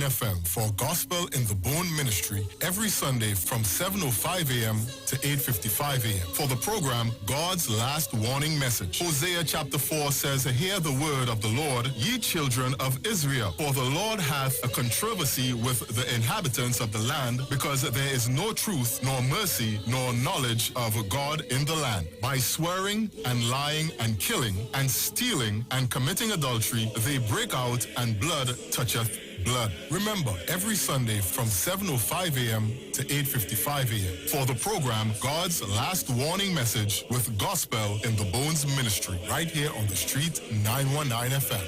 FM for Gospel in the Bone Ministry every Sunday from 7:05 a.m. to 8:55 a.m. For the program, God's Last Warning Message. Hosea chapter 4 says, "Hear the word of the Lord, ye children of Israel. For the Lord hath a controversy with the inhabitants of the land, because there is no truth, nor mercy, nor knowledge of God in the land. By swearing and lying and killing and stealing and committing adultery, they break out, and blood toucheth blood." Remember, every Sunday from 7:05 a.m. to 8:55 a.m. for the program God's Last Warning Message with Gospel in the Bones Ministry, right here on the street 919 FM.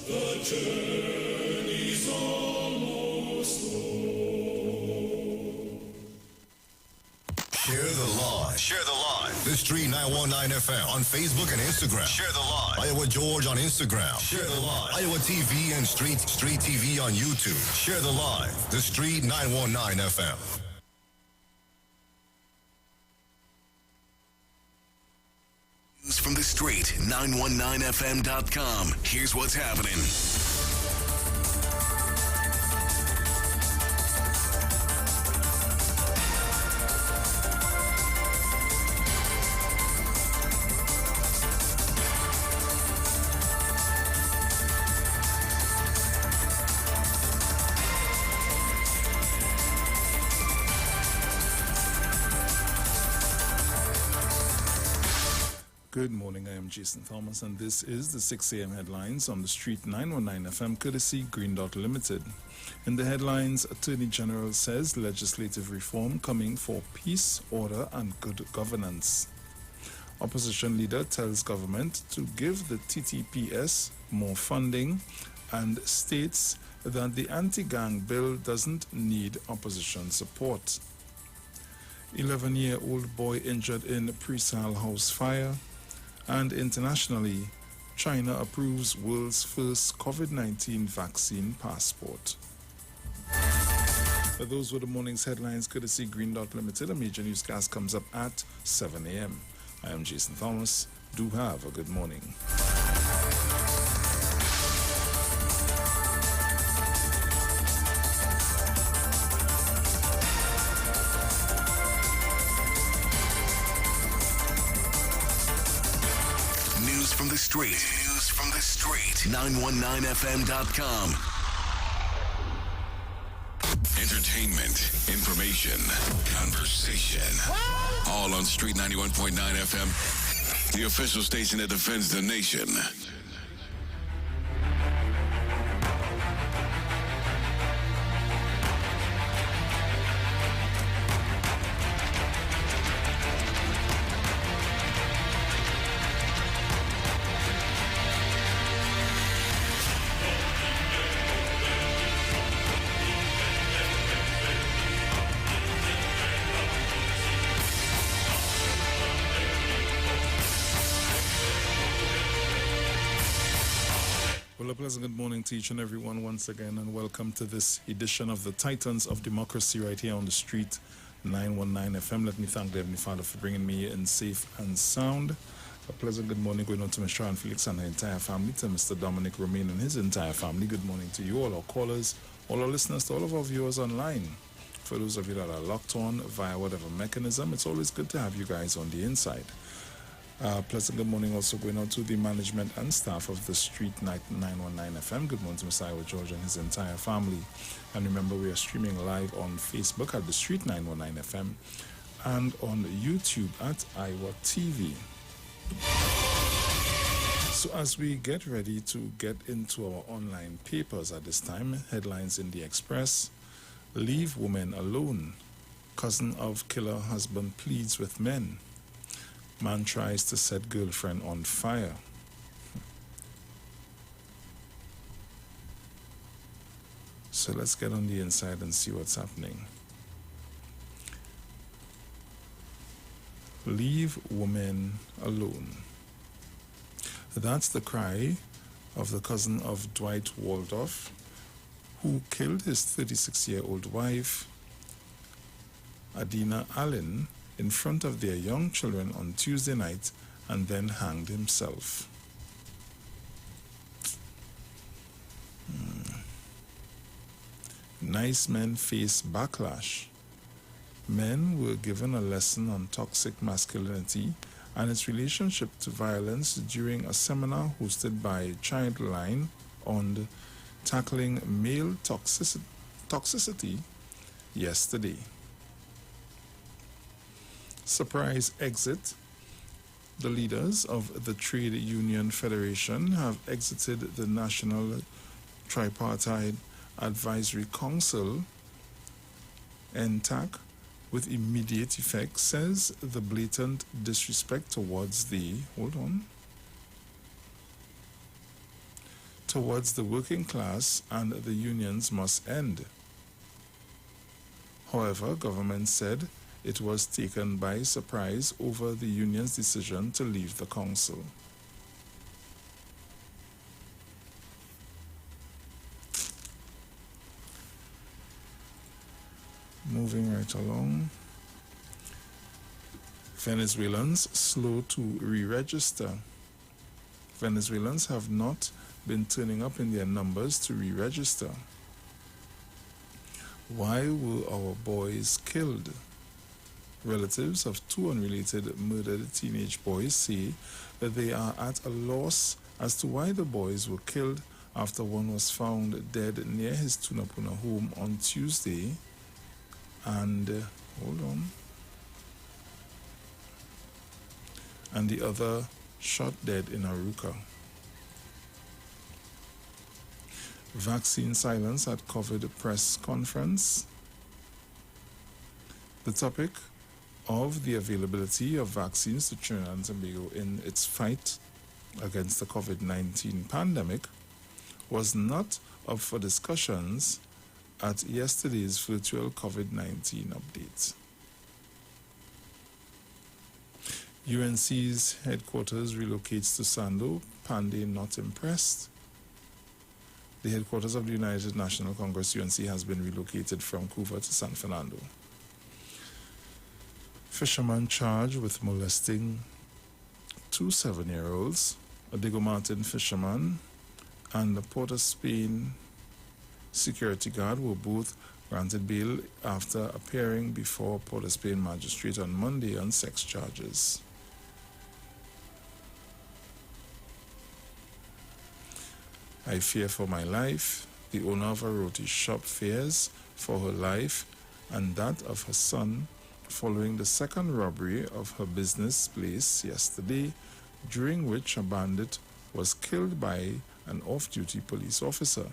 The journey's almost over. Share the live. Share the live. The Street 919 FM on Facebook and Instagram. Share the live. Iowa George on Instagram. Share the live. Iowa TV and Street TV on YouTube. Share the live. The Street 919 FM. News from the Street 919fm.com. Here's what's happening. Good morning, I am Jason Thomas, and this is the 6 a.m. headlines on the Street 919 FM, courtesy Green Dot Limited. In the headlines, Attorney General says legislative reform coming for peace, order, and good governance. Opposition leader tells government to give the TTPS more funding and states that the anti-gang bill doesn't need opposition support. 11-year-old boy injured in Presal house fire. And internationally, China approves world's first COVID-19 vaccine passport. Those were the morning's headlines, courtesy Green Dot Limited. A major newscast comes up at 7 a.m. I am Jason Thomas. Do have a good morning. From the street. News from the street. 919fm.com. Entertainment, information, conversation. All on Street 91.9 FM, the official station that defends the nation. Well, a pleasant good morning to each and everyone once again, and welcome to this edition of the Titans of Democracy right here on the Street 919 FM. Let me thank the Heavenly Father for bringing me in safe and sound. A pleasant good morning going on to Mr. Sharon Felix and her entire family, to Mr. Dominic Romain and his entire family. Good morning to you, all our callers, all our listeners, to all of our viewers online. For those of you that are locked on via whatever mechanism, it's always good to have you guys on the inside. Pleasant good morning also going out to the management and staff of the Street 919 FM. Good morning to Mr. Iwer George and his entire family. And remember, we are streaming live on Facebook at the Street 919 FM and on YouTube at Iwer TV. So as we get ready to get into our online papers at this time, headlines in the Express: leave women alone. Cousin of killer husband pleads with men. Man tries to set girlfriend on fire. So let's get on the inside and see what's happening. Leave women alone. That's the cry of the cousin of Dwight Waldorf, who killed his 36-year-old wife, Adina Allen, in front of their young children on Tuesday night and then hanged himself. Nice men face backlash. Men were given a lesson on toxic masculinity and its relationship to violence during a seminar hosted by Childline on tackling male toxicity yesterday. Surprise exit. The leaders of the Trade Union Federation have exited the National Tripartite Advisory Council, NTAC, with immediate effect, says the blatant disrespect towards the working class and the unions must end. However, government said it was taken by surprise over the union's decision to leave the council. Moving right along. Venezuelans slow to re-register. Venezuelans have not been turning up in their numbers to re-register. Why were our boys killed? Relatives of two unrelated murdered teenage boys say that they are at a loss as to why the boys were killed after one was found dead near his Tunapuna home on Tuesday and the other shot dead in Aruca. Vaccine silence at COVID press conference. The topic of the availability of vaccines to Trinidad and Tobago in its fight against the COVID-19 pandemic was not up for discussions at yesterday's virtual COVID-19 update. UNC's headquarters relocates to Sando, Pandey not impressed. The headquarters of the United National Congress, UNC, has been relocated from Cuba to San Fernando. Fisherman charged with molesting two 7-year-olds, a Diego Martin fisherman and the Port of Spain security guard, were both granted bail after appearing before Port of Spain magistrate on Monday on sex charges. I fear for my life. The owner of a roti shop fears for her life and that of her son following the second robbery of her business place yesterday, during which a bandit was killed by an off-duty police officer.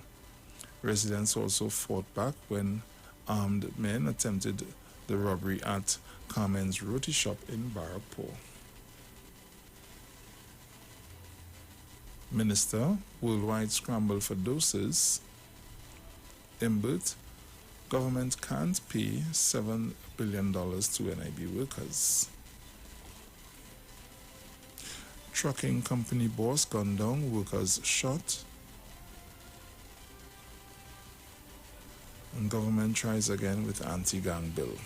Residents also fought back when armed men attempted the robbery at Carmen's Roti Shop in Barrackpore. Minister, worldwide scramble for doses. Imbert, government can't pay $7 billion to NIB workers. Trucking company boss gunned down, workers shot. And government tries again with anti-gang bill.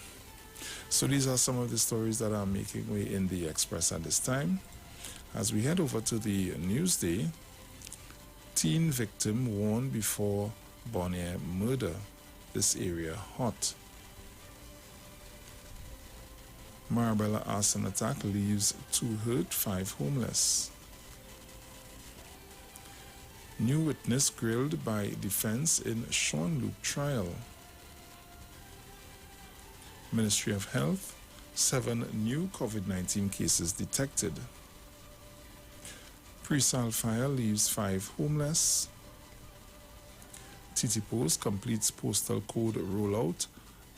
So these are some of the stories that are making way in the Express at this time. As we head over to the Newsday, teen victim warned before Bonnier murder. This area hot. Marabella arson attack leaves 2 hurt, 5 homeless. New witness grilled by defense in Sean Luke trial. Ministry of Health, 7 new COVID-19 cases detected. Pre-sal fire leaves 5 homeless. TT Post completes postal code rollout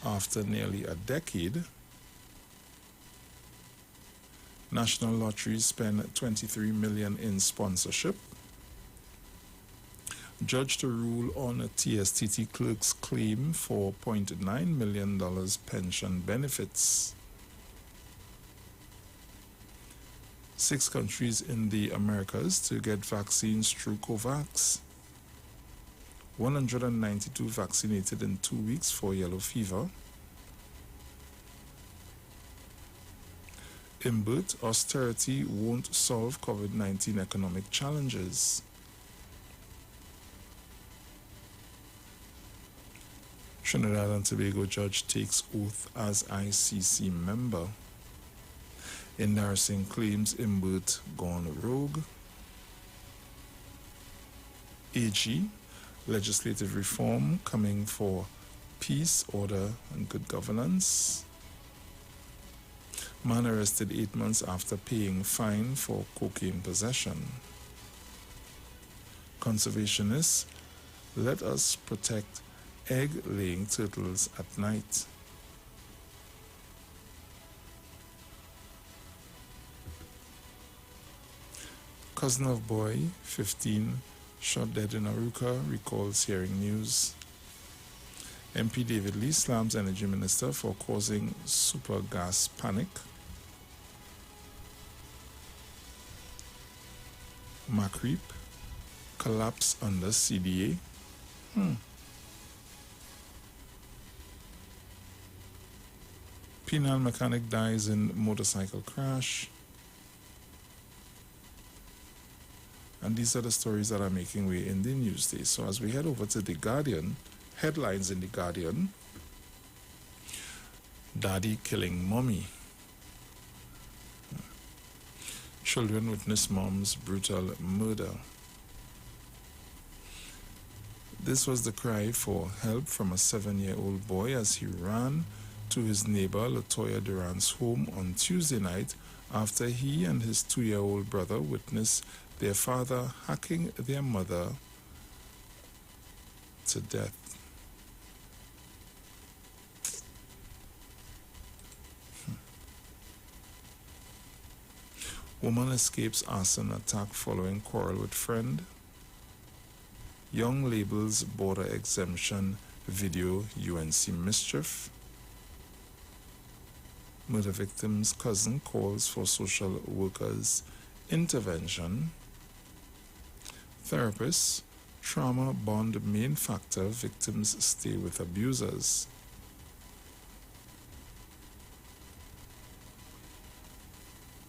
after nearly a decade. National Lottery spend $23 million in sponsorship. Judge to rule on a TSTT clerk's claim for $0.9 million pension benefits. 6 countries in the Americas to get vaccines through COVAX. 192 vaccinated in 2 weeks for yellow fever. Imbert, austerity won't solve COVID-19 economic challenges. Trinidad and Tobago judge takes oath as ICC member. Embarrassing claims Imbert gone rogue. AG, legislative reform coming for peace, order, and good governance. Man arrested 8 months after paying fine for cocaine possession. Conservationists, let us protect egg-laying turtles at night. Cousin of boy, 15, shot dead in Aruka, recalls hearing news. MP David Lee slams Energy Minister for causing super gas panic. Macreep, collapse under CDA. Penal mechanic dies in motorcycle crash. And these are the stories that are making way in the newsday. So as we head over to The Guardian, headlines in The Guardian: Daddy killing mommy. Children witness mom's brutal murder. This was the cry for help from a 7-year-old boy as he ran to his neighbor Latoya Duran's home on Tuesday night after he and his 2-year-old brother witnessed their father hacking their mother to death. Woman escapes arson attack following quarrel with friend. Young labels border exemption video UNC mischief. Murder victim's cousin calls for social workers' intervention. Therapists, trauma bond main factor victims stay with abusers.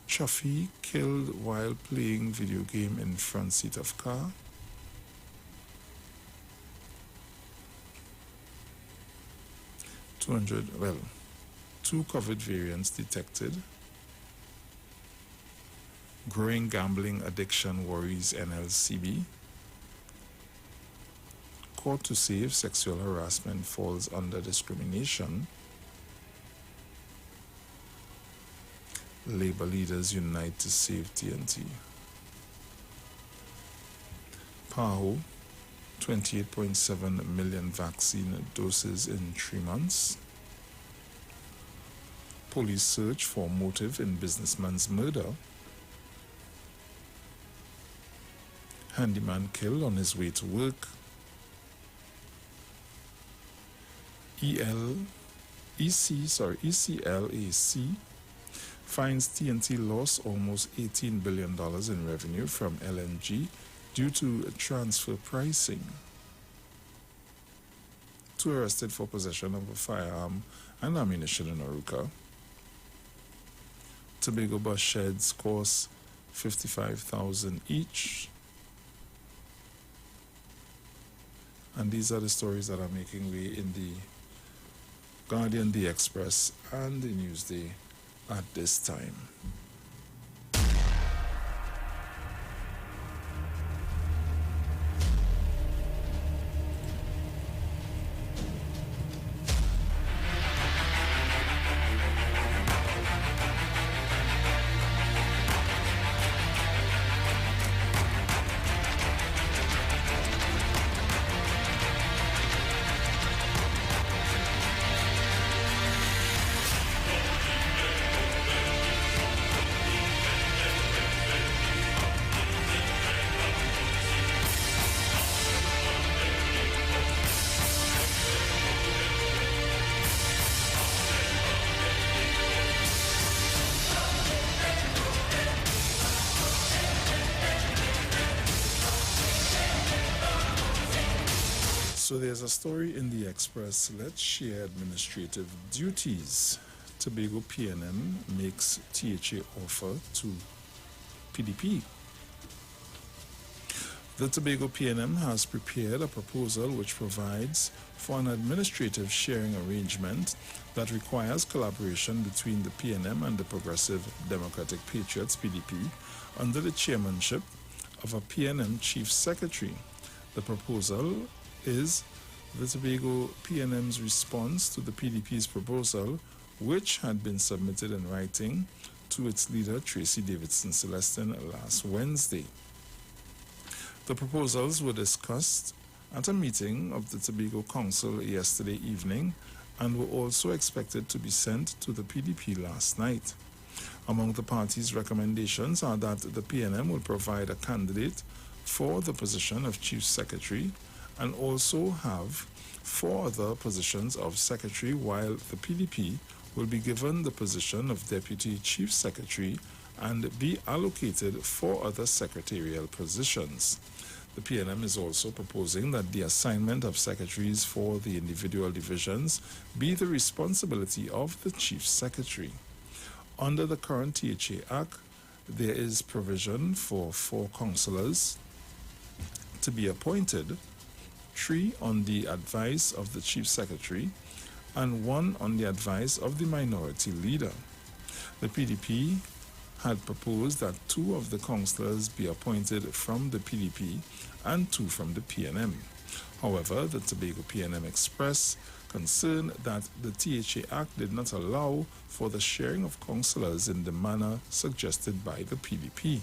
Chuffy killed while playing video game in front seat of car. Two COVID variants detected. Growing gambling addiction worries NLCB. Court to save sexual harassment falls under discrimination. Labour leaders unite to save TNT. PAHO, 28.7 million vaccine doses in 3 months. Police search for motive in businessman's murder. Handyman killed on his way to work. ECLAC finds TNT lost almost $18 billion in revenue from LNG due to transfer pricing. 2 arrested for possession of a firearm and ammunition in Aruka. Tobago bus sheds cost $55,000 each. And these are the stories that are making way in the Guardian, the Express, and the Newsday at this time. So there's a story in the Express. Let's share administrative duties. Tobago PNM makes THA offer to PDP. The Tobago PNM has prepared a proposal which provides for an administrative sharing arrangement that requires collaboration between the PNM and the Progressive Democratic Patriots (PDP) under the chairmanship of a PNM Chief Secretary. The proposal is the Tobago PNM's response to the PDP's proposal, which had been submitted in writing to its leader, Tracy Davidson Celestin, last Wednesday. The proposals were discussed at a meeting of the Tobago Council yesterday evening and were also expected to be sent to the PDP last night. Among the party's recommendations are that the PNM will provide a candidate for the position of Chief Secretary and also have 4 other positions of Secretary, while the PDP will be given the position of Deputy Chief Secretary and be allocated 4 other secretarial positions. The PNM is also proposing that the assignment of secretaries for the individual divisions be the responsibility of the Chief Secretary. Under the current THA Act, there is provision for 4 councillors to be appointed, 3 on the advice of the Chief Secretary and 1 on the advice of the minority leader. The PDP had proposed that 2 of the councillors be appointed from the PDP and 2 from the PNM. However, the Tobago PNM expressed concern that the THA Act did not allow for the sharing of councillors in the manner suggested by the PDP.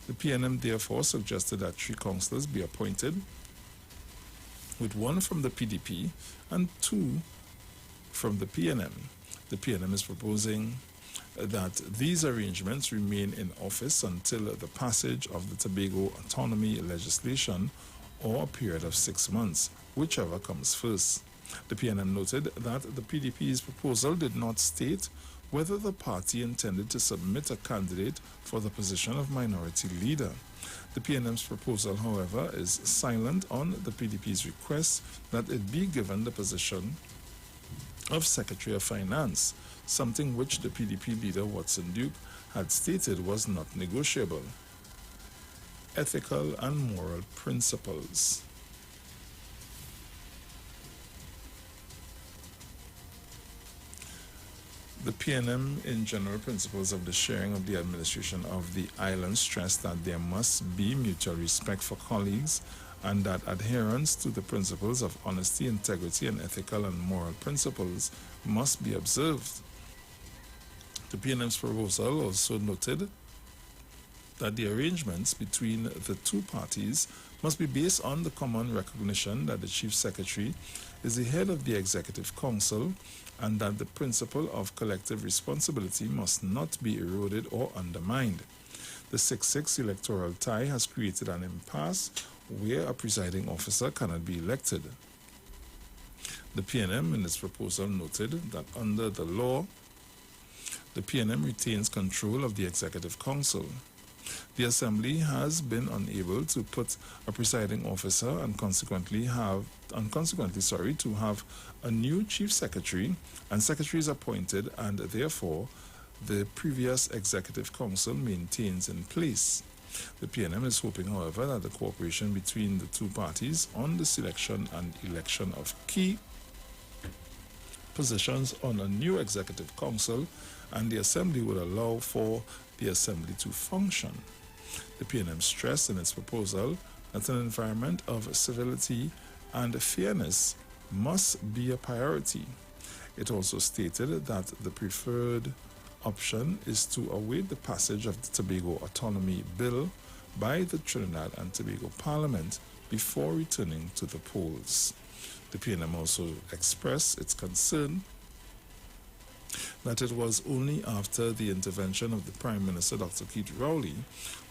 The PNM therefore suggested that 3 councillors be appointed, with 1 from the PDP and 2 from the PNM. The PNM is proposing that these arrangements remain in office until the passage of the Tobago autonomy legislation or a period of 6 months, whichever comes first. The PNM noted that the PDP's proposal did not state whether the party intended to submit a candidate for the position of minority leader. The PNM's proposal, however, is silent on the PDP's request that it be given the position of Secretary of Finance, something which the PDP leader Watson Duke had stated was not negotiable. Ethical and moral principles. The PNM, in general principles of the sharing of the administration of the island, stressed that there must be mutual respect for colleagues and that adherence to the principles of honesty, integrity, and ethical and moral principles must be observed. The PNM's proposal also noted that the arrangements between the 2 parties must be based on the common recognition that the Chief Secretary is the head of the Executive Council and that the principle of collective responsibility must not be eroded or undermined. The 6-6 electoral tie has created an impasse where a presiding officer cannot be elected. The PNM in its proposal noted that under the law, the PNM retains control of the Executive Council. The Assembly has been unable to put a presiding officer and consequently to have a new Chief Secretary and secretaries appointed, and therefore the previous Executive Council maintains in place. The PNM is hoping, however, that the cooperation between the 2 parties on the selection and election of key positions on a new Executive Council and the Assembly would allow for the Assembly to function. The PNM stressed in its proposal that an environment of civility and fairness must be a priority. It also stated that the preferred option is to await the passage of the Tobago Autonomy Bill by the Trinidad and Tobago Parliament before returning to the polls. The PNM also expressed its concern that it was only after the intervention of the Prime Minister, Dr. Keith Rowley,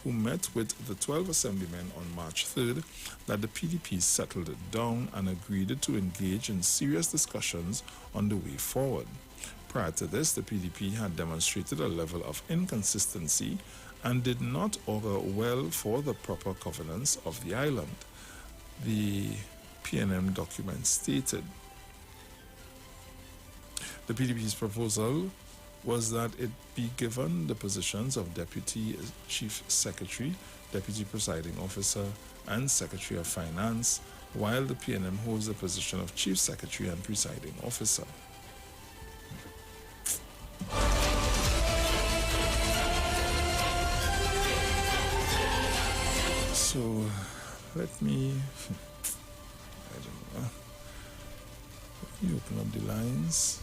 who met with the 12 assemblymen on March 3rd, that the PDP settled down and agreed to engage in serious discussions on the way forward. Prior to this, the PDP had demonstrated a level of inconsistency and did not augur well for the proper governance of the island, the PNM document stated. The PDP's proposal was that it be given the positions of Deputy Chief Secretary, Deputy Presiding Officer, and Secretary of Finance, while the PNM holds the position of Chief Secretary and Presiding Officer. So, let me open up the lines.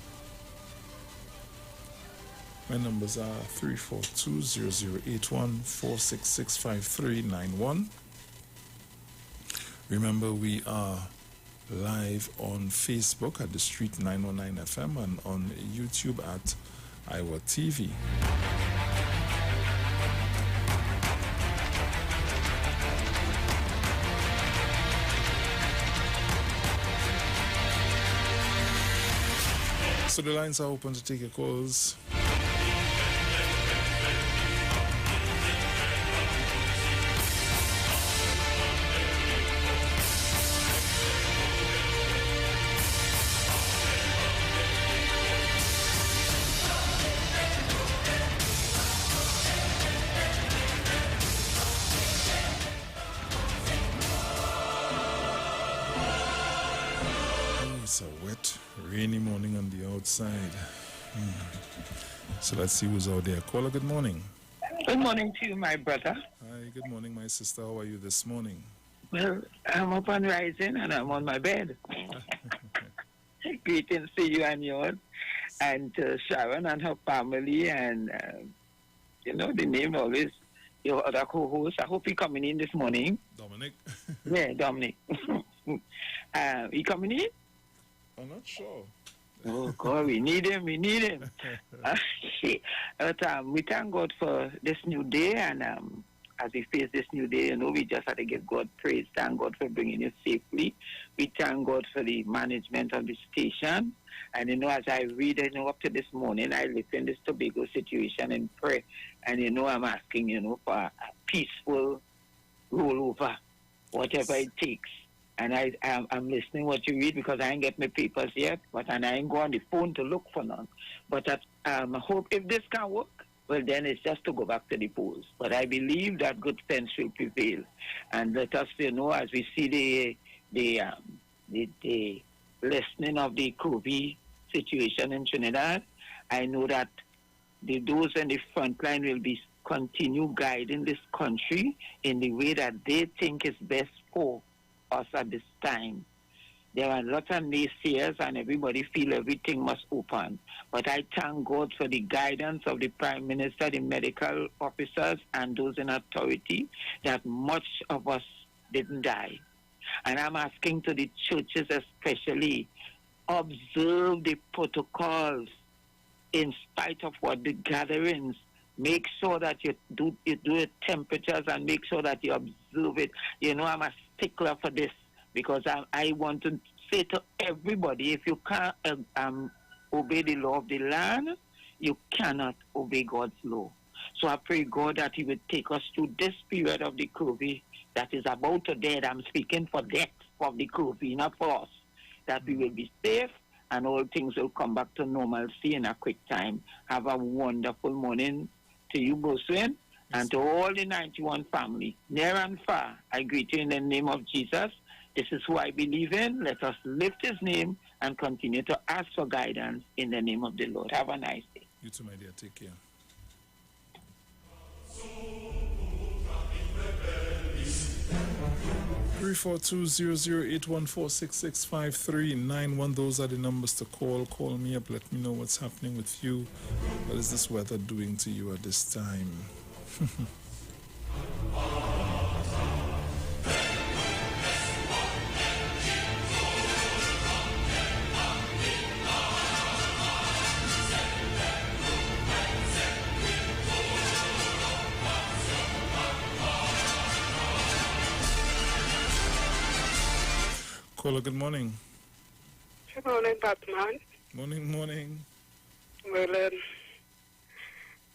My numbers are 342-0081, 466-5391. Remember, we are live on Facebook at the Street 919 FM and on YouTube at Iwer TV. So the lines are open to take your calls. It's a wet, rainy morning on the outside. So let's see who's out there. Caller, good morning. Good morning to you, my brother. Hi, good morning, my sister. How are you this morning? Well, I'm up and rising and I'm on my bed. Greetings to you and yours, and to Sharon and her family, and the name always, your other co-host. I hope you're coming in this morning. Dominic. Yeah, Dominic. You coming in? I'm not sure. Oh, God, we need him. We thank God for this new day, and as we face this new day, we just have to give God praise. Thank God for bringing it safely. We thank God for the management of the station. And, as I read, up to this morning, I live in this Tobago situation and pray. And, I'm asking, for a peaceful rollover, whatever it takes. And I'm listening what you read because I ain't get my papers yet, and I ain't go on the phone to look for none. But I hope if this can work, well, then it's just to go back to the polls. But I believe that good sense will prevail. And let us, as we see the lessening of the COVID situation in Trinidad, I know that those in the front line will be continue guiding this country in the way that they think is best for us at this time. There are lots of naysayers and everybody feel everything must open. But I thank God for the guidance of the Prime Minister, the medical officers, and those in authority that much of us didn't die. And I'm asking to the churches especially, observe the protocols in spite of what the gatherings. Make sure that you do your temperatures and make sure that you observe it. I'm a stickler for this because I want to say to everybody, if you can't obey the law of the land, you cannot obey God's law. So I pray, God, that He would take us through this period of the COVID that is about to death. I'm speaking for death of the COVID, not for us. That we will be safe and all things will come back to normalcy in a quick time. Have a wonderful morning to you, Boswin, and to all the 91 family, near and far. I greet you in the name of Jesus. This is who I believe in. Let us lift His name and continue to ask for guidance in the name of the Lord. Have a nice day. You too, my dear. Take care. Three 342-0081-466-5391. Those are the numbers to call. Call me up. Let me know what's happening with you. What is this weather doing to you at this time? Caller, good morning. Good morning, Batman. Morning. Well,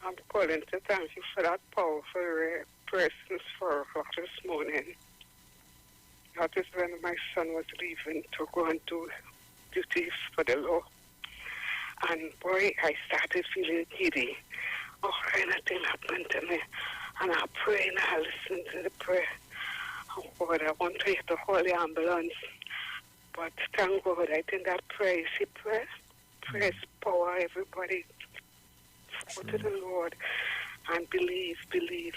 I'm calling to thank you for that powerful prayer since 4 o'clock this morning. That is when my son was leaving to go and do duties for the law. And boy, I started feeling giddy. All kind of thing happened to me. And I pray and I listen to the prayer. Oh God, I want to hit the holy ambulance. But thank God, I think that prayer is a prayer. Prayer is power, everybody. Go to the Lord and believe.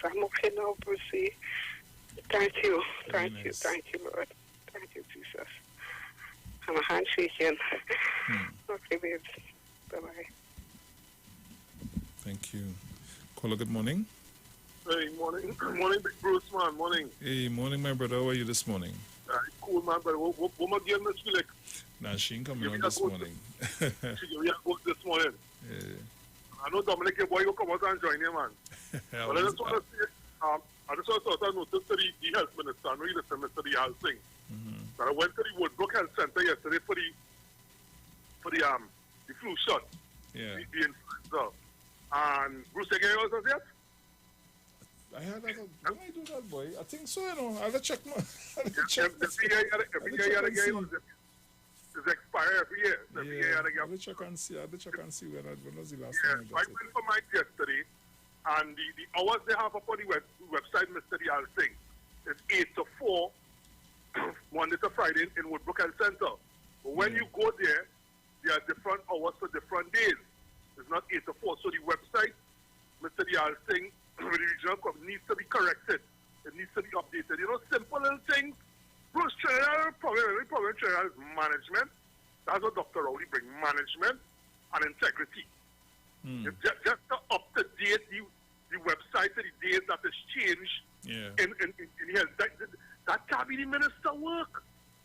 I'm okay now, Brucey. Thank you, Lord. Thank you, Jesus. I'm a handshaking. Okay, babes. Bye-bye. Thank you. Caller, good morning. Hey, morning. Morning, Big Bruce, man. Morning. Hey, morning, my brother. How are you this morning? Cool, man. But what my game this like? Nah, she ain't coming on this morning. She gave go this morning. Yeah. I know Dominic, your boy, will come out and join you, man. But I just want to say, I just want to notice to the health minister, and really listen, Mr. The Health thing. That I went to the Woodbrook Health Center yesterday for the flu shot. Yeah. The influenza. And Bruce, you get yours as yet? I had that. When I do that, boy, I think so. You know, I'll check my. Every year you gotta get it. It's expired every year. So every year you gotta get. I'll check and see. When was the last Yeah, time I I got went for mine yesterday, and the hours they have up on the website, Mr. Dial thing, is 8 to 4, Monday to Friday in Woodbrook Health Center. But when you go there, there are different hours for different days. It's not 8 to 4. So the website, Mr. Dial thing, the regional needs to be corrected. It needs to be updated. You know, simple little things. Bruce, Trinidad, the problem in Trinidad is management. That's what Dr. Rowley brings, management and integrity. Just to up-to-date the website to the days that has changed in health. That can't be the minister work.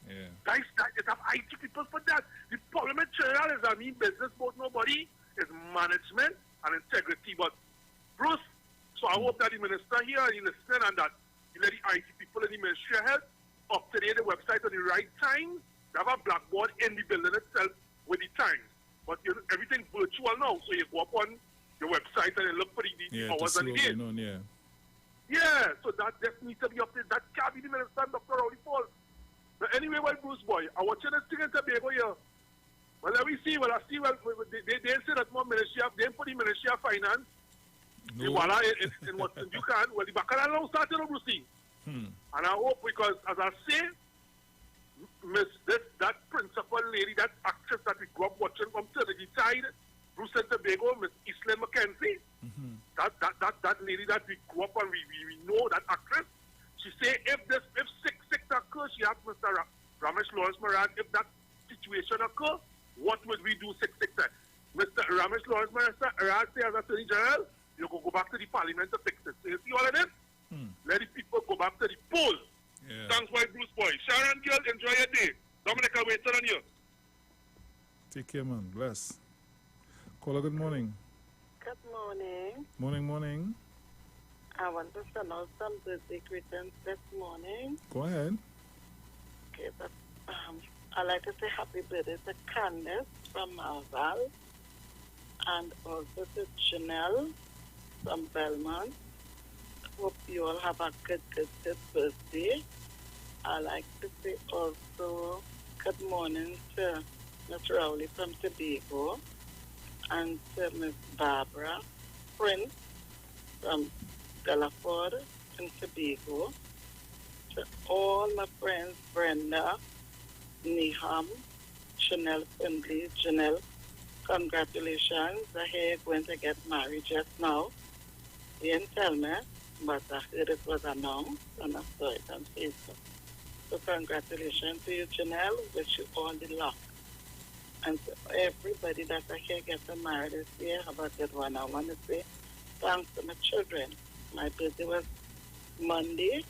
Yeah. It have IT people for that. The problem in Trinidad is, I mean, business about nobody is management and integrity. But Bruce, so I hope that the minister here and you listen and that you let the IT people in the Ministry of Health up-to-date the website at the right time. They have a blackboard in the building itself with the times. But everything's virtual now, so you go up on the website and you look for the hours and the days. Yeah, so that just needs to be updated. That can't be the minister, Dr. Rowley Paul. But anyway, Bruce boy, I watch this thing in Tobago here. Well, let me see. Well, I see. Well, they say that more Ministry of, they put the Ministry of Finance. No. In what you can. Well, the Baccarat now started on Brucey. And I hope, because as I say, that principal lady, that actress that we grew up watching from Trinity Tide, Bruce and Tobago, Miss Eastland McKenzie, that lady that we grew up on, we know that actress. She say if 6 occurs, she asked Mr. Ramesh Lawrence Moran, if that situation occur, what would we do 6 Mr. Ramesh Lawrence Moran say as Attorney General, you go back to the Parliament to fix it. So you see all of this? Let the people go back to the polls. Yeah. Thanks, white Bruce boy. Sharon girl, enjoy your day. Dominic, I'll wait on you. Take care, man. Bless. Caller, good morning. Good morning. Morning. I want to send out some birthday greetings this morning. Go ahead. Okay, but I'd like to say happy birthday to Candace from Malval, and also to Janelle from Belmont. Hope you all have a good birthday. I'd like to say also good morning to Miss Rowley from Tobago, and to Miss Barbara Prince from Delaford in Tobago. To all my friends, Brenda, Niham, Chanel Findley, Janelle, congratulations. I hear you're going to get married just now. You didn't tell me, but I heard it was announced and I saw it on Facebook. So congratulations to you, Janelle. Wish you all the luck. And to everybody that I hear getting married this year, have a good one. I want to say thanks to my children. My birthday was Monday,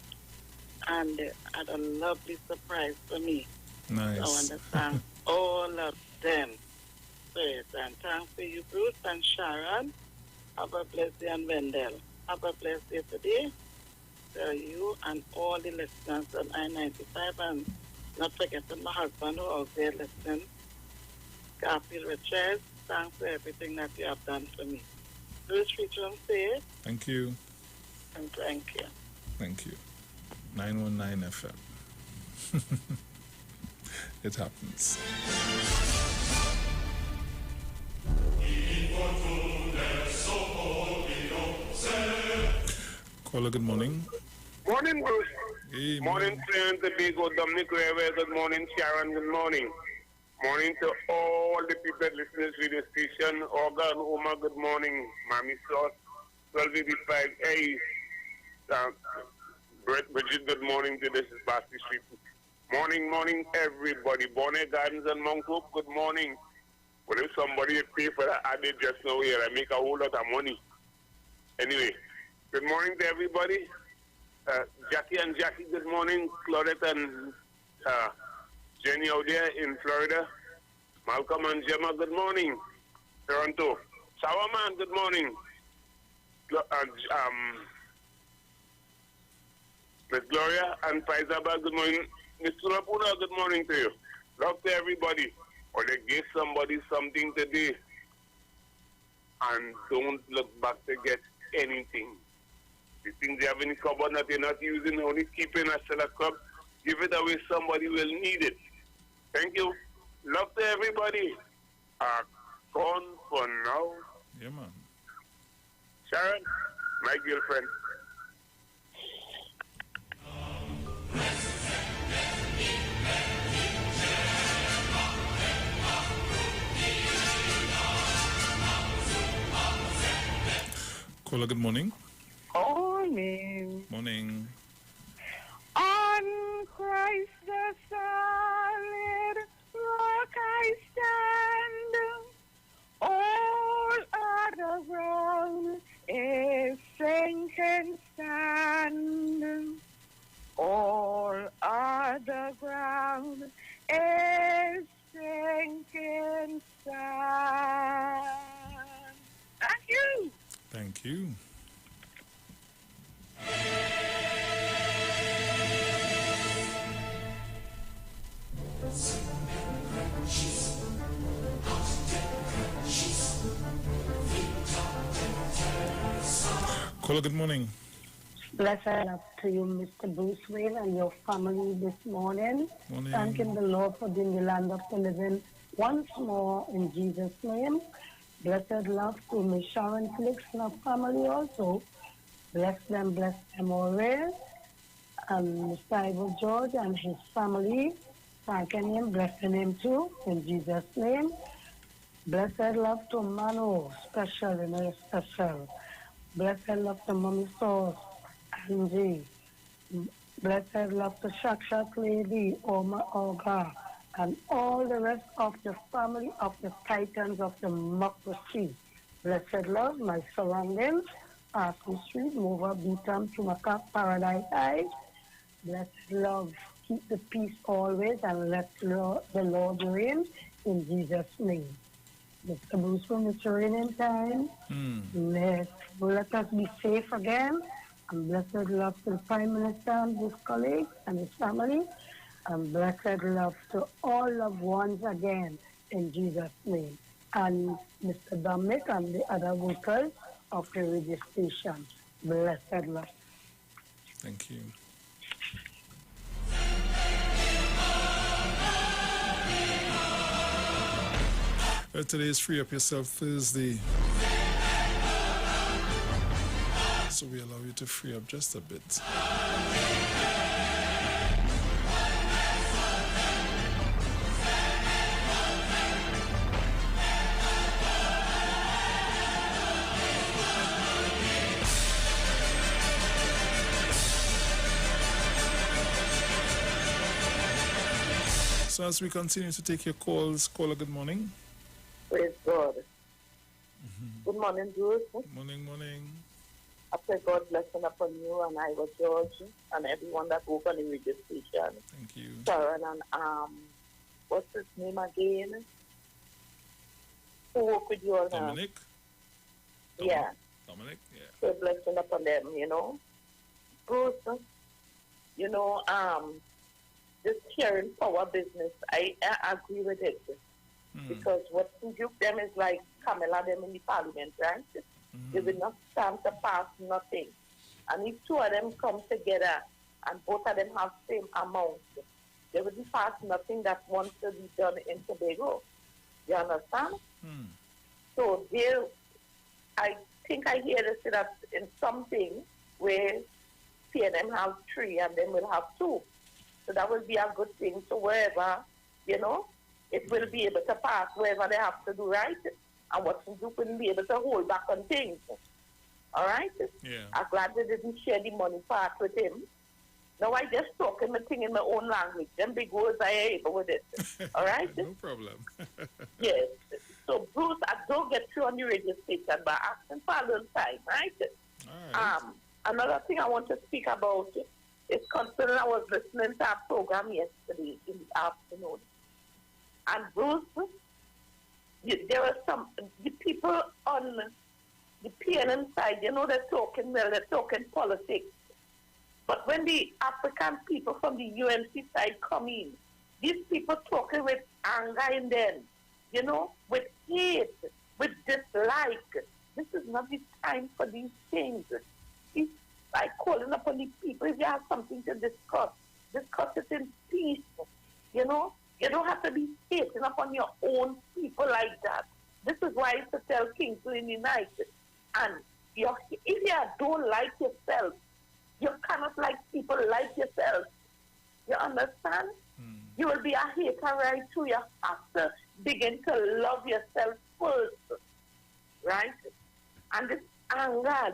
and they had a lovely surprise for me. Nice. So I want to thank all of them. And thanks to you, Bruce and Sharon. Have a blessed day, and Wendell. Have a blessed day today. To you and all the listeners on I-95, and not forgetting my husband who out there listening. Garfield Richards, thanks for everything that you have done for me. Bruce Richard say thank you. And thank you. Thank you. 919 FM. It happens. Caller, good morning. Morning, Bruce. Hey, Morning, Clarence, the big old Dominic Iwer. Good morning, Sharon. Good morning. Morning to all the people that listen to the station. Olga and Uma, good morning. Mammy Sauce, 1285. Hey, Bridget, good morning to this is Basti Street. Morning, everybody. Bonnet Gardens and Mount Hope, good morning. Well, if somebody pay for that added just now here, I make a whole lot of money. Anyway, good morning to everybody. Jackie and Jackie, good morning. Claudette and Jenny out there in Florida. Malcolm and Gemma, good morning. Toronto. Sourman, good morning. Miss Gloria and Paisaba, good morning. Miss Surapura, good morning to you. Love to everybody. Or they give somebody something today and don't look back to get anything. The things they have in the cupboard that you're not using, only keeping a cellar cup, give it away, somebody will need it. Thank you. Love to everybody. Gone for now. Yeah, man. Sharon, my girlfriend. Caller, good morning. Morning. On Christ the solid rock I stand. All other ground is sinking sand. All other ground is sinking sand. Thank you. Thank you. Caller, good morning. Blessed up to you, Mr. Bruce Wayne, and your family this morning. Morning. Thanking the Lord for being the land of the living once more in Jesus' name. Blessed love to Miss Sharon Felix and her family also. Bless them always. And Mr. Iwer George and his family. Thanking him, blessing him too, in Jesus' name. Blessed love to Manu, special, special. Blessed love to Mommy Sauce, Angie. Blessed love to Shak Lady, Oma Olga, and all the rest of the family of the Titans of Democracy. Blessed love, my surroundings, Arson Street, Mover, Beaton, Tumaka, Paradise Heights. Blessed love, keep the peace always, and let the Lord reign in Jesus' name. Mr. Bruce, when it's raining time, let us be safe again. And blessed love to the Prime Minister and his colleagues and his family. And blessed love to all loved ones again in Jesus' name. And Mr. Dominic and the other workers of the radio station. Blessed love. Thank you. Today is Free Up Yourself Thursday. So we allow you to free up just a bit. So as we continue to take your calls, caller, good morning. Praise God. Good morning, Bruce. Morning. I pray God blessing upon you and Iwer George and everyone that work on the radio station. Thank you. Sharon and what's his name again? Who work with you all now? Dominic? Yeah. Dominic, yeah. Pray blessing upon them, you know. Bruce, you know, this sharing power business, I agree with it. Because what Duke them is like Kamala them in the parliament, right? They will not stand to pass nothing. And if two of them come together and both of them have same amount, they will be pass nothing that wants to be done in Tobago. You understand? So there, I think I hear they say that in something where PNM have 3 and then we'll have 2. So that will be a good thing. So wherever, it will be able to pass wherever they have to do, right? And Watson Group will be able to hold back on things. All right? Yeah. I'm glad they didn't share the money part with him. Now I just talking my thing in my own language. Them big words I ain't able with it. All right? No problem. Yes. So Bruce, I don't get you on the radio station, but asking for a little time, right? All right. Another thing I want to speak about is concerning I was listening to our program yesterday in the afternoon. And Bruce, there are the people on the PNM side, they're talking politics. But when the African people from the UNC side come in, these people talking with anger in them, with hate, with dislike. This is not the time for these things. It's like calling upon the people. If you have something to discuss it in peace. You don't have to be hating upon your own people like that. This is why I used to tell Kings in the night. And if you don't like yourself, you cannot like people like yourself. You understand? You will be a hater right too. You have to begin to love yourself first. Right? And this anger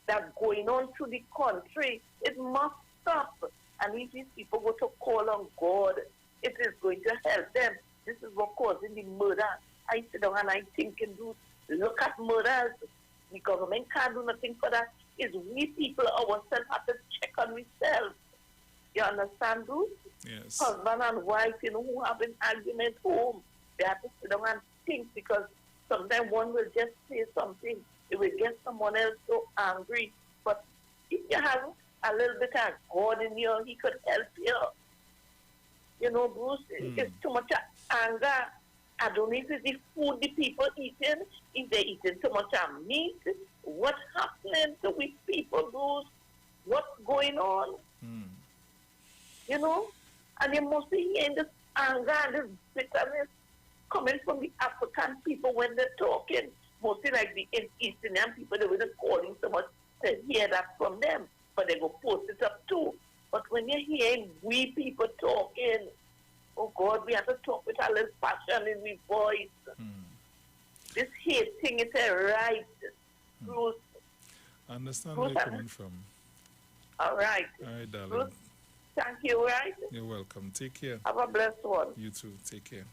that's going on through the country, it must stop. And if these people go to call on God, it is going to help them. This is what causing the murder. I sit down and I think and look at murders. The government can't do nothing for that. It's we people ourselves have to check on ourselves. You understand, Bruce? Yes. Husband and wife, who have an argument home, they have to sit down and think, because sometimes one will just say something, it will get someone else so angry. But if you have a little bit of God in you, he could help you. Bruce, it's too much anger. I don't know if it's the food the people eating, if they're eating too much of meat. What's happening to we people, Bruce? What's going on? And you must be hearing this anger and this bitterness coming from the African people when they're talking. Mostly like the East Indian people, they wouldn't calling so much to hear that from them, but they go post it up too. But when you're hearing we people talking, oh God, we have to talk with a little passion in my voice. This hate thing is right. Bruce. I understand where you're coming from. All right. All right, darling. Bruce, thank you, right? You're welcome. Take care. Have a blessed one. You too. Take care.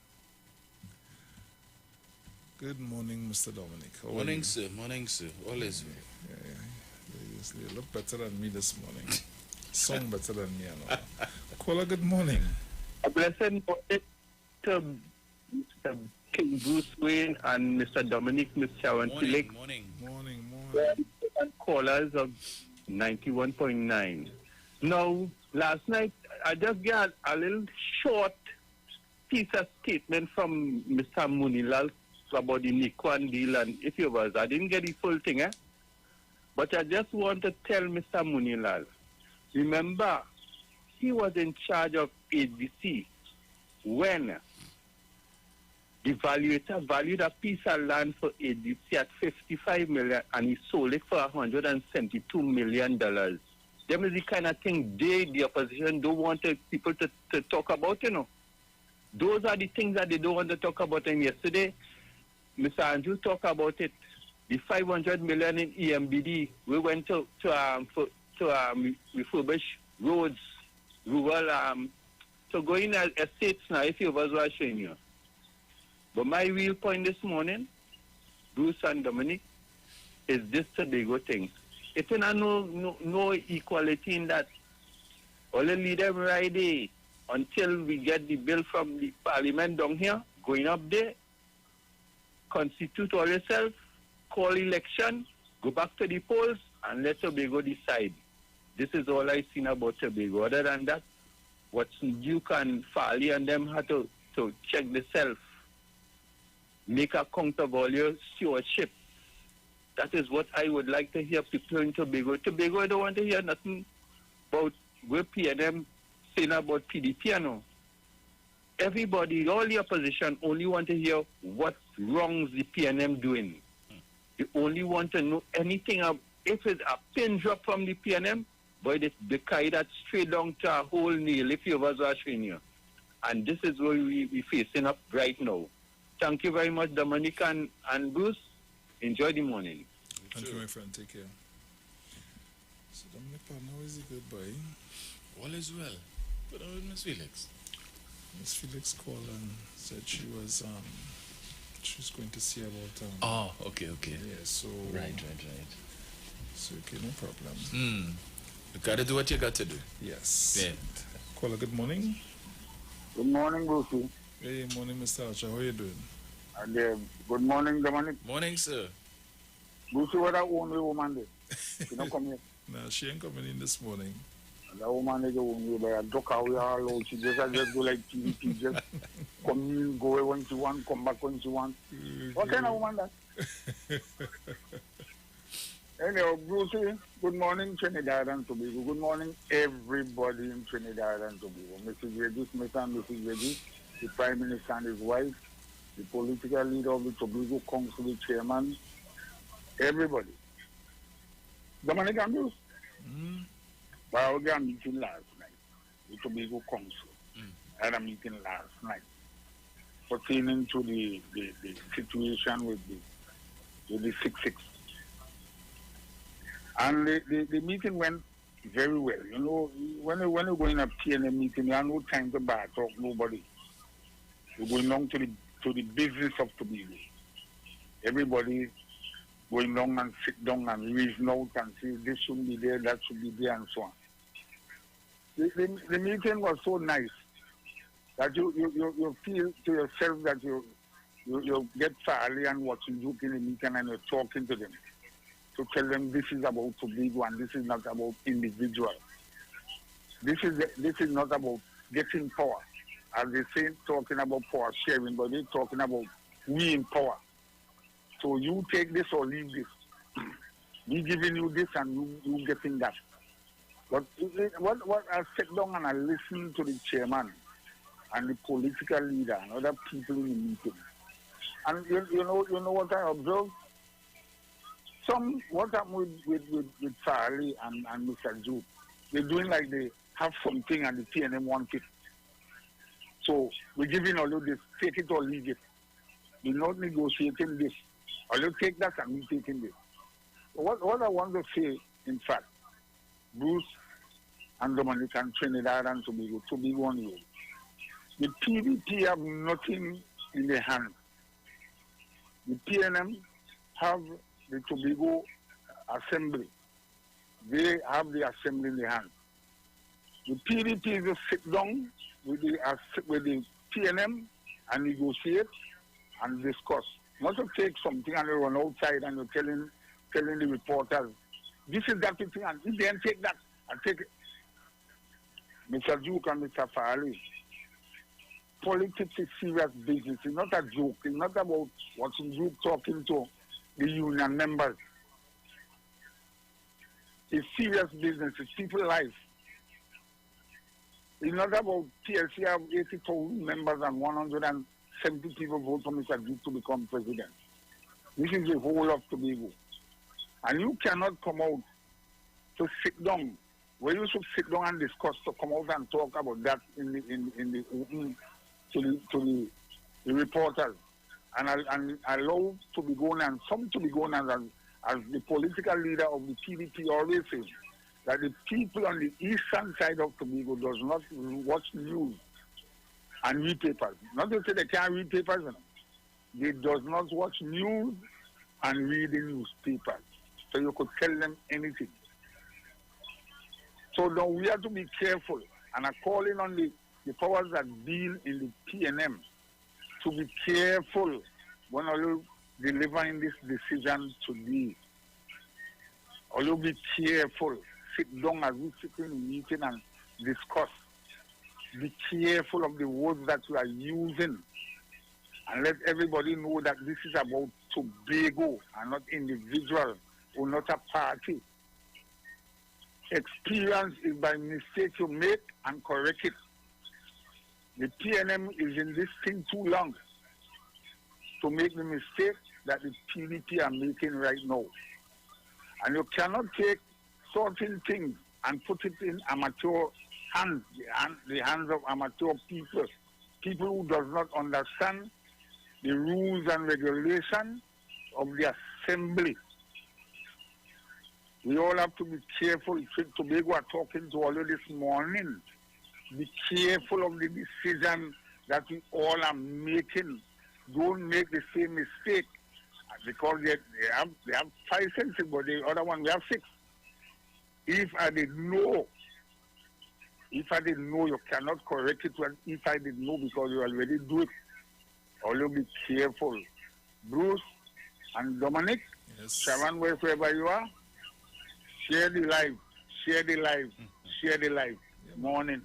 Good morning, Mr. Dominic. How Morning, sir. Morning, sir. All is well. Yeah. You look better than me this morning. Song better than me, I know. Caller, good morning. A blessed morning to Mr. King Bruce Wayne and Mr. Dominic, Ms. Sharon Felix. Morning. And callers of 91.9. Now, last night, I just got a little short piece of statement from Mr. Munilal about the Nikwan deal, and if you was, I didn't get the full thing, but I just want to tell Mr. Munilal, remember, he was in charge of ADC when the valuator valued a piece of land for ADC at $55 million, and he sold it for $172 million. Them is the kind of thing the opposition don't want people to talk about, Those are the things that they don't want to talk about. And yesterday, Mr. Andrew talked about it. The $500 million in EMBD, we went to refurbish roads, rural, to go in estates now, if you was showing you. But my real point this morning, Bruce and Dominic, is this Tobago thing. It's no equality in that. Only lead them right there until we get the bill from the parliament down here, going up there, constitute all yourself, call election, go back to the polls, and let Tobago decide. This is all I've seen about Tobago. Other than that, what Duke and Farley and them had to check themselves, make a count of all your stewardship. That is what I would like to hear people in Tobago. Tobago, I don't want to hear nothing about where PNM saying about PDP, Everybody, all the opposition, only want to hear what wrongs the PNM doing. They only want to know anything if it's a pin drop from the PNM, boy, they carry that straight down to a whole nail if you was watching you. And this is what we're facing up right now. Thank you very much, Dominic and Bruce. Enjoy the morning. Thank you, my friend. Take care. So Dominic, how is he good, boy? All is well. But with Miss Felix. Miss Felix called and said she's going to see about okay. Yeah, so Right. So okay, no problem. You gotta do what you got to do. Yes. Yeah. Caller, good morning. Good morning, Brucey. Hey, morning, Mr. Archer. How are you doing? And good morning, Dominic. Morning, sir. Brucey, what that only woman did? She don't come here. Nah, she ain't coming in this morning. That woman is the only way. I duck away all out. She just go like TVP, just come in, go away when she want, come back when she want. What kind of woman that? Anyway, Brucey, good morning, Trinidad and Tobago. Good morning, everybody in Trinidad and Tobago. Mrs. Regis, Mr. and Mrs. Regis, the Prime Minister and his wife, the political leader of the Tobago Council, the chairman, everybody. Dominic and Bruce? Well, we had a meeting last night, the Tobago Council. Had a meeting last night pertaining to the situation with the 6-6. And the meeting went very well. You know, when you go in a PNM meeting, you have no time to bar talk nobody. You're going on to the business of Tobago. Everybody going down and sit down and reason out and say this should be there, that should be there, and so on. The meeting was so nice that you feel to yourself that you get fairly and watching you in the meeting and you're talking to them to tell them this is about Tobago and this is not about individual. This is not about getting power. As they say, talking about power sharing, but they're talking about we in power. So you take this or leave this. We giving you this and you getting that. But what I sit down and I listen to the chairman and the political leader and other people in the meeting. And you know what I observed? What happened with Farley and Mr. Jude, they're doing like they have something and the PNM want it. So we're giving all of this, take it or leave it. We're not negotiating this. Or you take that and we're taking this. What I want to say, in fact, Bruce and Dominic and Trinidad and Tobago and you, the PDP have nothing in their hand. The PNM have the Tobago Assembly. They have the Assembly in their hand. The PDP just sit down with the PNM and negotiate and discuss. Not to take something and run outside and you're telling the reporters, this is that thing, and if they don't take that, and take it. Mr. Duke and Mr. Farley, politics is serious business. It's not a joke. It's not about watching Duke talking to the union members. It's serious business. It's people's life. It's not about PLC have 80,000 members and 170 people vote for Mr. Duke to become president. This is the whole of Tobago. And you cannot come out to sit down where you should sit down and discuss, to come out and talk about that in the open to the reporters and allow to be going and some to be going as the political leader of the PDP always says that the people on the eastern side of Tobago does not watch news and read papers. Not to say they can't read papers, they does not watch news and read the newspapers. So you could tell them anything. So now we have to be careful and are calling on the powers that deal in the PNM to be careful when you delivering this decision today. Or you be careful, sit down as we sit in a meeting and discuss. Be careful of the words that you are using and let everybody know that this is about Tobago and not individual or not a party. Experience is by mistake you make and correct it. The PNM is in this thing too long to make the mistake that the PDP are making right now. And you cannot take certain things and put it in amateur hands, the hands of amateur people who does not understand the rules and regulations of the assembly. We all have to be careful. Tobago are talking to all of this morning. Be careful of the decision that we all are making. Don't make the same mistake, because they have 5 senses, but the other one we have 6. If I didn't know, you cannot correct it. If I didn't know, because you already do it. Always be careful. Bruce and Dominic, Sharon, wherever you are, share the life, share the life, share the life. Morning.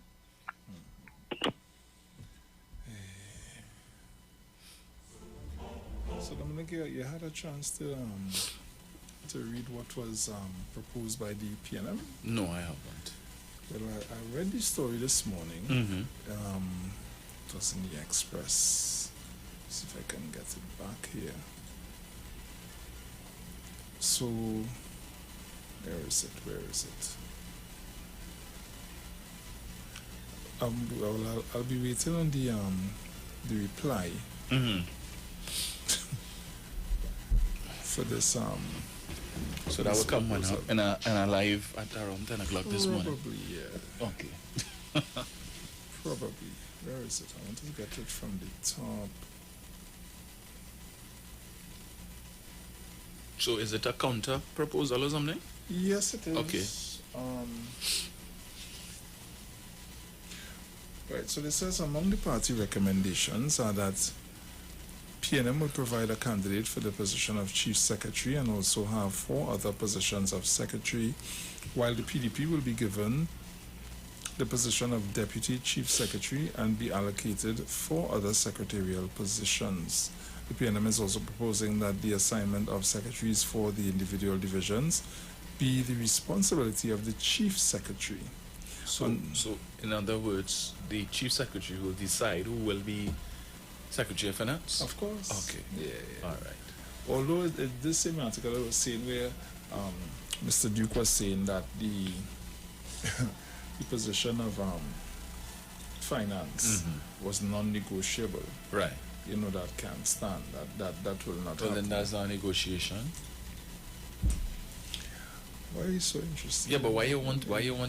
So Dominic, you had a chance to read what was proposed by the PNM? No, I haven't. Well, I read the story this morning. It was in the Express. See if I can get it back here. So, where is it? Well, I'll be waiting on the reply. For this So that will come in a live at around 10 o'clock this morning. Probably, yeah. Okay. Probably. Where is it? I want to get it from the top. So is it a counter proposal or something? Yes, it is. Okay. Right, so this says among the party recommendations are that PNM will provide a candidate for the position of Chief Secretary and also have 4 other positions of Secretary, while the PDP will be given the position of Deputy Chief Secretary and be allocated 4 other secretarial positions. The PNM is also proposing that the assignment of secretaries for the individual divisions be the responsibility of the Chief Secretary. So in other words, the Chief Secretary will decide who will be Secretary of Finance? Of course. Okay. Yeah. All right. Although this same article I was saying where Mr. Duke was saying that the the position of finance was non-negotiable. Right. You know, that can't stand. That will not Well, happen. then that's not negotiation. Why are you so interested? Yeah, but why you want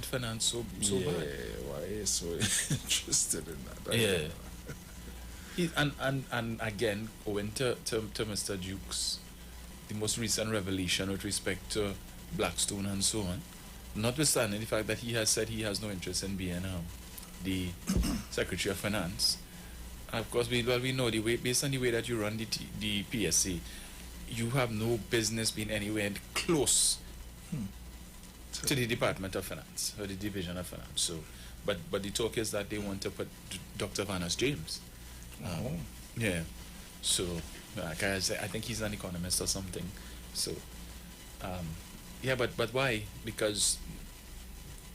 finance so yeah, bad? why are you so interested in that? And again, going to Mr. Duke's, the most recent revelation with respect to Blackstone and so on, notwithstanding the fact that he has said he has no interest in being the Secretary of Finance. Of course, we know the way, based on the way that you run the PSA, you have no business being anywhere close to the Department of Finance or the Division of Finance. So, but the talk is that they want to put Dr. Vanus James. Yeah. So, like I say, I think he's an economist or something. So, yeah, but why? Because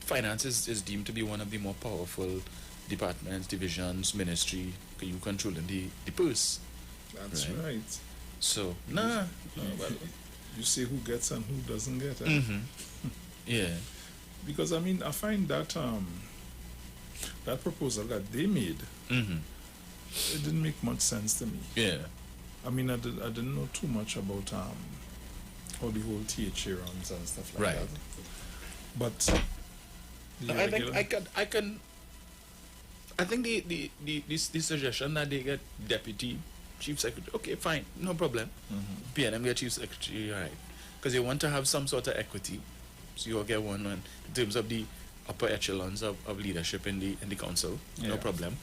finance is deemed to be one of the more powerful departments, divisions, ministry. You controlling the purse. That's right. So, well, you see who gets and who doesn't get. Yeah. Because I mean, I find that that proposal that they made, it didn't make much sense to me. Yeah. I mean, I didn't know too much about how the whole THA runs and stuff like that. But I think the suggestion that they get deputy chief secretary, okay, fine, no problem. PNM get chief secretary, right? Because they want to have some sort of equity, so you'll get one in terms of the upper echelons of leadership in the council, no problem.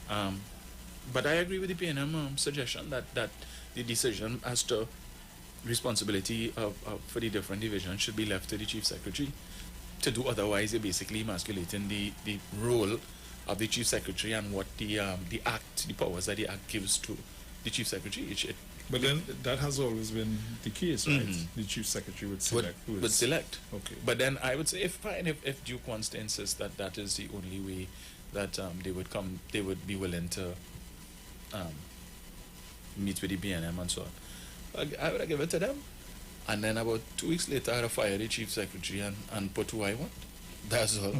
But I agree with the PNM suggestion that the decision as to responsibility for the different divisions should be left to the chief secretary. To do otherwise, you're basically emasculating the role of the chief secretary and what the powers that the act gives to the chief secretary. But then that has always been the case, right? The chief secretary would select who is. Would select. Okay. But then I would say if Duke wants to insist that is the only way that they would be willing to meet with the BNM and so on, I would give it to them. And then about 2 weeks later, I had to fire the chief secretary and put who I want. That's all.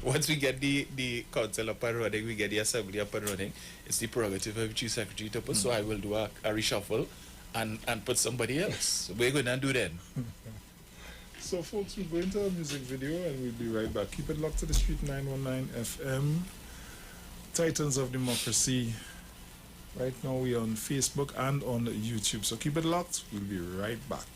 Once we get the council up and running, we get the assembly up and running, it's the prerogative of the chief secretary to put. So I will do a reshuffle and put somebody else. So we're going to do then. So folks, we'll go into our music video and we'll be right back. Keep it locked to the Street 919 FM. Titans of Democracy. Right now we're on Facebook and on YouTube. So keep it locked. We'll be right back.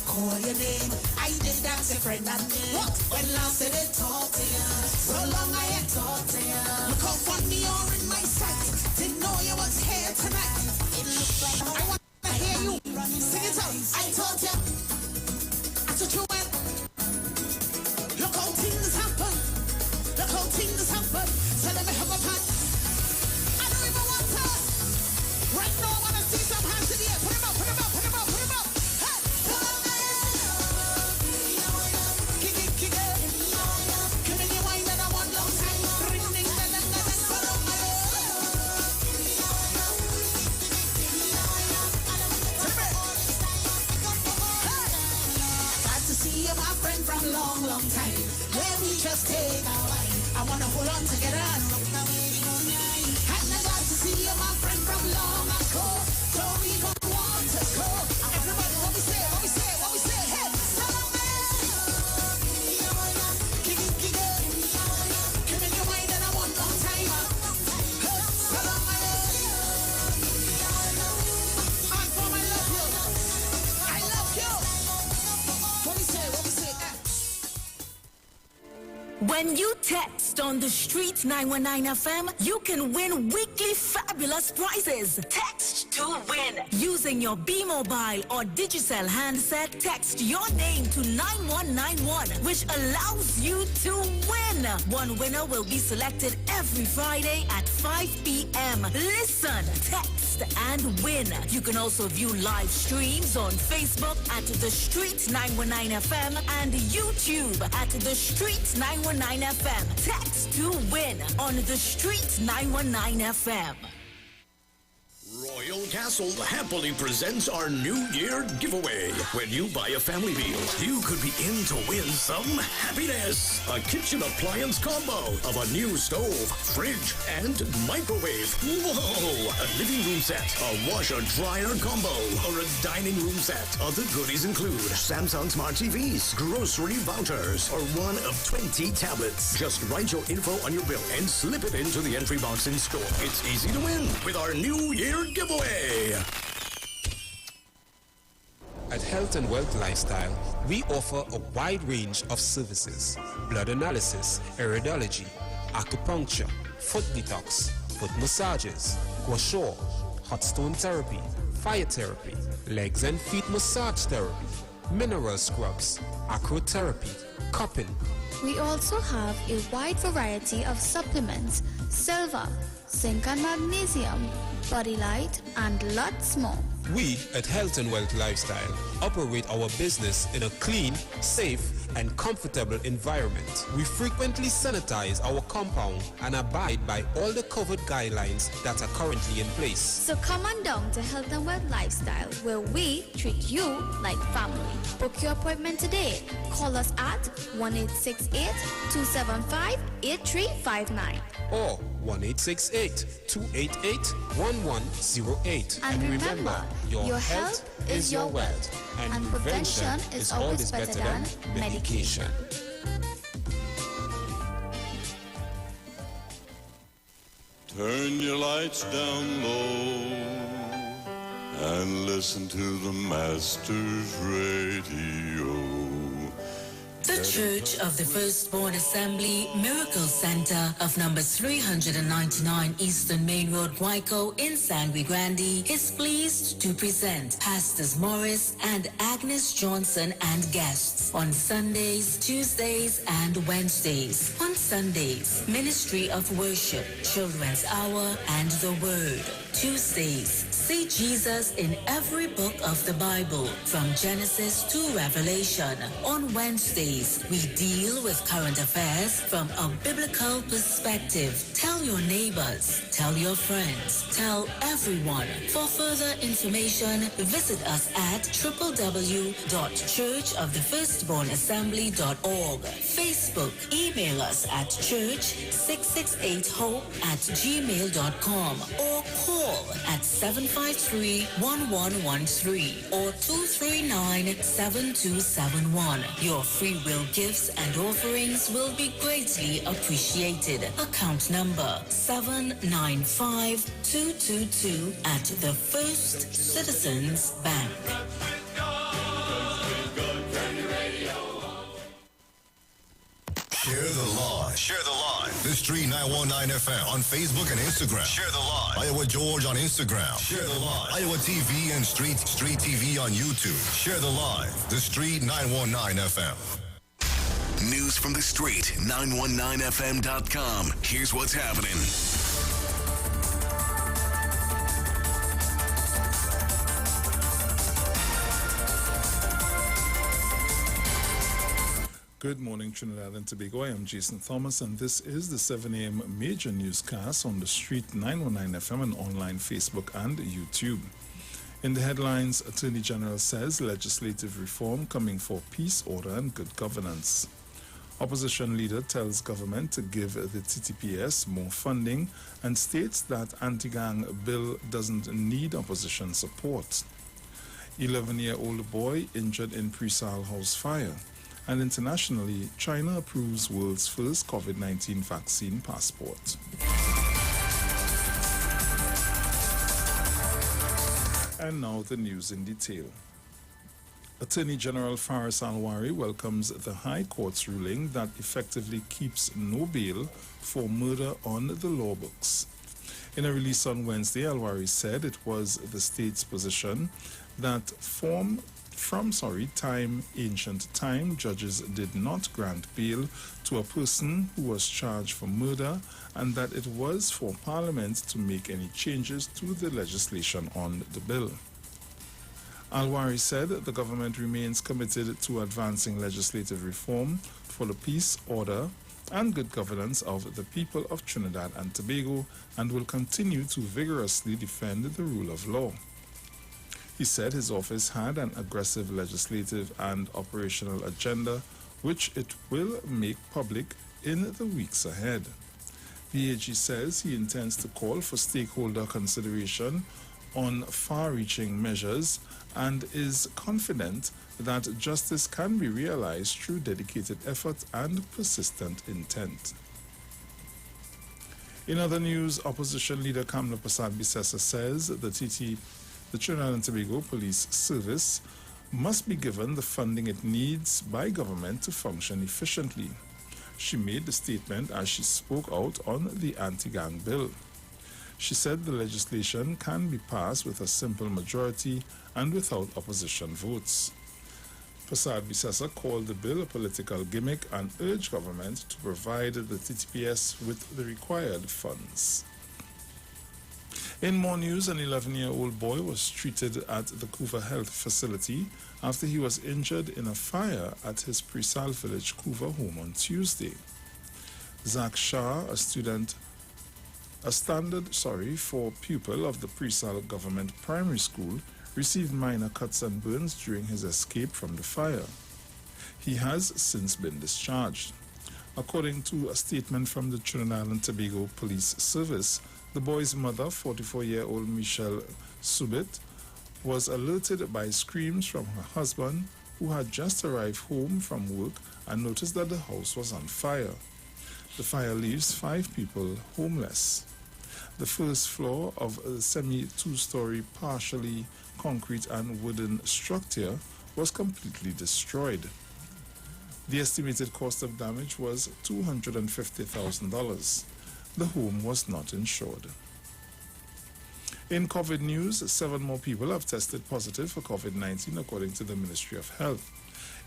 Call your name. I did that to friend and me. When last did it talk to you? So long I had talked to you. Look how funny you're in my sight. Didn't know you was here tonight. It looks like I want to hear you. Sing it out. I told you. I told you when. Look how things happen. Look how things happen. So let me have a pan. I don't even want to. Right now I want to see some hands in the air. Put them up, put them up, put them up, put them up. Long time. Let me just take a while. I wanna hold on together and look the way we go now. And I got to see you, my friend, from long ago. Don't even want to go. Everybody, what we say, what we say, what we say. Hey, Salome. Kick it, kick it. Give me your mind and I want long time. Hey, Salome. And for my love you. I love you. What we say, what we say. When you text on the Street 919 FM, you can win weekly fabulous prizes. Text to win. Using your B-Mobile or Digicel handset, text your name to 9191, which allows you to win. One winner will be selected every Friday at 5 p.m. Listen, text and win. You can also view live streams on Facebook at The Street 919 FM and YouTube at The Street 919 FM. Text to win on The Street 919 FM. Royal Castle happily presents our New Year giveaway. When you buy a family meal, you could be in to win some happiness. A kitchen appliance combo of a new stove, fridge, and microwave. Whoa! A living room set, a washer-dryer combo, or a dining room set. Other goodies include Samsung Smart TVs, grocery vouchers, or one of 20 tablets. Just write your info on your bill and slip it into the entry box in store. It's easy to win with our New Year giveaway. At Health and Wealth Lifestyle, we offer a wide range of services: blood analysis, iridology, acupuncture, foot detox, foot massages, gua sha, hot stone therapy, fire therapy, legs and feet massage therapy, mineral scrubs, acrotherapy, cupping. We also have a wide variety of supplements silver, zinc and magnesium, body light, and lots more. We at Health and Wealth Lifestyle operate our business in a clean, safe, and comfortable environment. We frequently sanitize our compound and abide by all the COVID guidelines that are currently in place. So come on down to Health and Wealth Lifestyle, where we treat you like family. Book your appointment today. Call us at 1-868-275-8359. Or 1-868-288-1108. And remember, your health is your wealth, and prevention is always better than medication. Turn your lights down low and listen to the Master's radio. The Church of the Firstborn Assembly Miracle Center of number 399 Eastern Main Road, Guayco in Sangre Grande is pleased to present Pastors Morris and Agnes Johnson and guests on Sundays, Tuesdays, and Wednesdays. On Sundays, Ministry of Worship, Children's Hour, and the Word. Tuesdays, see Jesus in every book of the Bible, from Genesis to Revelation. On Wednesdays, we deal with current affairs from a biblical perspective. Tell your neighbors, tell your friends, tell everyone. For further information, visit us at www.churchofthefirstbornassembly.org. Facebook, email us at church668hope@gmail.com or call at 753-1113 or 239-7271. Your free will gifts and offerings will be greatly appreciated. Account number 795222 at the First Citizens Bank. Share the live. Share the live. This Street 919 FM on Facebook and Instagram. Share the live. Iowa George on Instagram. Share the live. Iowa TV and Street TV on YouTube. Share the live. The Street 919 FM. News from the street, 919fm.com. Here's what's happening. Good morning, Trinidad and Tobago. I am Jason Thomas, and this is the 7 a.m. major newscast on the Street 919 FM and online Facebook and YouTube. In the headlines, Attorney General says legislative reform coming for peace, order, and good governance. Opposition leader tells government to give the TTPS more funding and states that anti-gang bill doesn't need opposition support. 11-year-old boy injured in Presal house fire. And internationally, China approves world's first COVID-19 vaccine passport. And now the news in detail. Attorney General Faris Alwari welcomes the High Court's ruling that effectively keeps no bail for murder on the law books. In a release on Wednesday, Alwari said it was the state's position that ancient time, judges did not grant bail to a person who was charged for murder, and that it was for Parliament to make any changes to the legislation on the bill. Alwari said the government remains committed to advancing legislative reform for the peace, order, and good governance of the people of Trinidad and Tobago, and will continue to vigorously defend the rule of law. He said his office had an aggressive legislative and operational agenda, which it will make public in the weeks ahead. The AG says he intends to call for stakeholder consideration on far-reaching measures and is confident that justice can be realized through dedicated effort and persistent intent. In other news, opposition leader Kamla Prasad Bisesa says the Trinidad and Tobago Police Service must be given the funding it needs by government to function efficiently. She made the statement as she spoke out on the anti-gang bill. She said the legislation can be passed with a simple majority and without opposition votes. Prasad Visesa called the bill a political gimmick and urged government to provide the TTPS with the required funds. In more news, an 11-year-old boy was treated at the Couva Health Facility after he was injured in a fire at his Presal Village Couva home on Tuesday. Zach Shah, a standard for pupil of the Presal Government Primary School, received minor cuts and burns during his escape from the fire. He has since been discharged. According to a statement from the Trinidad and Tobago Police Service, the boy's mother, 44-year-old Michelle Subit, was alerted by screams from her husband, who had just arrived home from work and noticed that the house was on fire. The fire leaves 5 people homeless. The first floor of a semi-two-story, partially concrete and wooden structure was completely destroyed. The estimated cost of damage was $250,000. The home was not insured. In COVID news, 7 more people have tested positive for COVID-19 according to the Ministry of Health.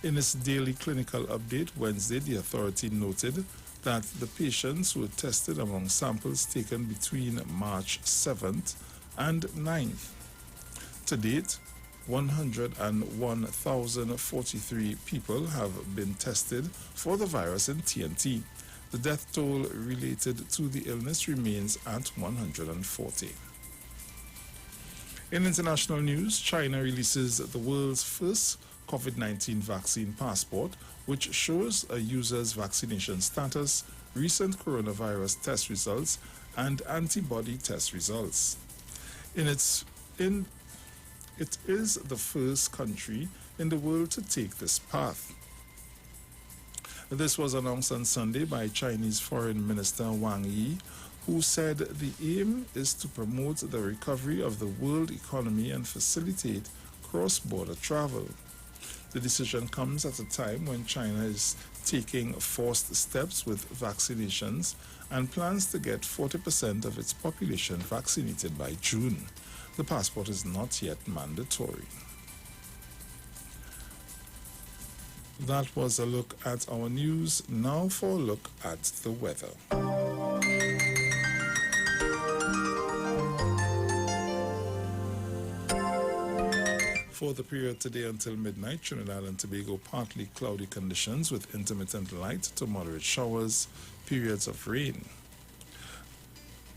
In its daily clinical update Wednesday, the authority noted that the patients were tested among samples taken between March 7th and 9th. To date, 101,043 people have been tested for the virus in TNT. The death toll related to the illness remains at 140. In international news, China releases the world's first COVID-19 vaccine passport, which shows a user's vaccination status, recent coronavirus test results, and antibody test results. It is the first country in the world to take this path. This was announced on Sunday by Chinese Foreign Minister Wang Yi, who said the aim is to promote the recovery of the world economy and facilitate cross-border travel. The decision comes at a time when China is taking forced steps with vaccinations and plans to get 40% of its population vaccinated by June. The passport is not yet mandatory. That was a look at our news. Now for a look at the weather. For the period today until midnight, Trinidad and Tobago partly cloudy conditions with intermittent light to moderate showers, periods of rain.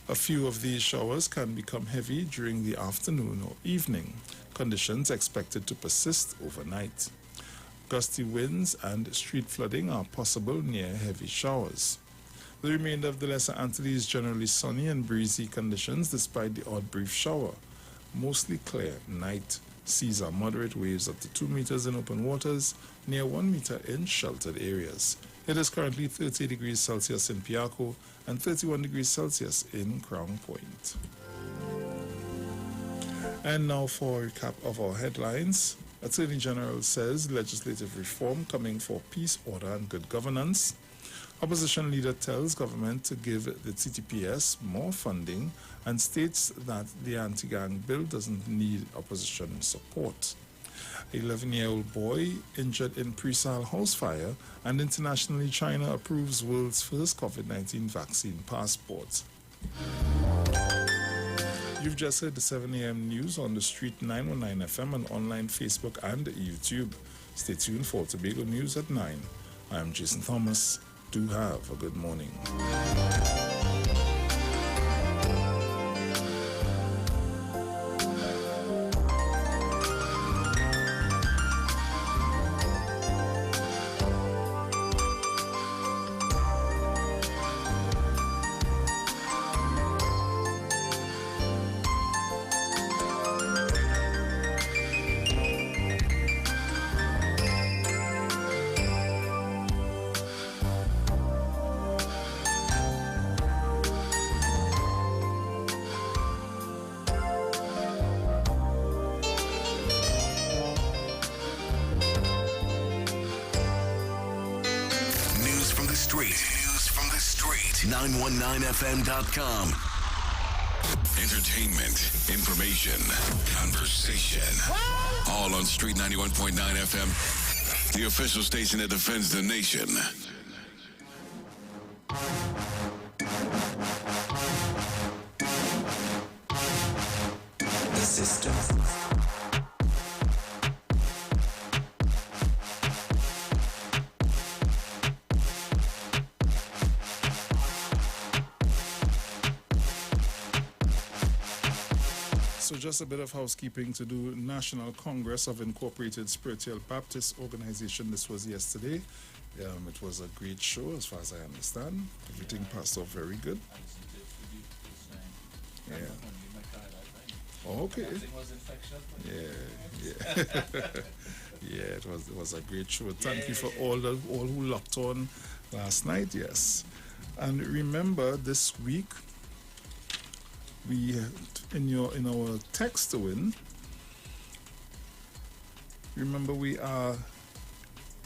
A few of these showers can become heavy during the afternoon or evening. Conditions expected to persist overnight. Gusty winds and street flooding are possible near heavy showers. The remainder of the Lesser Antilles generally sunny and breezy conditions despite the odd brief shower. Mostly clear night. Seas are moderate, waves up to 2 meters in open waters, near 1 meter in sheltered areas. It is currently 30 degrees Celsius in Piarco and 31 degrees Celsius in Crown Point. And now for a recap of our headlines. Attorney General says legislative reform coming for peace, order and good governance. Opposition leader tells government to give the TTPS more funding and states that the anti-gang bill doesn't need opposition support. An 11-year-old boy injured in Presal house fire, and internationally China approves world's first COVID-19 vaccine passport. You've just heard the 7 a.m. news on the Street 919 FM and online Facebook and YouTube. Stay tuned for Tobago News at 9. I'm Jason Thomas. Do have a good morning. News from the street. 919fm.com. Entertainment, information, conversation. All on Street 91.9 FM. the official station that defends the nation. The system. So just a bit of housekeeping to do. National Congress of Incorporated Spiritual Baptist Organization. This was yesterday. It was a great show as far as I understand. Everything passed off very good. Yeah. Okay. Yeah. Yeah, it was a great show. Thank you for all who locked on last night. Yes. And remember, this week we in our text to win. Remember,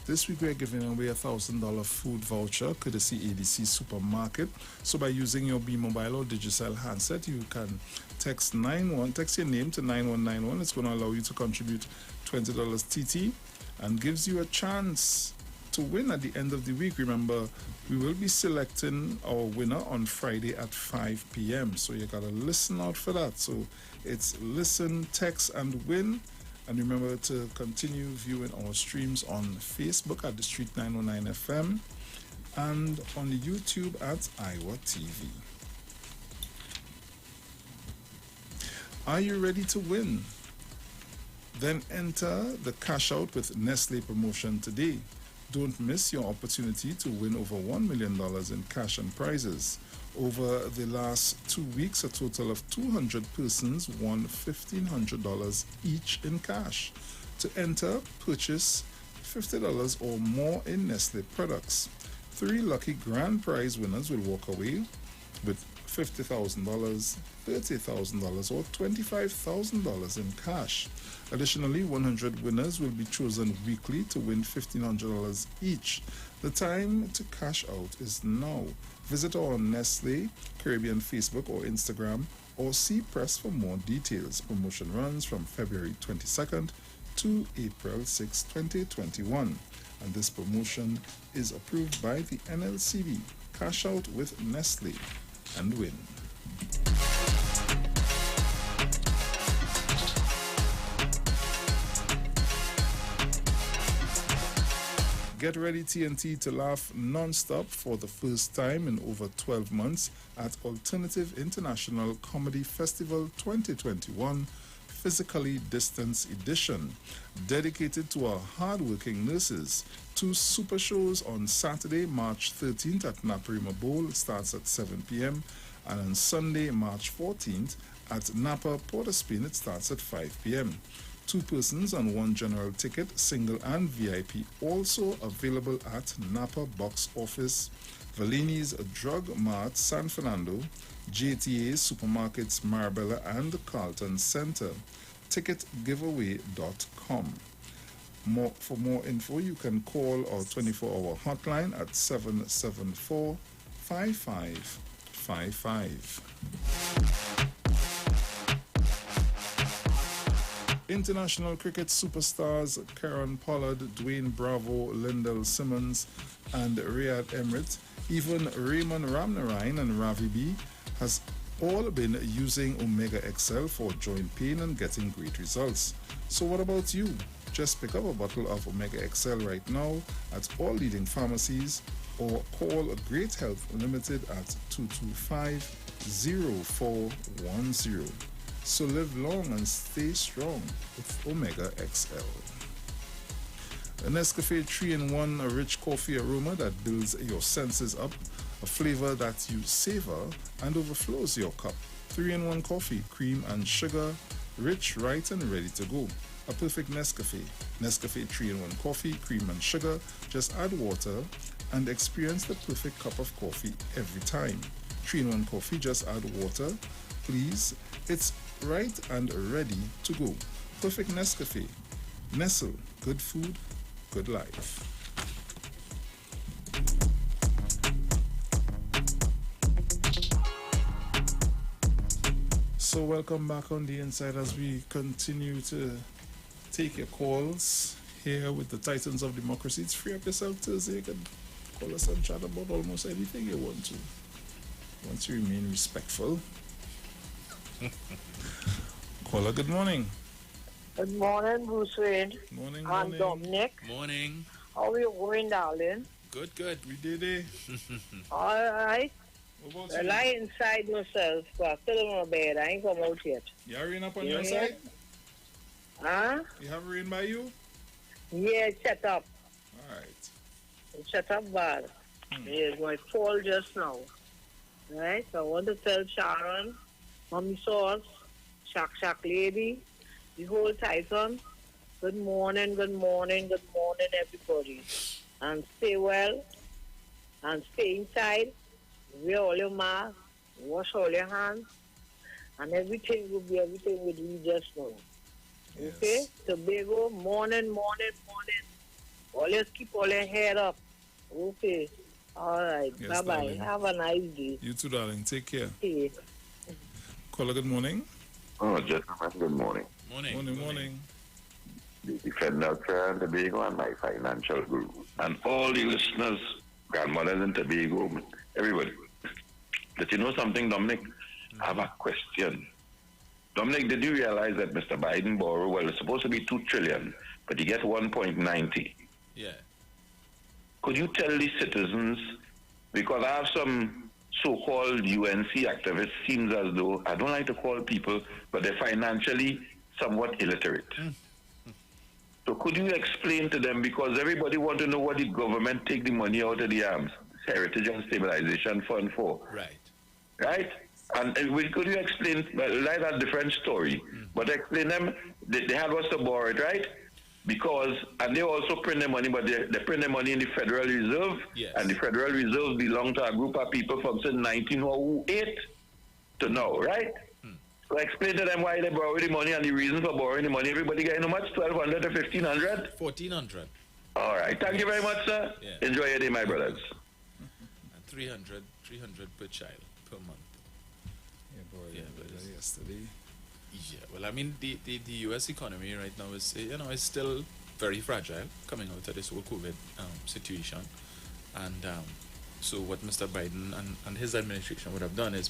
this week we are giving away $1,000 food voucher courtesy ADC Supermarket. So by using your B Mobile or Digicel handset, you can text your name to 9191. It's going to allow you to contribute $20 TT and gives you a chance to win at the end of the week. Remember, we will be selecting our winner on Friday at 5 p.m. So you got to listen out for that. So it's listen, text, and win. And remember to continue viewing our streams on Facebook at The Street 919 FM and on YouTube at Iwer TV. Are you ready to win? Then enter the cash out with Nestle promotion today. Don't miss your opportunity to win over $1 million in cash and prizes. Over the last 2 weeks, a total of 200 persons won $1,500 each in cash. To enter, purchase $50 or more in Nestle products. 3 lucky grand prize winners will walk away with $50,000, $30,000 or $25,000 in cash. Additionally, 100 winners will be chosen weekly to win $1,500 each. The time to cash out is now. Visit our Nestle Caribbean Facebook or Instagram or see press for more details. Promotion runs from February 22nd to April 6, 2021. And this promotion is approved by the NLCB. Cash out with Nestle and win. Get ready, TNT, to laugh non-stop for the first time in over 12 months at Alternative International Comedy Festival 2021 Physically Distanced Edition, dedicated to our hard-working nurses. 2 super shows on Saturday, March 13th at Naparima Bowl. It starts at 7 p.m. And on Sunday, March 14th at Napa Port of Spain, it starts at 5 p.m. 2 persons on 1 general ticket, single and VIP, also available at Napa Box Office, Valini's Drug Mart San Fernando, JTA Supermarkets Marabella and Carlton Center. Ticketgiveaway.com. For more info, you can call our 24-hour hotline at 774-5555. International cricket superstars Karen Pollard, Dwayne Bravo, Lyndall Simmons, and Riyad Emirates, even Raymond Ramnarine and Ravi B, has all been using Omega XL for joint pain and getting great results. So what about you? Just pick up a bottle of Omega XL right now at all leading pharmacies or call Great Health Limited at 225-0410. So live long and stay strong with Omega XL. A Nescafe 3-in-1, a rich coffee aroma that builds your senses up, a flavor that you savor and overflows your cup. 3-in-1 coffee, cream and sugar, rich, right and ready to go. A perfect Nescafe. Nescafe 3-in-1 coffee, cream and sugar. Just add water and experience the perfect cup of coffee every time. 3-in-1 coffee, just add water, please. It's right and ready to go. Perfect Nescafe. Nestle, good food, good life. So welcome back on the inside as we continue to take your calls here with the Titans of Democracy. It's Free Up Yourself Thursday. You can call us and chat about almost anything you want to. Once you remain respectful. Caller, good morning. Good morning, Bruce Wayne. Morning, I'm Dominic. Morning. How are you going, darling? Good, good. We did it. All right. What I lie inside myself, but still in my bed. I ain't come out yet. You have rain up on You your hear? side? Huh? You have rain by you? Yeah, shut up. All right. Shut up, bad. It's my fall just now. Right? So I want to tell Sharon, Mommy Sauce, Shack Lady, the whole Titan, good morning, everybody. And stay well, and stay inside, wear all your masks, wash all your hands, and everything will be just now. Okay? Tobago, morning. Always keep all your head up. Okay. All right. Yes, Bye-bye. darling. Have a nice day. You too, darling. Take care. Okay. Caller, good morning. Oh, gentlemen, good morning. Morning. The Federal Fair and Tobago and my financial guru. And all the listeners, grandmothers in Tobago, everybody. But you know something, Dominic? I have a question. Dominic, did you realize that Mr. Biden borrowed, well, it's supposed to be $2 trillion, but he gets 1.90? Yeah. Could you tell the citizens, because I have some so-called UNC activists, seems as though, I don't like to call people, but they're financially somewhat illiterate. So could you explain to them, because everybody want to know what the government take the money out of the Heritage and Stabilization Fund for? Right? And could you explain, like a different story, but explain them, they have us to borrow it, right? Because, and they also print the money, but they print the money in the Federal Reserve, and the Federal Reserve belong to a group of people from 1908 to now, right? So explain to them why they borrow the money and the reason for borrowing the money. Everybody getting how much? 1,200 or 1,500? 1,400. All right. Thank you very much, sir. Yeah. Enjoy your day, my brothers. And 300 per child per month. Yeah, yesterday. Yeah, well, I mean, the U.S. economy right now is, is still very fragile coming out of this whole COVID situation. And so what Mr. Biden and his administration would have done is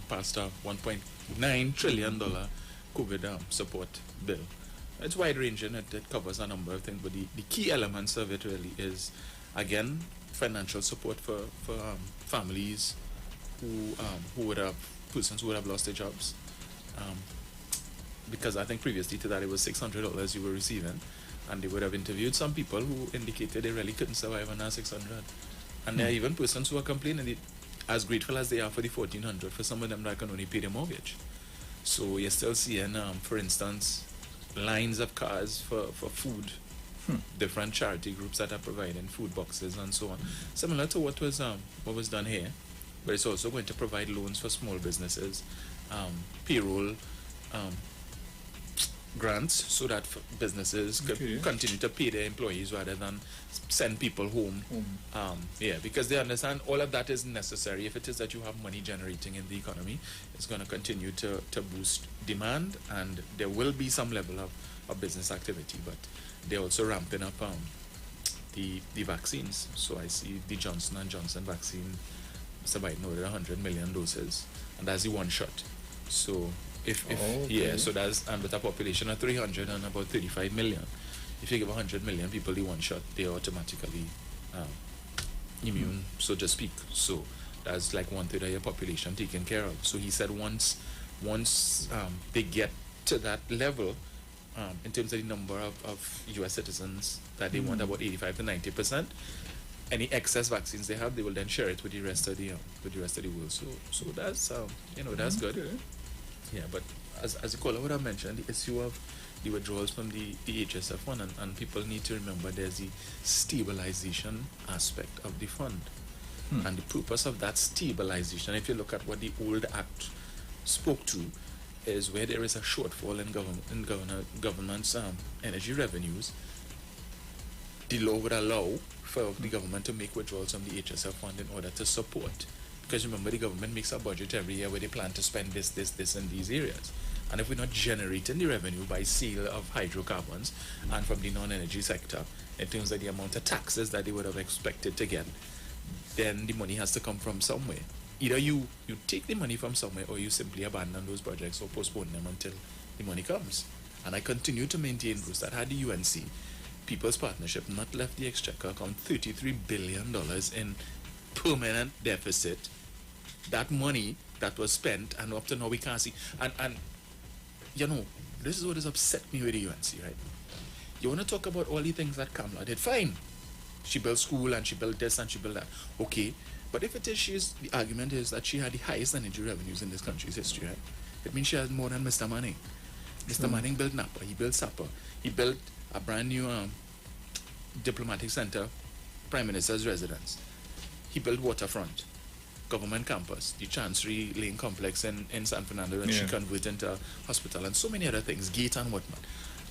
passed a $1.9 trillion COVID support bill. It's wide-ranging. It covers a number of things, but the key elements of it really is, again, financial support for families who would have, persons who would have lost their jobs. Because I think previously to that it was $600 you were receiving, and they would have interviewed some people who indicated they really couldn't survive on that $600. And there are even persons who are complaining, as grateful as they are for the $1,400, for some of them that can only pay their mortgage. So you're still seeing, for instance, lines of cars for food, different charity groups that are providing food boxes and so on, similar to what was done here. But it's also going to provide loans for small businesses, payroll grants, so that businesses could continue to pay their employees rather than send people home. Because they understand all of that is necessary. If it is that you have money generating in the economy, it's going to continue to boost demand, and there will be some level of business activity. But they're also ramping up the vaccines. So I see the Johnson & Johnson vaccine, Mr. Biden ordered 100 million doses, and that's the one shot. So so that's, and with a population of 300 and about 35 million, if you give 100 million people the one shot, they're automatically immune, so to speak. So that's like 1/3 of your population taken care of. So he said once they get to that level, in terms of the number of U.S. citizens that they want, about 85 to 90%, any excess vaccines they have, they will then share it with the rest of the world. So that's that's good. Yeah, but as the caller would have mentioned, the issue of the withdrawals from the HSF fund, and people need to remember there's the stabilization aspect of the fund. And the purpose of that stabilization, if you look at what the old act spoke to, is where there is a shortfall in government's energy revenues, the law would allow for the government to make withdrawals from the HSF fund in order to support. Because remember, the government makes a budget every year where they plan to spend this, and these areas. And if we're not generating the revenue by sale of hydrocarbons and from the non-energy sector, in terms of the amount of taxes that they would have expected to get, then the money has to come from somewhere. Either you take the money from somewhere or you simply abandon those projects or postpone them until the money comes. And I continue to maintain, Bruce, that had the UNC People's Partnership not left the Exchequer account $33 billion in permanent deficit, that money that was spent, and up to now we can't see. And you know, this is what has upset me with the UNC, right? You want to talk about all the things that Kamala did, fine. She built school and she built this and she built that. Okay, but if it is the argument is that she had the highest energy revenues in this country's history, right? It means she has more than Mr. Manning. Mr. Manning built Napa, he built Sapa, he built a brand new diplomatic center, Prime Minister's residence. He built waterfront, government campus, the Chancery Lane complex in San Fernando, and she converted into a hospital and so many other things, gate and whatnot.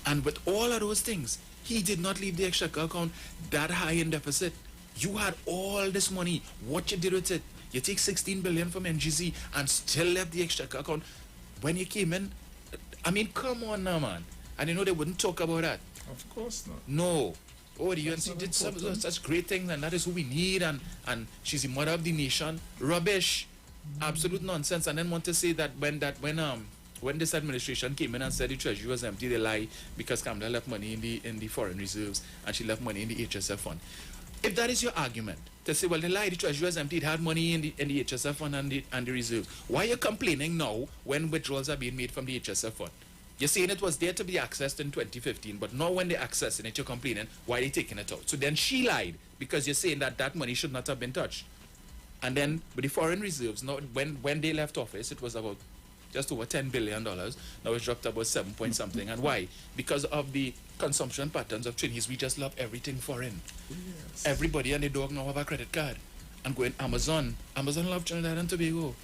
And with all of those things, he did not leave the Exchequer account that high in deficit. You had all this money. What you did with it? You take 16 billion from NGC and still left the Exchequer account. When you came in, I mean, come on now, man. And you know they wouldn't talk about that. Of course not. No. Oh, the UNC did such great things, and that is who we need, and she's the mother of the nation. Rubbish. Absolute nonsense. And then want to say that when this administration came in and said the treasury was empty, they lie because Kamala left money in the foreign reserves and she left money in the HSF fund. If that is your argument, to say, well, they lie, the treasury was empty, it had money in the HSF fund and the reserves. Why are you complaining now when withdrawals are being made from the HSF fund? You're saying it was there to be accessed in 2015, but now when they're accessing it, you're complaining, why are they taking it out? So then she lied because you're saying that money should not have been touched. And then with the foreign reserves, now when they left office, it was about just over $10 billion. Now it's dropped about 7 point something. And why? Because of the consumption patterns of Chinese. We just love everything foreign. Yes. Everybody and their dog now have a credit card. And going Amazon love Trinidad and Tobago.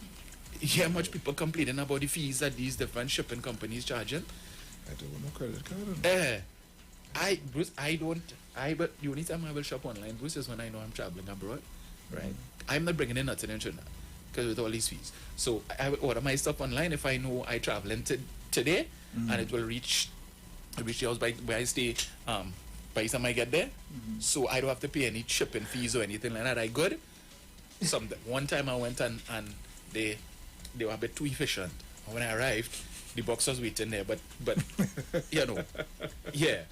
You hear much people complaining about the fees that these different shipping companies charging. I don't want no credit card. Bruce, but the only time I will shop online, Bruce, is when I know I'm traveling abroad. Right? I'm not bringing in nothing in Trinidad because with all these fees. So I will order my stuff online if I know I traveling today, and it will reach the house by where I stay by the time I get there. So I don't have to pay any shipping fees or anything like that. I good. One time I went and they were a bit too efficient. When I arrived, the box was waiting there, but you know, yeah.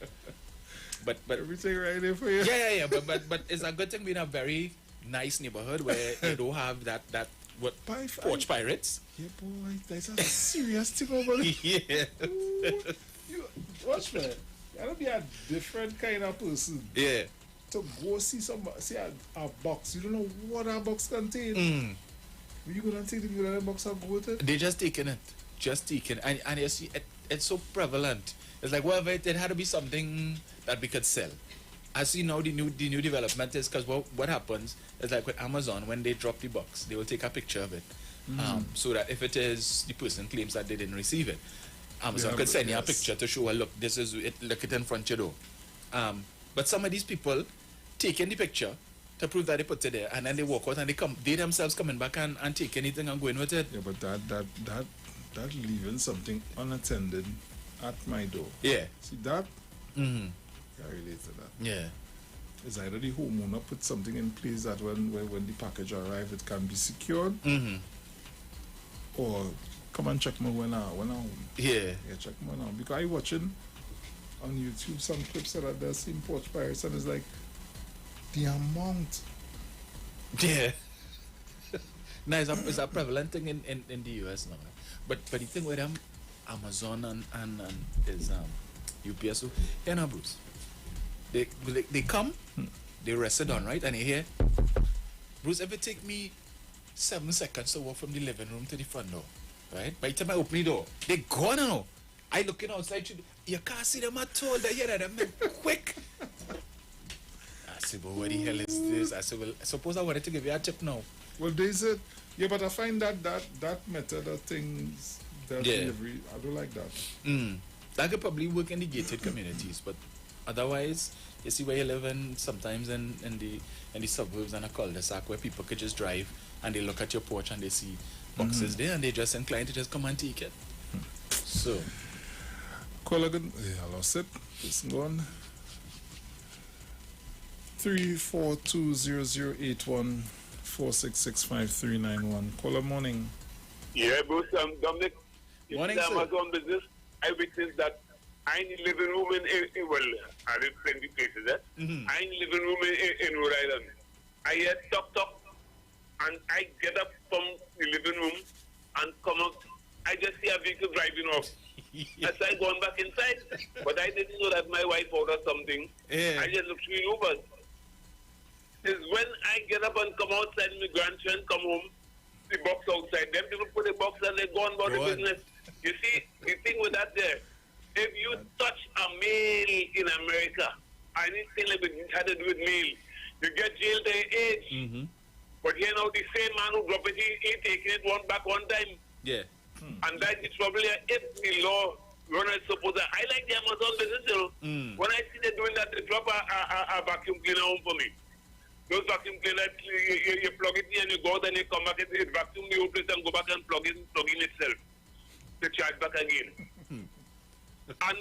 But everything right there for you. Yeah. But it's a good thing we're in a very nice neighborhood where they don't have that porch pirates. Yeah, boy, that's a serious thing over there. Yeah. You watch me. I don't be a different kind of person. Yeah. To go see a box, you don't know what a box contains. You gonna take the box and go with it? They just taking it, and you see it's so prevalent. It's like whatever it had to be something that we could sell. I see now the new development is because what happens is like with Amazon, when they drop the box, they will take a picture of it, so that if it is the person claims that they didn't receive it, Amazon could send you a picture to show, look, this is it, look it in front of your door. But some of these people taking the picture to prove that they put it there, and then they walk out and they themselves coming back and take anything and going with it. Yeah, but that leaving something unattended at my door. Yeah. See that? I relate to that. Yeah. It's either the homeowner put something in place that when the package arrives it can be secured, or come and check me when I'm home. Yeah. Yeah, check me now. Because I watching on YouTube some clips that they're seeing porch pirates and it's like the amount. Yeah. No, it's a prevalent thing in the US now. But the thing with them, Amazon and is UPS. So, you know, Bruce, they come, they rest it on, right? And you hear, Bruce, if it take me 7 seconds to walk from the living room to the front door, right? By the time I open the door, they gone now. I looking outside, you can't see them at all. They hear them quick. I said, but what the hell is this? I said, well, I suppose I wanted to give you a tip now. Well, they said, yeah, but I find that method of things, that delivery, I don't like that. That could probably work in the gated communities, but otherwise, you see where you live in, sometimes in the suburbs and a cul-de-sac where people could just drive and they look at your porch and they see boxes there and they just inclined to just come and take it. So. Caller, good. I lost it. It's gone. 3420081466539. Caller, morning. Yeah, Bruce, Dominic. Morning, sir. sir. Amazon business. I witnessed that I in the living room in well, I live plenty places, eh? I in the living room in Rhode Island. I hear talk, and I get up from the living room and come out. I just see a vehicle driving off. As I gone back inside, but I didn't know that my wife ordered something. Yeah. I just looked through the Ubers. Is when I get up and come outside, my grandchildren come home, the box outside. Them people put the box and they go on about the business. You see, the thing with that there, if you touch a male in America, anything like it had to do with male, you get jailed at age. But you know, the same man who dropped it, he taking it one back one time. Yeah. And that is probably if the law run as supposed to. I like the Amazon business, you know. When I see them doing that, they drop a vacuum cleaner home for me. Those vacuum cleaners, you plug it in and you go out and you come back, it vacuum the whole place and go back and plug in itself. To charge back again. And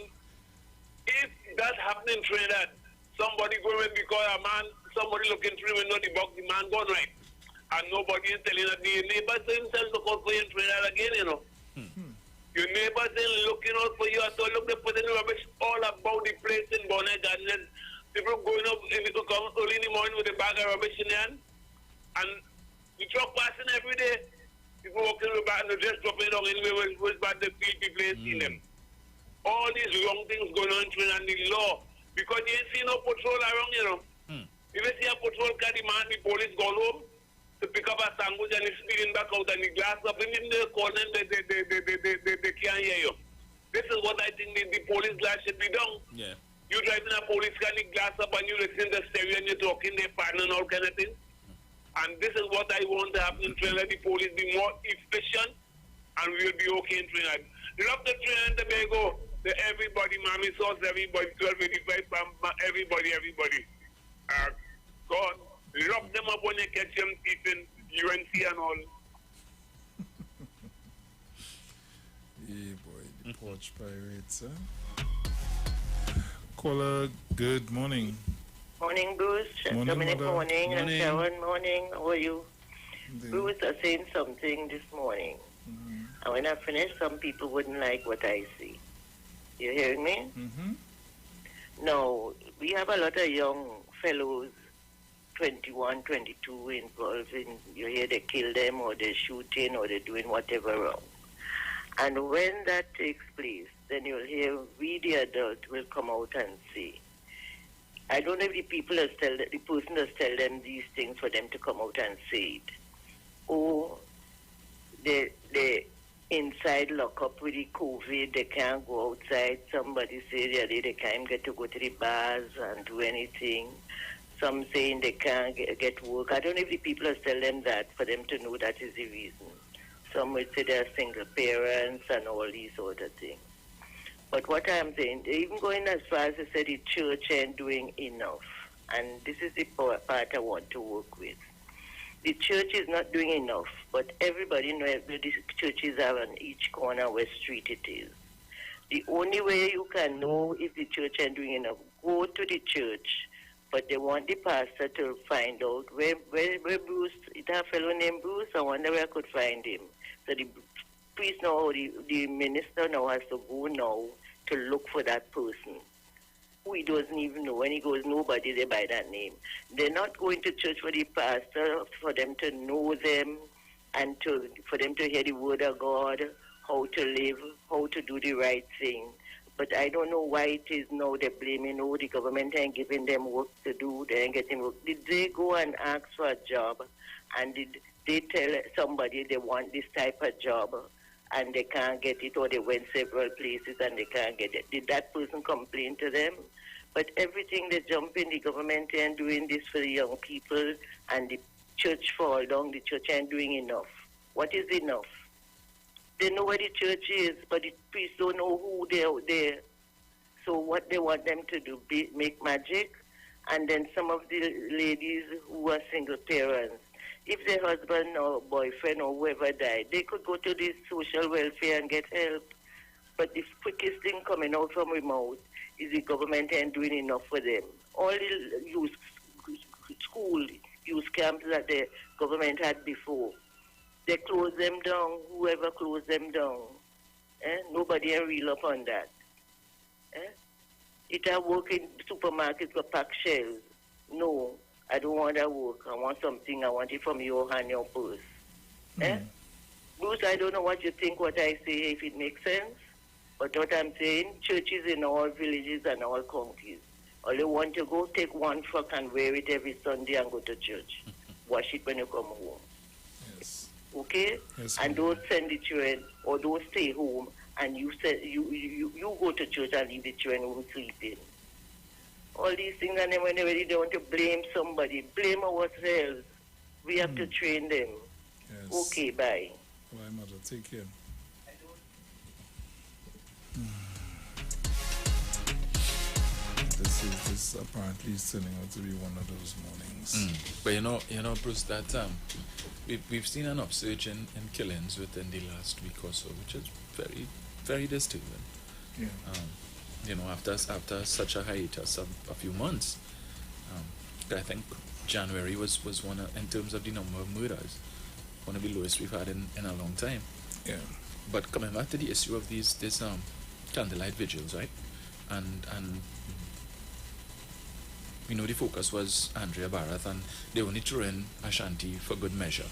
if that happens in Trinidad, somebody going because a man, somebody looking through the window, the box, the man gone right. And nobody is telling that the neighbor himself look out for you in Trinidad again, you know. Your neighbors then looking out for you. I thought, look, they put in rubbish all about the place in Bonnet Garden. People going up, if you come early in the morning with a bag of rubbish in their hand, and the truck passing every day. People walking in the back and they just dropping it down anyway where bad the field people ain't seen them. All these wrong things going on in Trinidad and the law, because you ain't see no patrol around, you know. If you see a patrol car, the man, the police gone home to pick up a sandwich and he's speeding back out and the glass up, and even they call them, they can't hear you. This is what I think the police glass should be done. Yeah. You driving a police car, the glass up, and you listen to the stereo and you're talking, they're and all kind of things. And this is what I want to happen in Trinidad. The police be more efficient and we'll be okay in Trinidad. Love the Trinidad and Tobago. Everybody, Mommy Sauce, everybody, 1285, everybody. God, lock them up when you catch them eating UNC and all. Yeah, boy, the porch pirates, huh? Caller, good morning. Morning, Bruce. Morning, Dominic, mother. morning. And Morning. Sharon, morning. How are you? Bruce was saying something this morning. And when I finish, some people wouldn't like what I see. You hearing me? No, we have a lot of young fellows, 21, 22, involved in, you hear they kill them or they're shooting or they're doing whatever wrong. And when that takes place, then you'll hear we, the adult, will come out and say, I don't know if the people has tell the person has tell them these things for them to come out and say it. Or they inside lock up with the COVID, they can't go outside. Somebody say they can't get to go to the bars and do anything. Some saying they can't get work. I don't know if the people has tell them that for them to know that is the reason. Some would say they're single parents and all these other things. But what I'm saying, even going as far as I said, the church ain't doing enough. And this is the part I want to work with. The church is not doing enough, but everybody knows where the churches are on each corner where street it is. The only way you can know if the church ain't doing enough, go to the church, but they want the pastor to find out where Bruce, is that a fellow named Bruce? I wonder where I could find him. So the priest now, the minister now has to go now to look for that person who he doesn't even know. When he goes, nobody there by that name. They're not going to church for the pastor, for them to know them and for them to hear the word of God, how to live, how to do the right thing. But I don't know why it is now they're blaming, the government ain't giving them work to do, they ain't getting work. Did they go and ask for a job and did they tell somebody they want this type of job and they can't get it, or they went several places and they can't get it? Did that person complain to them? But everything they jump in, the government ain't doing this for the young people, and the church fall down, the church ain't doing enough. What is enough? They know where the church is, but the priests don't know who they're out there. So what they want them to do, make magic, and then some of the ladies who are single parents, if their husband or boyfriend or whoever died, they could go to the social welfare and get help. But the quickest thing coming out from her mouth is the government ain't doing enough for them. All the school youth camps that the government had before, they closed them down, whoever closed them down. Nobody ain't real up on that. It I work in supermarket for pack shelves. No, I don't want that work. I want something. I want it from your hand, your purse. Bruce, I don't know what you think, what I say, if it makes sense. But what I'm saying, churches in all villages and all counties, all you want to go, take one frock and wear it every Sunday and go to church. Wash it when you come home. Yes. Okay? Yes, and don't send the children, or don't stay home, and you go to church and leave the children home sleeping. All these things, and then when they're ready, they want to blame somebody. Blame ourselves. We have to train them. Yes. Okay, bye. Bye, mother. Take care. This apparently is turning out to be one of those mornings. But you know, Bruce, that we've seen an upsurge in killings within the last week or so, which is very, very disturbing. Yeah. You know, after such a hiatus of a few months, I think January was one of, in terms of the number of murders, one of the lowest we've had in a long time. Yeah. But coming back to the issue of these candlelight vigils, right? And you know, the focus was Andrea Barath, and they only threw in Ashanti for good measure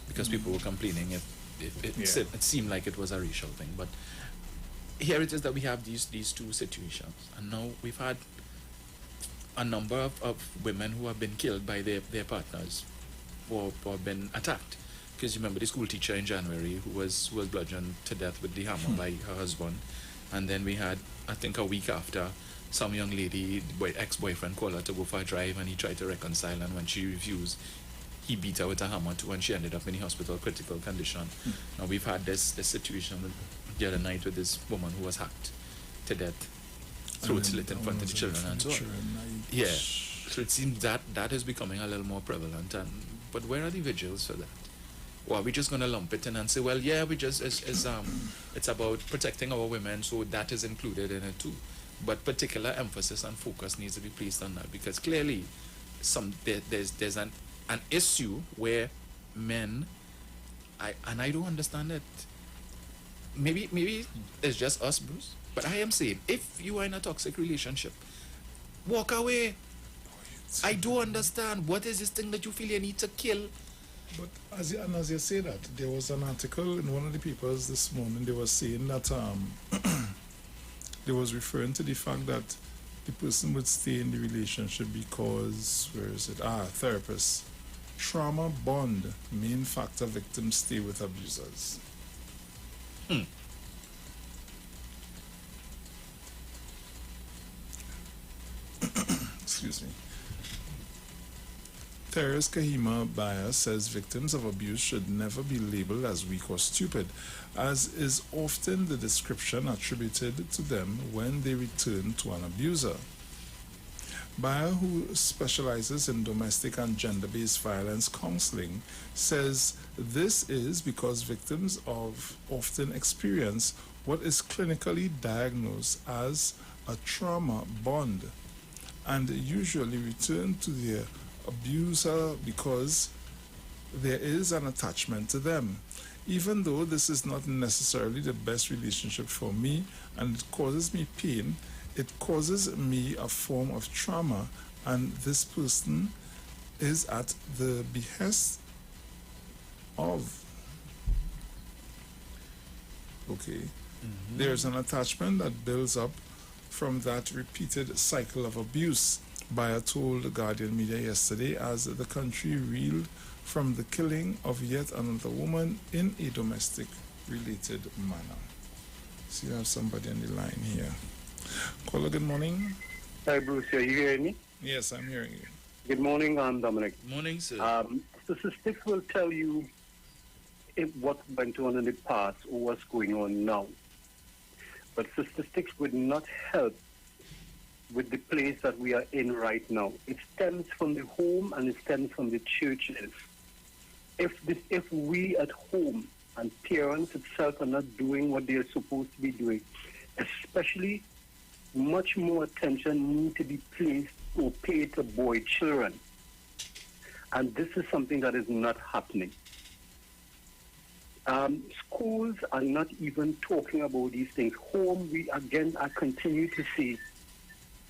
because people were complaining it seemed like it was a racial thing. But here it is that we have these two situations, and now we've had a number of women who have been killed by their partners or been attacked. Because you remember the school teacher in January who was bludgeoned to death with the hammer by her husband, and then we had, I think a week after, some young lady, ex-boyfriend called her to go for a drive, and he tried to reconcile, and when she refused, he beat her with a hammer too, and she ended up in the hospital, critical condition. Now we've had this situation the other night with this woman who was hacked to death, throat slit in front of the children and so on. Yeah, so it seems that is becoming a little more prevalent, but where are the vigils for that? Or are we just going to lump it in and say, well, yeah, it's about protecting our women, so that is included in it too. But particular emphasis and focus needs to be placed on that, because clearly there's an issue where men, I don't understand it. Maybe it's just us, Bruce, but I am saying, if you are in a toxic relationship, walk away. I do understand. What is this thing that you feel you need to kill? But as you say that, there was an article in one of the papers this morning. They were saying that they was referring to the fact that the person would stay in the relationship because, therapist. Trauma bond, main factor victims stay with abusers. Excuse me. Teres Kahima Baya says victims of abuse should never be labeled as weak or stupid, as is often the description attributed to them when they return to an abuser. Baya, who specializes in domestic and gender-based violence counseling, says this is because victims often experience what is clinically diagnosed as a trauma bond and usually return to their abuser because there is an attachment to them. Even though this is not necessarily the best relationship for me and it causes me pain, it causes me a form of trauma, and this person is at the behest of. Okay. There's an attachment that builds up from that repeated cycle of abuse. Baya told the Guardian Media yesterday as the country reeled from the killing of yet another woman in a domestic related manner. So you have somebody on the line here. Caller, good morning. Hi, Bruce. Are you hearing me? Yes, I'm hearing you. Good morning, I'm Dominic. Morning, sir. Statistics will tell you what went on in the past or what's going on now. But statistics would not help with the place that we are in right now. It stems from the home and it stems from the churches. If we at home and parents itself are not doing what they are supposed to be doing, especially much more attention need to be placed or paid to boy children. And this is something that is not happening. Schools are not even talking about these things. Home, I continue to see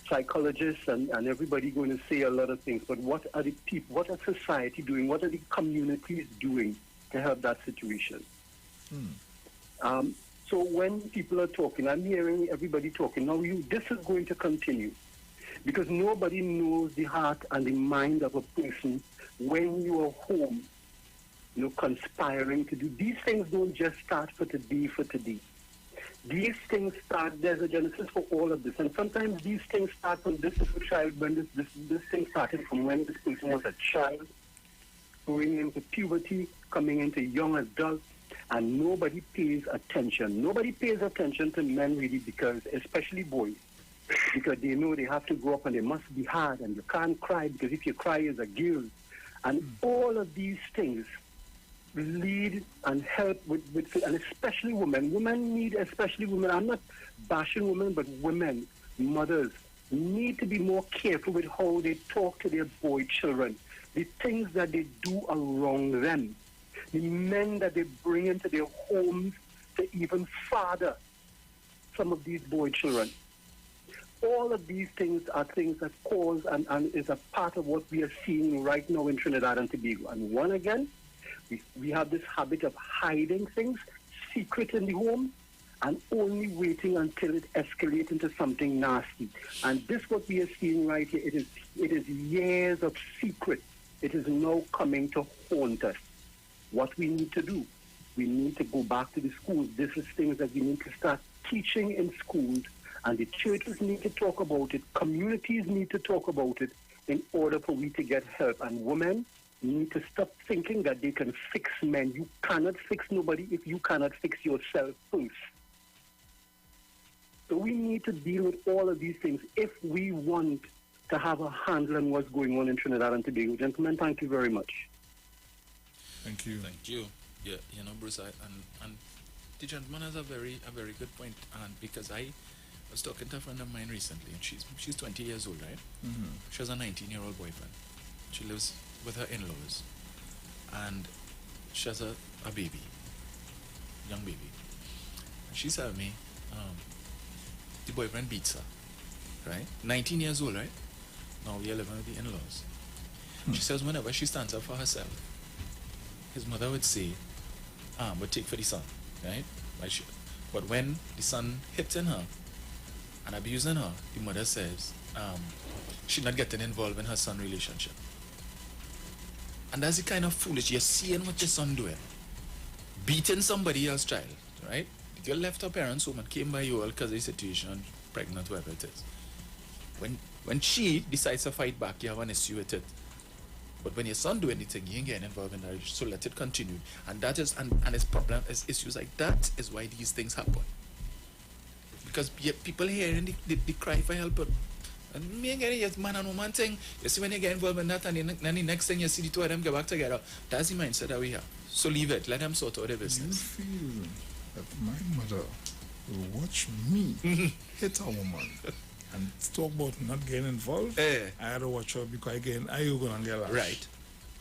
psychologists and everybody going to say a lot of things, but what are the people, what are society doing, what are the communities doing to help that situation? So when people are talking, I'm hearing everybody talking, now this is going to continue because nobody knows the heart and the mind of a person when you are home, conspiring to do. These things don't just start for today. These things start, there's a genesis for all of this. And sometimes these things start from this little child, when this thing started from when this person was a child, going into puberty, coming into young adult, and nobody pays attention. Nobody pays attention to men really because, especially boys, because they know they have to grow up and they must be hard and you can't cry because if you cry is a guilt. And all of these things lead and help with and especially women. Women need, especially women, I'm not bashing women, but women, mothers, need to be more careful with how they talk to their boy children. The things that they do around them. The men that they bring into their homes to even father some of these boy children. All of these things are things that cause and is a part of what we are seeing right now in Trinidad and Tobago. And one again, we have this habit of hiding things, secret in the home, and only waiting until it escalates into something nasty. And this what we are seeing right here, it is years of secret. It is now coming to haunt us. What we need to do, we need to go back to the schools. This is things that we need to start teaching in schools, and the churches need to talk about it. Communities need to talk about it in order for we to get help. And women need to stop thinking that they can fix men. You cannot fix nobody if you cannot fix yourself first. So we need to deal with all of these things if we want to have a handle on what's going on in Trinidad and Tobago. Gentlemen, thank you very much. Thank you. Thank you. Yeah, Bruce, and the gentleman has a very good point. And because I was talking to a friend of mine recently, and she's 20 years old, right? Mm-hmm. She has a 19-year-old boyfriend. She lives with her in-laws, and she has a baby, young baby. And she said to me, the boyfriend beats her, right? 19 years old, right? Now we are living with the in-laws. She says whenever she stands up for herself, his mother would say, but take for the son, right? But when the son hits on her and abusing her, the mother says, she's not getting involved in her son relationship. And that's the kind of foolish, you're seeing what your son doing. Beating somebody else's child, right? The girl left her parents' home and came by you all because of the situation, pregnant, whatever it is. When she decides to fight back, you have an issue with it. But when your son do anything, you ain't getting involved in that, so let it continue. And that is, and its problem is issues like that is why these things happen. Because people hearing the cry for help, and me again, yes, man and woman thing, you see when you get involved in that, and then the next thing you see the two of them get back together, that's the mindset that we have. So leave it, let them sort out their business. You feel that my mother will watch me hit a woman and talk about not getting involved. I had to watch her because again, I will gonna get lashed. Right.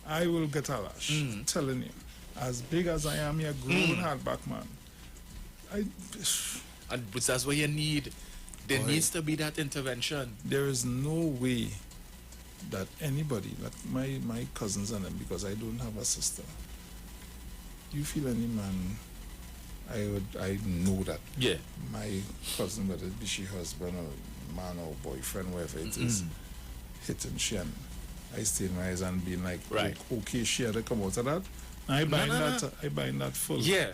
I will get a lash. Telling you, as big as I am, you're grown hardback man. And that's what you need. There needs to be that intervention. There is no way that anybody, like my cousins and them, because I don't have a sister. You feel any man, I know that. Yeah. My cousin, whether it be she husband or man or boyfriend, wherever it is, hitting she and I stay in my eyes and being like, right. Okay, she had to come out of that. I bind that full. Yeah.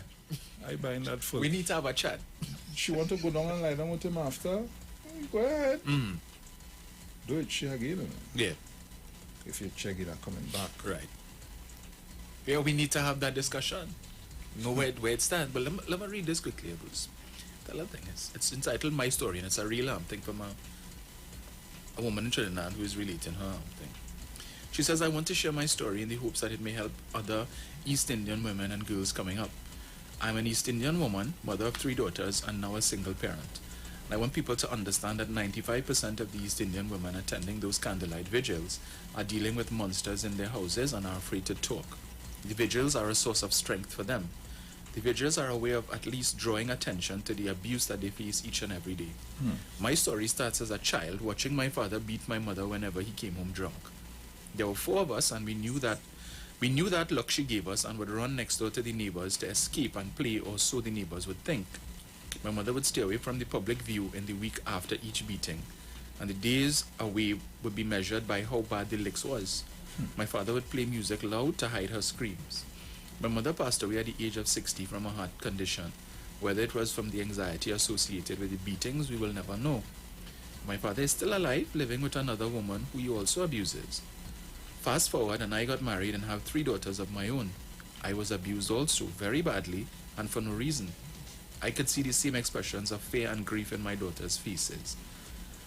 I bind that full. We need to have a chat. She want to go down and lie down with him after? Go ahead. Do it, she again. Yeah. If you're checking and coming back. Right. Yeah, we need to have that discussion. Know where it stands. But let me read this quickly, Bruce. The other thing is, it's entitled My Story, and it's a real thing from a woman in Trinidad who is relating her thing. She says, I want to share my story in the hopes that it may help other East Indian women and girls coming up. I'm an East Indian woman, mother of 3 daughters, and now a single parent. And I want people to understand that 95% of the East Indian women attending those candlelight vigils are dealing with monsters in their houses and are afraid to talk. The vigils are a source of strength for them. The vigils are a way of at least drawing attention to the abuse that they face each and every day. My story starts as a child watching my father beat my mother whenever he came home drunk. There were 4 of us, and we knew that look she gave us and would run next door to the neighbors to escape and play, or so the neighbors would think. My mother would stay away from the public view in the week after each beating, and the days away would be measured by how bad the licks was. My father would play music loud to hide her screams. My mother passed away at the age of 60 from a heart condition. Whether it was from the anxiety associated with the beatings, we will never know. My father is still alive, living with another woman who he also abuses. Fast forward, and I got married and have 3 daughters of my own. I was abused also, very badly, and for no reason. I could see the same expressions of fear and grief in my daughters' faces.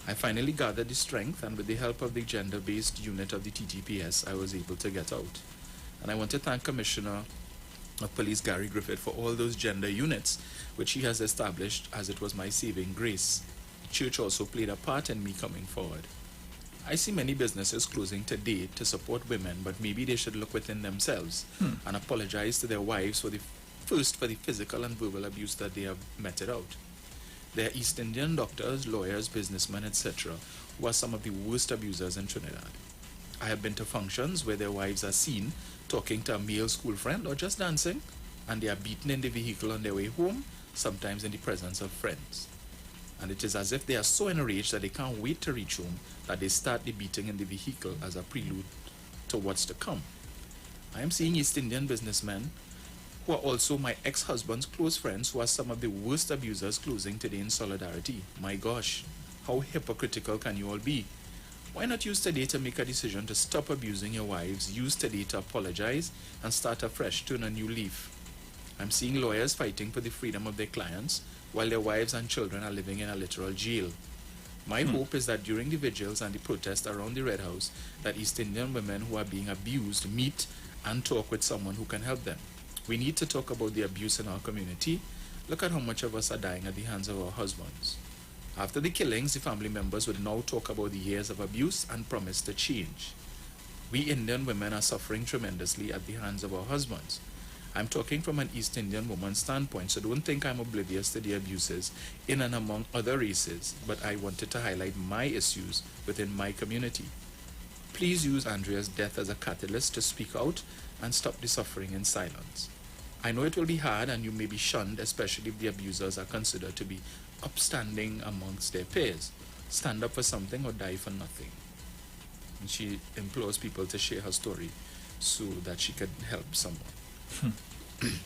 I finally gathered the strength, and with the help of the gender-based unit of the TTPS, I was able to get out. And I want to thank Commissioner of Police Gary Griffith for all those gender units which he has established, as it was my saving grace. Church also played a part in me coming forward. I see many businesses closing today to support women, but maybe they should look within themselves and apologize to their wives for the physical and verbal abuse that they have meted out. There are East Indian doctors, lawyers, businessmen, etc., who are some of the worst abusers in Trinidad. I have been to functions where their wives are seen talking to a male school friend or just dancing, and they are beaten in the vehicle on their way home, sometimes in the presence of friends. And it is as if they are so enraged that they can't wait to reach home that they start the beating in the vehicle as a prelude to what's to come. I am seeing East Indian businessmen who are also my ex-husband's close friends, who are some of the worst abusers, closing today in solidarity. My gosh, how hypocritical can you all be? Why not use today to make a decision to stop abusing your wives, use today to apologize, and start afresh, turn a new leaf? I'm seeing lawyers fighting for the freedom of their clients, while their wives and children are living in a literal jail. My hope is that during the vigils and the protests around the Red House, that East Indian women who are being abused meet and talk with someone who can help them. We need to talk about the abuse in our community. Look at how much of us are dying at the hands of our husbands. After the killings, the family members would now talk about the years of abuse and promise to change. We Indian women are suffering tremendously at the hands of our husbands. I'm talking from an East Indian woman's standpoint, so don't think I'm oblivious to the abuses in and among other races, but I wanted to highlight my issues within my community. Please use Andrea's death as a catalyst to speak out and stop the suffering in silence. I know it will be hard and you may be shunned, especially if the abusers are considered to be upstanding amongst their peers. Stand up for something or die for nothing. And she implores people to share her story so that she can help someone.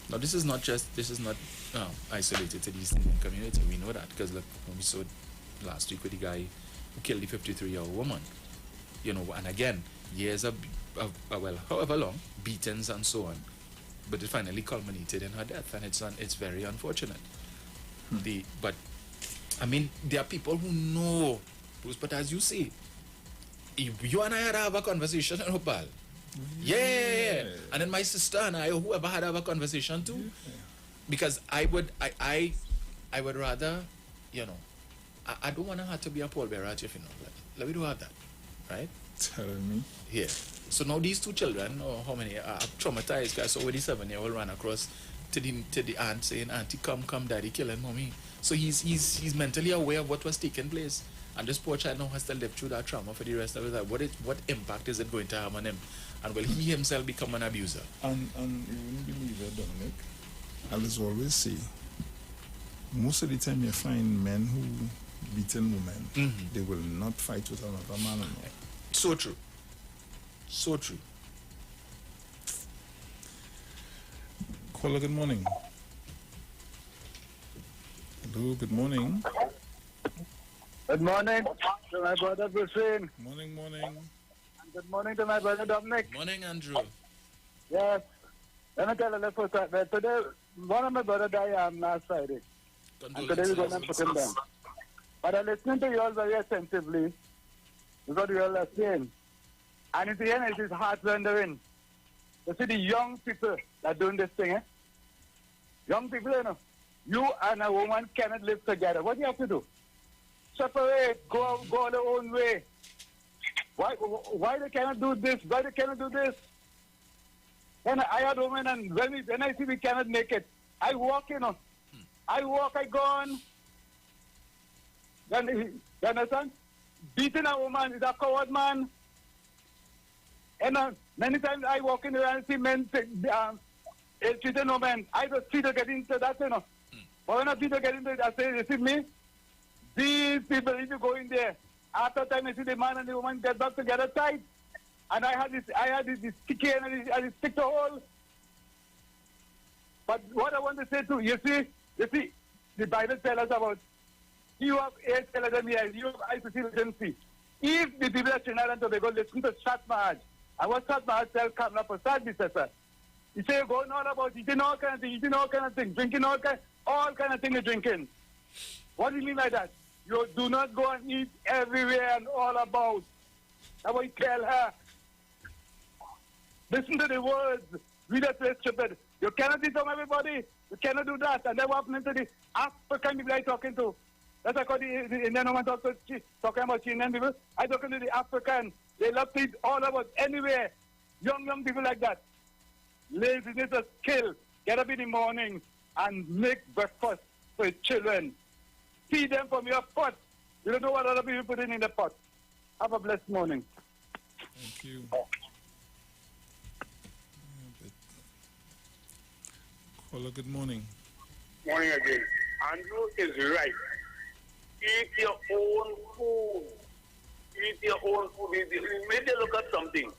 Now this is not isolated to the East Indian community. We know that because look, when we saw last week with the guy who killed the 53-year-old woman, you know, and again, years of well, however long, beatings and so on, but it finally culminated in her death, and it's very unfortunate. But I mean, there are people who know, but as you say, you and I had to have a conversation in Hopal. Yeah. And then my sister and I, whoever had to have a conversation too, because I would rather, you know, I don't want to have to be a pallbearer, if you know. Let me do have that, right? Tell me. Yeah. So now these 2 children, or how many, are traumatized. Guys, so with the 7-year-old ran across to the aunt saying, "Auntie, come, daddy killing mommy." So he's mentally aware of what was taking place. And this poor child now has to live through that trauma for the rest of his life. What impact is it going to have on him? And will he himself become an abuser? And you wouldn't believe it, Dominic. I was always say, most of the time you find men who beaten women, they will not fight with another man anymore. So true. So true. Caller, good morning. Hello, good morning. Good morning to my brother Hussein. Morning. And good morning to my brother Dominic. Morning, Andrew. Yes. Let me tell you the first time. Today, one of my brother died last Friday. And today we're going to put him down. But I'm listening to you all very attentively because you all are saying. And in the end, it is heart-rendering. You see the young people that are doing this thing, eh? Young people, you know. You and a woman cannot live together. What do you have to do? separate, go their own way. Why they cannot do this? Why they cannot do this? When I had women and when I see we cannot make it, I walk, I go on. Then, you understand? Beating a woman is a coward man. And many times I walk in there and see men treating women. I just see to get into that, But when I see to get into it, I say, you see me? These people, if you go in there, after time, I see the man and the woman get back together tight. And I had this sticky and I stick to hole. But what I want to say too, you see, the Bible tells us about you have 8 television years, you have eyes to see, don't see. If the people of Trinidad and Tobago listen to Shat Mahaj, and what Shat Mahaj tells Kamla Prasad, Mr. He say you're going all about eating all kind of things, drinking all kind of things you're drinking. What do you mean by that? You do not go and eat everywhere and all about. That's what he tell her. Listen to the words. Read that place, stupid. You cannot eat from everybody. You cannot do that. And then what happened to the African people I'm talking to? That's like the Indian woman talking about Indian people. I'm talking to the African. They love to eat all about anywhere. Young people like that. Laziness is kill. Get up in the morning and make breakfast for your children. Feed them from your pot. You don't know what other people put in the pot. Have a blessed morning. Thank you. Caller, good morning. Morning again. Andrew is right. Eat your own food. Eat your own food. Maybe look at something.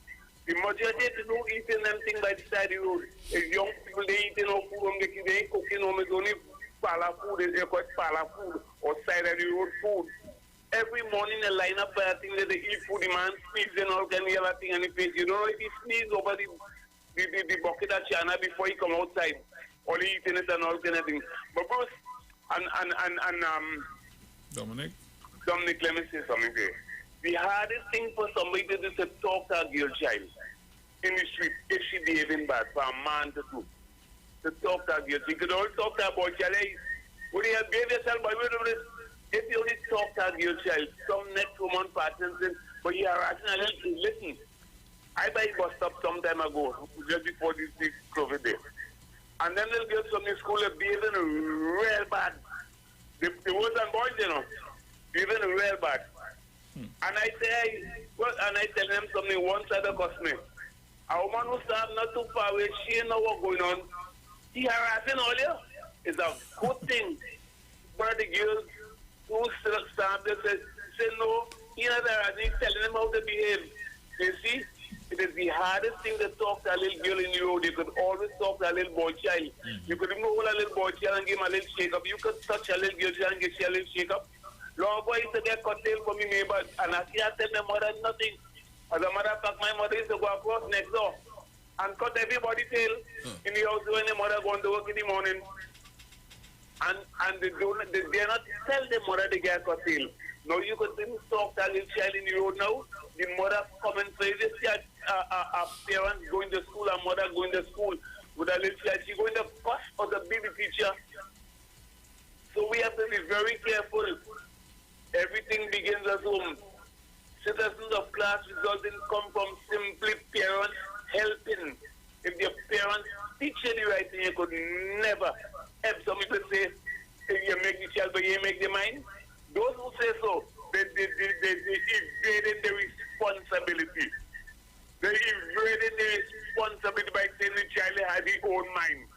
The majority of people eating them things by the side of the road. If young people, they eating no food, they cooking home, it's only pala food, they call it pala food, or side of the road food. Every morning they line up by a thing that they eat food, the man sneezes and all kind of other thing in the face. You don't know if he sneezes over the bucket of chana before he come outside. Or he eating it and all kind of things. But Bruce and Dominic, let me say something there. The hardest thing for somebody to do is to talk to a girl child in the street if she behaving bad, for a man to do. To talk to a girl. You could only talk to a boy child. Hey, would you behave yourself? But if you only talk to a girl child, some next woman partners, but you are rationally listen. I buy bus stop some time ago, just before this COVID day. And then they'll get from the school behaving real bad. The boys and boys, behaving real bad. And I say, and I tell them something, one side of cost me. A woman who started not too far away, she know what's going on. He harassing all you. It's a good thing. But the girls who stand there say no, he not harassing, telling them how to behave. You see? It is the hardest thing to talk to a little girl in the road. You could always talk to a little boy child. You could even hold a little boy child and give him a little shake up. You could touch a little girl child and give her a little shake up. Long boy used to get cocktail for me neighbor, and I see I tell my mother nothing. As a matter of fact, my mother used to go across next door and cut everybody's tail in the house when the mother going to work in the morning. And they dare not tell the mother they get cut tail. Now you could talk to a little child in the road now. The mother come and say, you see a parent going to school, a mother going to school with a little child. She going to fuss or the baby teacher. So we have to be very careful. Everything begins at home. Citizens of class resulting come from simply parents helping. If your parents teach you the right thing, you could never have some people say, if you make the child, but you make the mind. Those who say so, they evaded the responsibility. They evaded the responsibility by saying the child had his own mind.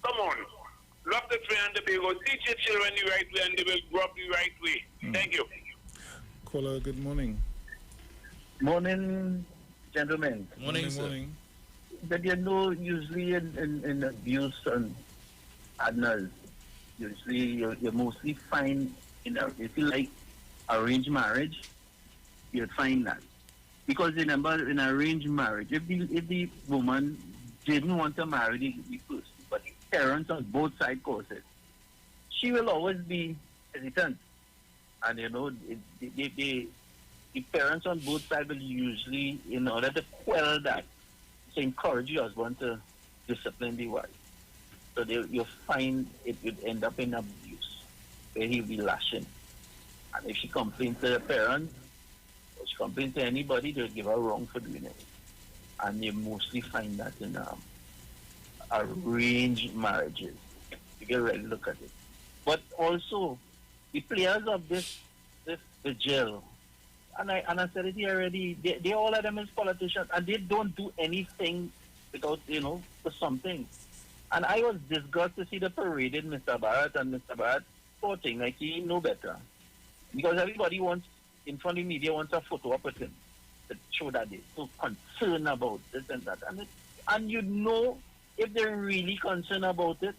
Come on. Love the tree and the bagel. Teach your children the right way and they will grow up the right way. Thank you. Caller, good morning. Morning, gentlemen. Morning. But usually in abuse and adults, usually you mostly find, if you like arranged marriage, you'll find that. Because remember, in arranged marriage, if the woman didn't want to marry the person, but the parents on both sides cause it, she will always be hesitant. And the parents on both sides will usually, in order to quell that, to encourage your husband to discipline the wife. So you'll find it would end up in abuse, where he'll be lashing. And if she complains to the parents, or she complains to anybody, they'll give her wrong for doing it. And you mostly find that in arranged marriages. You can really look at it. But also, the players of this vigil, and I said it here already, they all of them is politicians, and they don't do anything without, for something. And I was disgusted to see the paraded Mr. Barrett, and Mr. Barrett thing like he know better. Because everybody wants, in front of the media, wants a photo up with him to show that they're so concerned about this and that. And if they're really concerned about it,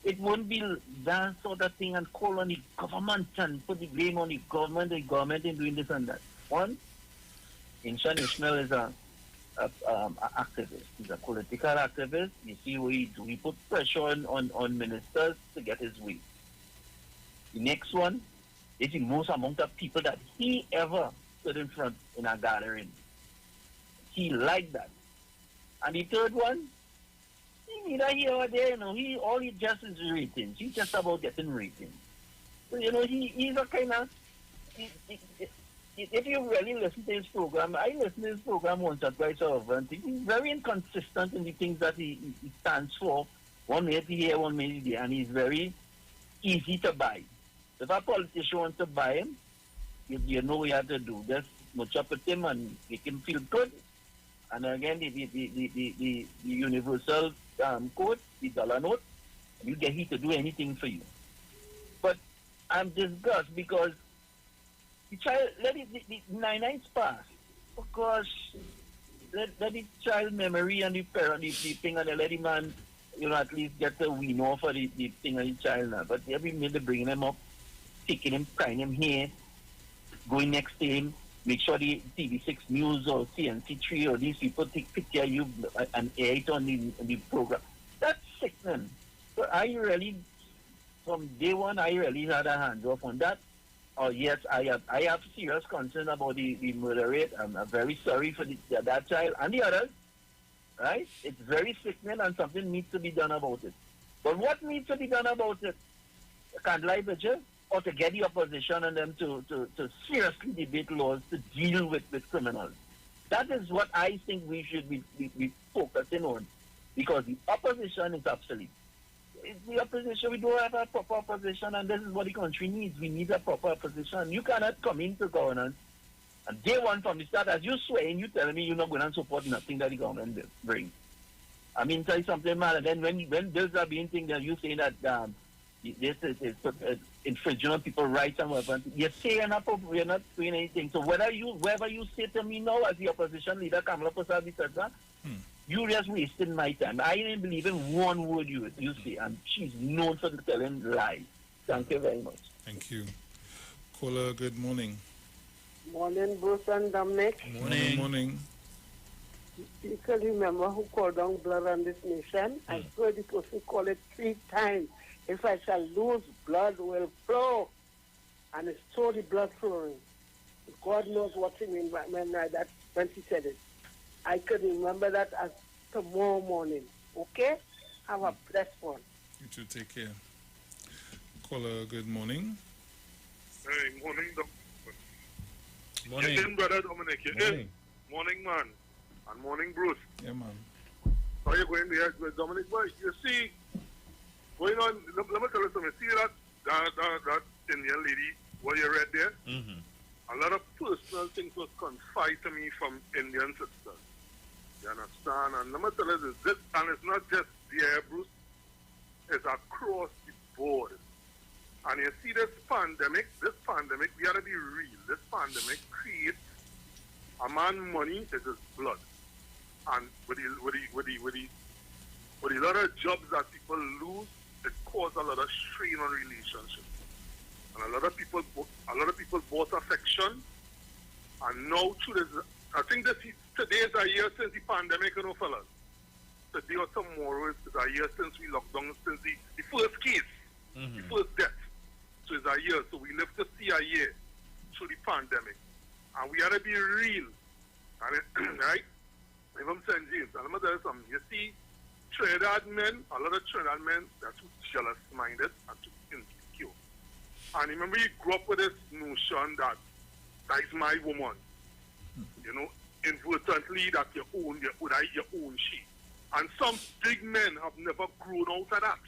it won't be that sort of thing and call on the government and put the blame on the government in doing this and that. One, Inshan Ishmael is an activist. He's a political activist. You see what he do. He put pressure on ministers to get his way. The next one is the most amount of people that he ever stood in front in a gathering. He liked that. And the third one, neither here or there, all he just is ratings. He's just about getting ratings. So, he's a kind of, if you really listen to his program, I listen to his program once or twice over, he's very inconsistent in the things that he stands for. One minute here, one minute there, and he's very easy to buy. If a politician wants to buy him, you know what you have to do. Just much up with him and make him feel good. And again, the universal code, the dollar note, you get him to do anything for you. But I'm disgusted because the child, let it, the 9 nights pass. Of course, let the child memory and the parent, the thing, and let the man, at least get the we know for the thing of the child now. But every minute they bringing him up, taking him, crying him here, going next to him, make sure the TV6 News or CNC3 or these people take picture of you and air it on the program. That's sickening. So from day one, I really had a hands off on that. Oh yes, I have serious concern about the murder rate. I'm very sorry for that child and the others. Right? It's very sickening and something needs to be done about it. But what needs to be done about it? Candlelight vigil? Or to get the opposition and them to seriously debate laws to deal with criminals. That is what I think we should be focusing on, because the opposition is obsolete. The opposition, we don't have a proper opposition, and this is what the country needs. We need a proper opposition. You cannot come into governance, and day one from the start, as you swear, and you telling me you're not going to support nothing that the government brings. I mean, tell you something, man, and then when bills are being things, you saying that this is infringing on people's rights and whatever. You say you're not doing anything. So whatever you say to me now as the opposition leader, Kamala Prasad, you just wasting my time. I didn't believe in one word you say, and she's known for telling lies. Thank you very much. Thank you. Caller, good morning. Morning, Bruce and Dominic. Morning. You can remember who called down blood on this nation. I heard the person call it 3 times. If I shall lose, blood will flow. And it's saw the blood flowing. God knows what he meant when he said it. I could remember that as tomorrow morning. Okay? Have a blessed one. You too, take care. Caller, good morning. Hey, morning, Morning. Morning, brother Dominic. Morning. Morning, man. And morning, Bruce. Yeah, man. How are you going there with Dominic? Boy, you see, going on, let me tell you something. See that Indian lady, what you read there? Mm-hmm. A lot of personal things was confided to me from Indian sisters. You understand? And let me tell you this, and it's not just there, Bruce. It's across the board. And you see this pandemic, we gotta be real. This pandemic creates a man money is his blood. And with a lot of jobs that people lose, it causes a lot of strain on relationships. And a lot of people bought affection. And now through this, I think today is a year since the pandemic, fellas. Today or tomorrow is a year since we locked down, since the first case, the first death. So it's a year. So we live to see a year through the pandemic. And we gotta be real. And right? If I'm saying James, and I'm gonna tell you something. You see, Trinidad men, a lot of Trinidad men, they're too jealous minded and too insecure. And remember, you grew up with this notion that that is my woman. You know, inadvertently that you own your own she. And some big men have never grown out of that.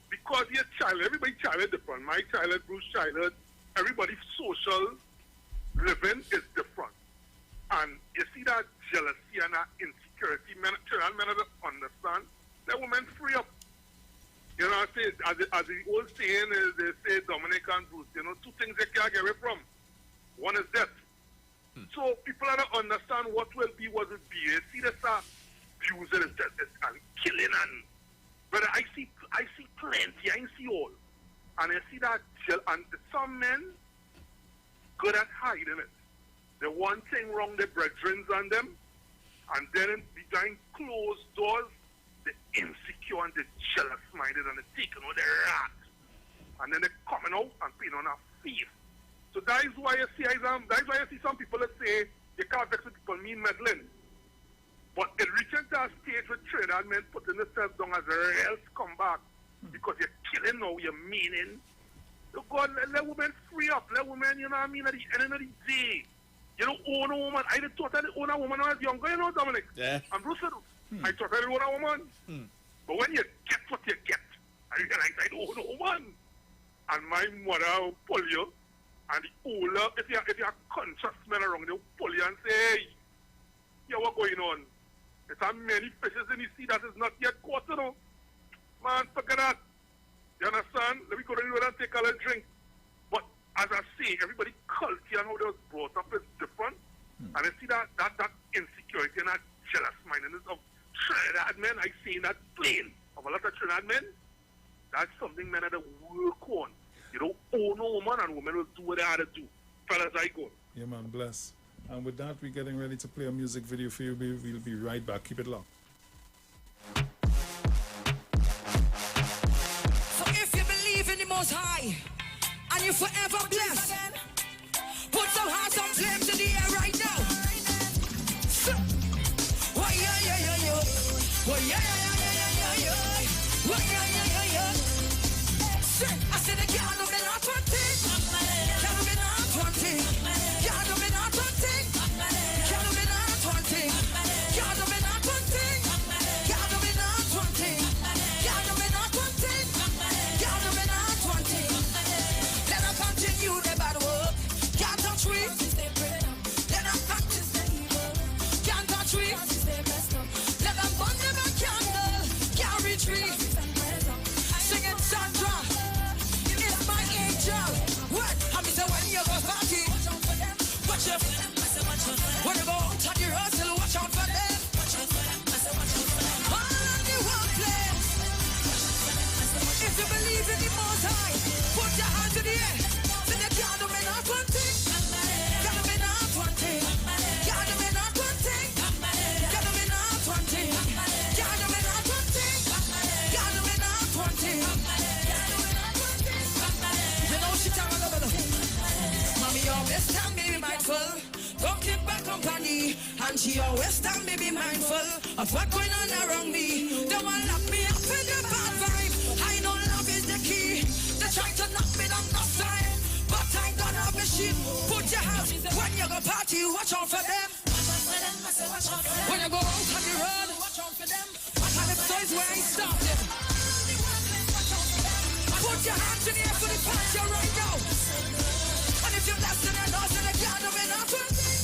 Because your child, everybody's child is different. My childhood, Bruce's childhood, everybody's social living is different. And you see that jealousy and that insecurity, men don't understand that women free up. You know what I say? As the old saying is, they say, Dominic and Bruce, you know, two things they can't get away from. One is death. So people don't understand what will be, what will be. You see this abusing and killing but I see plenty, I see all. And I see that and some men good at hiding it. The one thing wrong, the brethren on them, and then behind closed doors, the insecure and the jealous minded and the taking out the rat. And then they're coming out and paying on a thief. So that is why you see some people that say you can't vex with people mean meddling. But it reaches that stage with Trinidad men putting themselves down as a real scumbag because you're killing now, you're meaning. So God, let women free up. Let women, you know what I mean, at the end of the day. You know, own a woman. I thought I own a woman when I was younger, you know, Dominic. Yeah. And Bruce said, I thought I own a woman. But when you get what you get, I realize I don't own a woman. And my mother will pull you. And the older, if you're conscious men around, they'll pull you and say, hey, yeah, what's going on? There's so many fishes in the sea that is not yet caught, you know. Man, forget that. You understand? Let me go to the river and take a little drink. But as I say, everybody culture and how they was brought up is different. And I see that insecurity and that jealous mindedness of Trinidad men, I see that plain of a lot of Trinidad men. That's something men have to work on. You don't own a woman and women will do what they have to do. Fellas, I go. Yeah, man, bless. And with that, we're getting ready to play a music video for you. We'll be right back. Keep it locked. So if you believe in the Most High and you're forever blessed, put some hearts on flame to the air right now. Oh yeah, yeah, yeah, yeah. Oh yeah, yeah, yeah, yeah, yeah. Oh yeah, yeah, yeah, yeah. I said I can't do me not one thing. Can't do me not one thing. Can't do me not one thing. Can't do me not one thing. Can't do me not one thing. Can't do me not one thing. Can't do me not one thing. Can't do me not one thing. Let us continue the bad work. Can't touch we. Let us practice the evil. Can't touch we. Let us burn them a candle. Can't retreat. Sing it, Sandra. My angel, what? I mean, when you go party, watch out. When you go out on the hustle, watch out for them. All on the one place. If you believe in the Most High, put your hands in the air. Then you can't do me not one thing. Can't do me not one thing. Can't do me not one thing. Can't do me not one thing. Can't do me not one thing. Can't do me not one thing. Mommy always tell me be mindful. Don't keep back company. And she always tell me be mindful of what's going on around me. Don't want to lock me up in the bad vibe. I know love is the key. They try to knock me down no time, but I don't have a shit. Put your hands when you go party, watch out for them. When you go out on the road, watch out for them. And the place where I started. Put your hands in the air for the party right now. And if you're less than a nose, then you can't do me not one thing.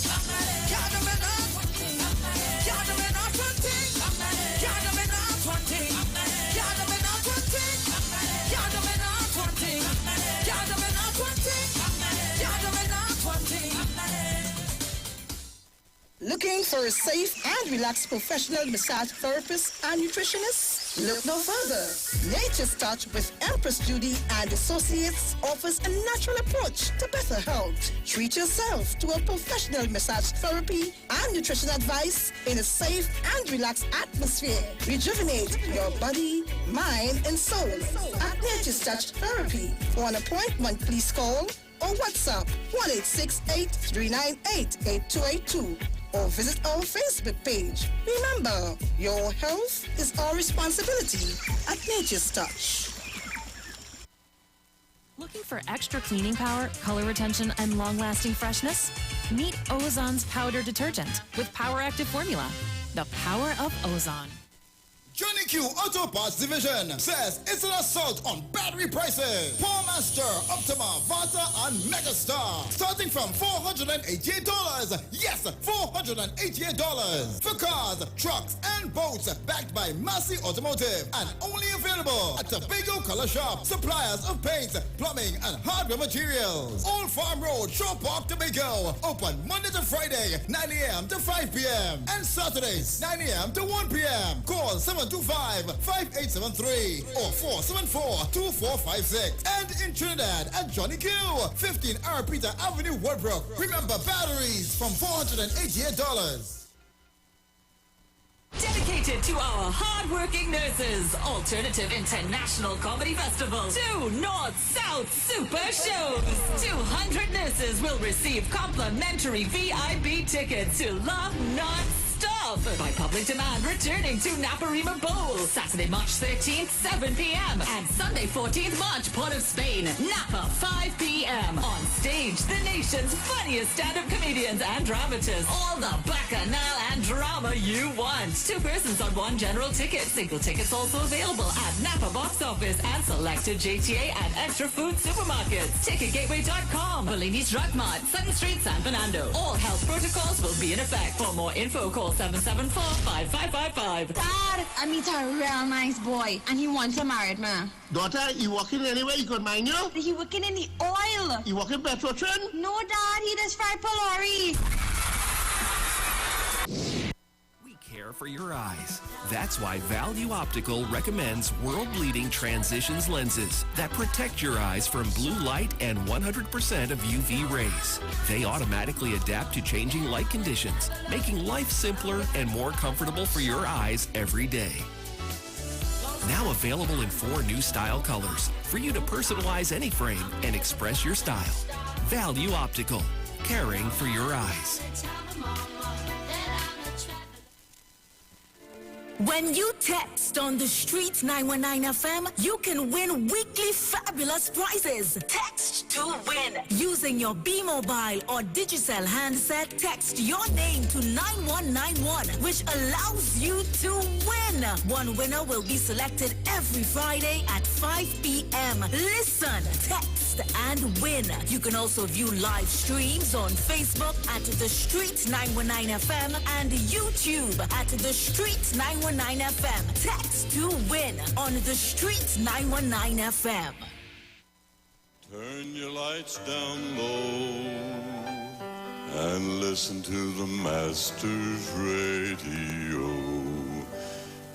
Can't do me not one thing. Can't do me not one thing. Can't do me not one thing. Can't do me not one thing. Can't do me not one thing. Can't do me not one thing. Can't do me not one thing. Looking for a safe and relaxed professional massage therapist and nutritionist? Look no further. Nature's Touch with Empress Judy and Associates offers a natural approach to better health. Treat yourself to a professional massage therapy and nutrition advice in a safe and relaxed atmosphere. Rejuvenate your body, mind, and soul at Nature's Touch Therapy. For an appointment, please call or WhatsApp 1-868-398-8282 or visit our Facebook page. Remember, your health is our responsibility at Nature's Touch. Looking for extra cleaning power, color retention, and long-lasting freshness? Meet Ozon's powder detergent with power active formula. The power of Ozon. Johnny Q Auto Parts Division says it's an assault on battery prices. Paul Master, Optima, Vata, and Megastar. Starting from $488. Yes, $488. For cars, trucks, and boats. Backed by Massey Automotive. And only available at Tobago Color Shop. Suppliers of paints, plumbing, and hardware materials. Old Farm Road, Shore Park, Tobago. Open Monday to Friday, 9 a.m. to 5 p.m. And Saturdays, 9 a.m. to 1 p.m. Call 725-5873 or 474-2456. And in Trinidad at Johnny Q, 15 R. Peter Avenue, Woodbrook. Remember, batteries from $488. Dedicated to our hard-working nurses, Alternative International Comedy Festival, 2 North-South Super Shows. 200 nurses will receive complimentary VIP tickets to laugh non-stop by public demand, returning to Naparima Bowl, Saturday, March 13th, 7 p.m. and Sunday, 14th March, Port of Spain, Napa, 5 p.m. On stage, the nation's funniest stand-up comedians and dramatists. All the bacchanal and drama you want. 2 persons on 1 general ticket. Single tickets also available at Napa Box Office and selected JTA and Extra Food supermarkets. TicketGateway.com, Bellini's Drug Mart, 2nd Street, San Fernando. All health protocols will be in effect. For more info, call 774-5555. Dad, I meet a real nice boy, and he wants to marry me. Daughter, he working anywhere he could mind you? He working in the oil. He working Petrotrin? No, Dad, he does fry Polari. Care for your eyes. That's why Value Optical recommends world-leading transitions lenses that protect your eyes from blue light and 100% of UV rays. They automatically adapt to changing light conditions, making life simpler and more comfortable for your eyes every day. Now available in 4 new style colors for you to personalize any frame and express your style. Value Optical, caring for your eyes. When you text on the Street 919 FM, you can win weekly fabulous prizes. Text to win. Using your B-Mobile or Digicel handset, text your name to 9191, which allows you to win. 1 winner will be selected every Friday at 5 p.m. Listen, text and win. You can also view live streams on Facebook at The Street 919 FM and YouTube at The Street 919 FM. Text to win on The Street 919 FM. Turn your lights down low and listen to the Master's Radio.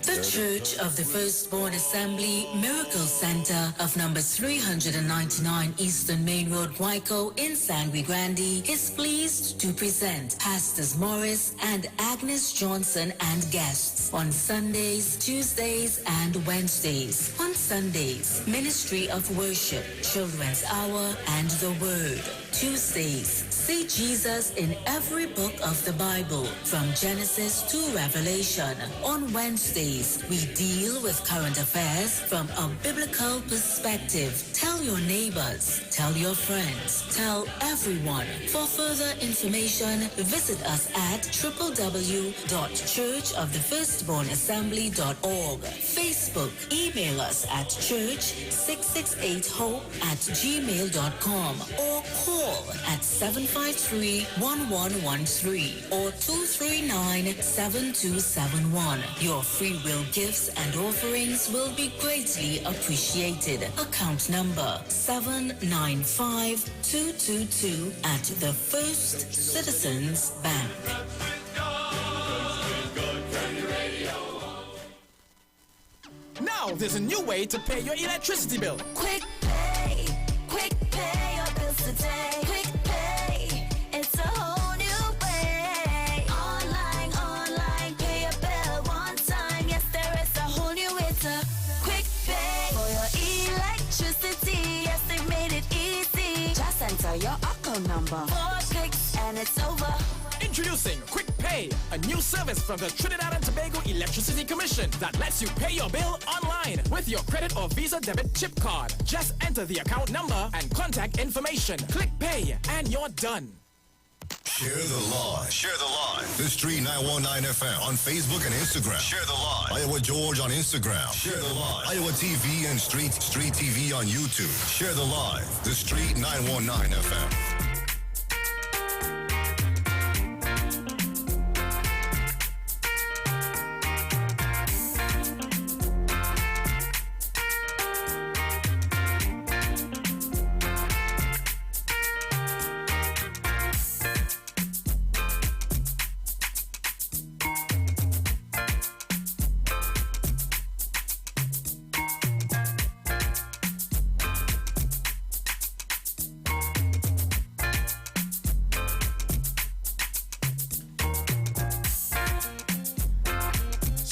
The Church of the Firstborn Assembly Miracle Center of number 399 Eastern Main Road, Guayco in Sangre Grande is pleased to present Pastors Morris and Agnes Johnson and guests on Sundays, Tuesdays, and Wednesdays. On Sundays, Ministry of Worship, Children's Hour, and the Word. Tuesdays, see Jesus in every book of the Bible, from Genesis to Revelation. On Wednesdays, we deal with current affairs from a biblical perspective. Tell your neighbors, tell your friends, tell everyone. For further information, visit us at www.churchofthefirstbornassembly.org. Facebook, email us at church668hope@gmail.com or call at 753-1113 or 239-7271. Your free will gifts and offerings will be greatly appreciated. Account number 795222 at the First Citizens Bank. Now there's a new way to pay your electricity bill. Quick pay your bills today. Quick pay, it's a whole new way. Online, pay your bill one time. Yes, there is a whole new way to quick pay for your electricity. Yes, they made it easy. Just enter your account number. 4 clicks and it's over. Introducing Quick Pay, a new service from the Trinidad and Tobago Electricity Commission that lets you pay your bill online with with your credit or Visa debit chip card. Just enter the account number and contact information. Click pay and you're done. Share the live. Share the live. The Street 919 FM on Facebook and Instagram. Share the live. Iowa George on Instagram. Share the live. Iowa TV and Street TV on YouTube. Share the live. The Street 919 FM.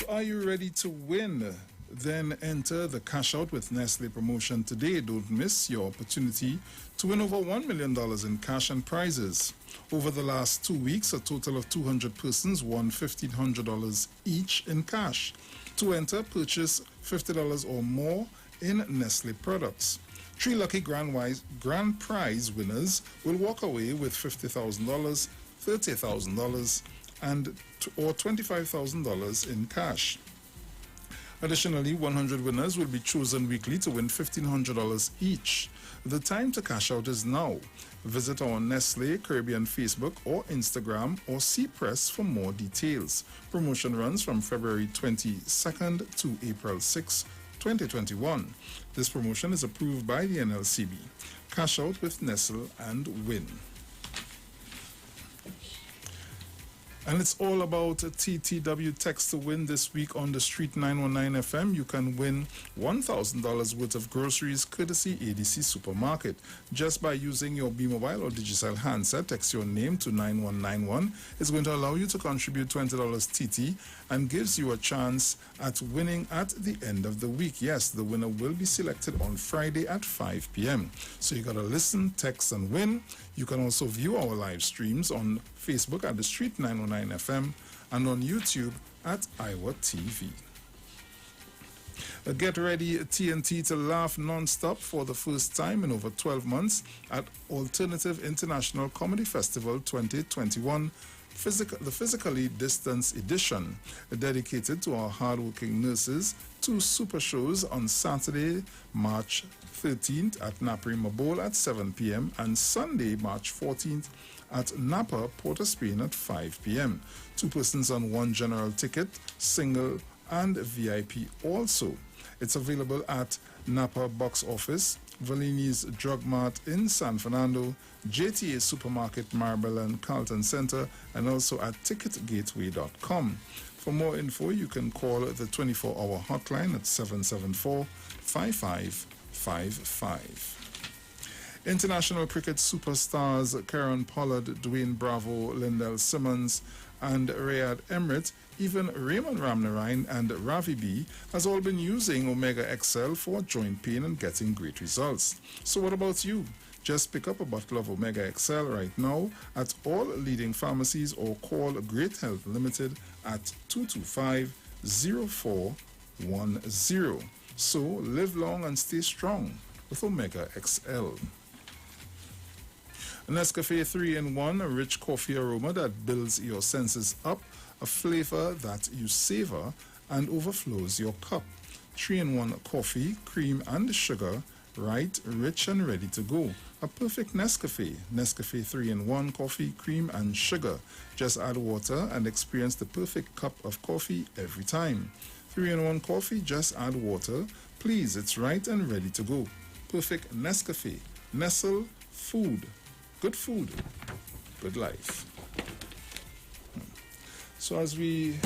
Are you ready to win? Then enter the Cash Out with Nestle promotion today. Don't miss your opportunity to win over $1 million in cash and prizes. Over the last 2 weeks, a total of 200 persons won $1,500 each in cash. To enter, purchase $50 or more in Nestle products. 3 lucky grand prize winners will walk away with $50,000, $30,000, or $25,000 in cash. Additionally, 100 winners will be chosen weekly to win $1,500 each. The time to cash out is now. Visit our Nestle Caribbean Facebook or Instagram or see press for more details. Promotion runs from February 22nd to April 6, 2021. This promotion is approved by the NLCB. Cash out with Nestle and win. And it's all about TTW Text to Win this week on the Street 919 FM. You can win $1,000 worth of groceries courtesy ADC Supermarket. Just by using your B-Mobile or Digicel handset, text your name to 9191. It's going to allow you to contribute $20 TT and gives you a chance at winning at the end of the week. Yes, the winner will be selected on Friday at 5 p.m. So you got to listen, text, and win. You can also view our live streams on Facebook at the Street 919 FM and on YouTube at Iwer TV. Get ready, TNT, to laugh non-stop for the first time in over 12 months at Alternative International Comedy Festival 2021, the physically distanced edition, dedicated to our hardworking nurses. 2 super shows on Saturday, March 13th at Naparima Bowl at 7 p.m. and Sunday, March 14th at Napa, Port of Spain at 5 p.m. 2 persons on 1 general ticket, single and VIP also. It's available at Napa Box Office, Valini's Drug Mart in San Fernando, JTA Supermarket, Marble and Carlton Center, and also at ticketgateway.com. For more info, you can call the 24-hour hotline at 774-5555. International cricket superstars Karen Pollard, Dwayne Bravo, Lindell Simmons, and Riyad Emrit, even Raymond Ramnarine and Ravi B, has all been using Omega XL for joint pain and getting great results. So what about you? Just pick up a bottle of Omega XL right now at all leading pharmacies or call Great Health Limited at 225-0410. So live long and stay strong with Omega XL. Nescafe 3-in-1, a rich coffee aroma that builds your senses up, a flavor that you savor and overflows your cup. 3-in-1 coffee, cream and sugar, right, rich and ready to go. A perfect Nescafe. Nescafe 3-in-1 coffee, cream and sugar. Just add water and experience the perfect cup of coffee every time. 3-in-1 coffee, just add water. Please, it's right and ready to go. Perfect Nescafe. Nestle food. Good food, good life. So as we,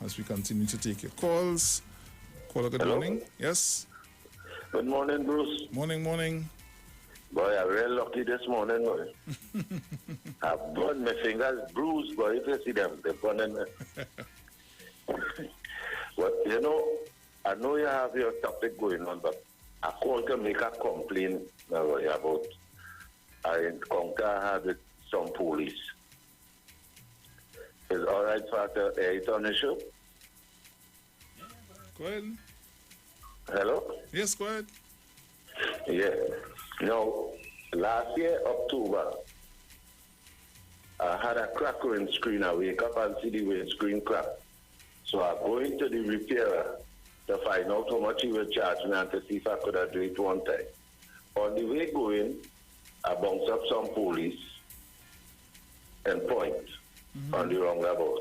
as we continue to take your calls. Caller, good morning. Yes. Good morning, Bruce. Morning. Boy, I'm real lucky this morning, boy. I've burned my fingers bruised, boy. If you see them, they're burning me. But, you know, I know you have your topic going on, but I called to make a complaint about I encounter with some police. Is all right for us to air it on the show? Go ahead. Hello? Yes, go ahead. Yeah. Now, last year, October, I had a crack windscreen. I wake up and see the windscreen crack. So I go into the repairer to find out how much he will charge me and to see if I could do it one time. On the way going, I bounced up some police and point on the roundabout.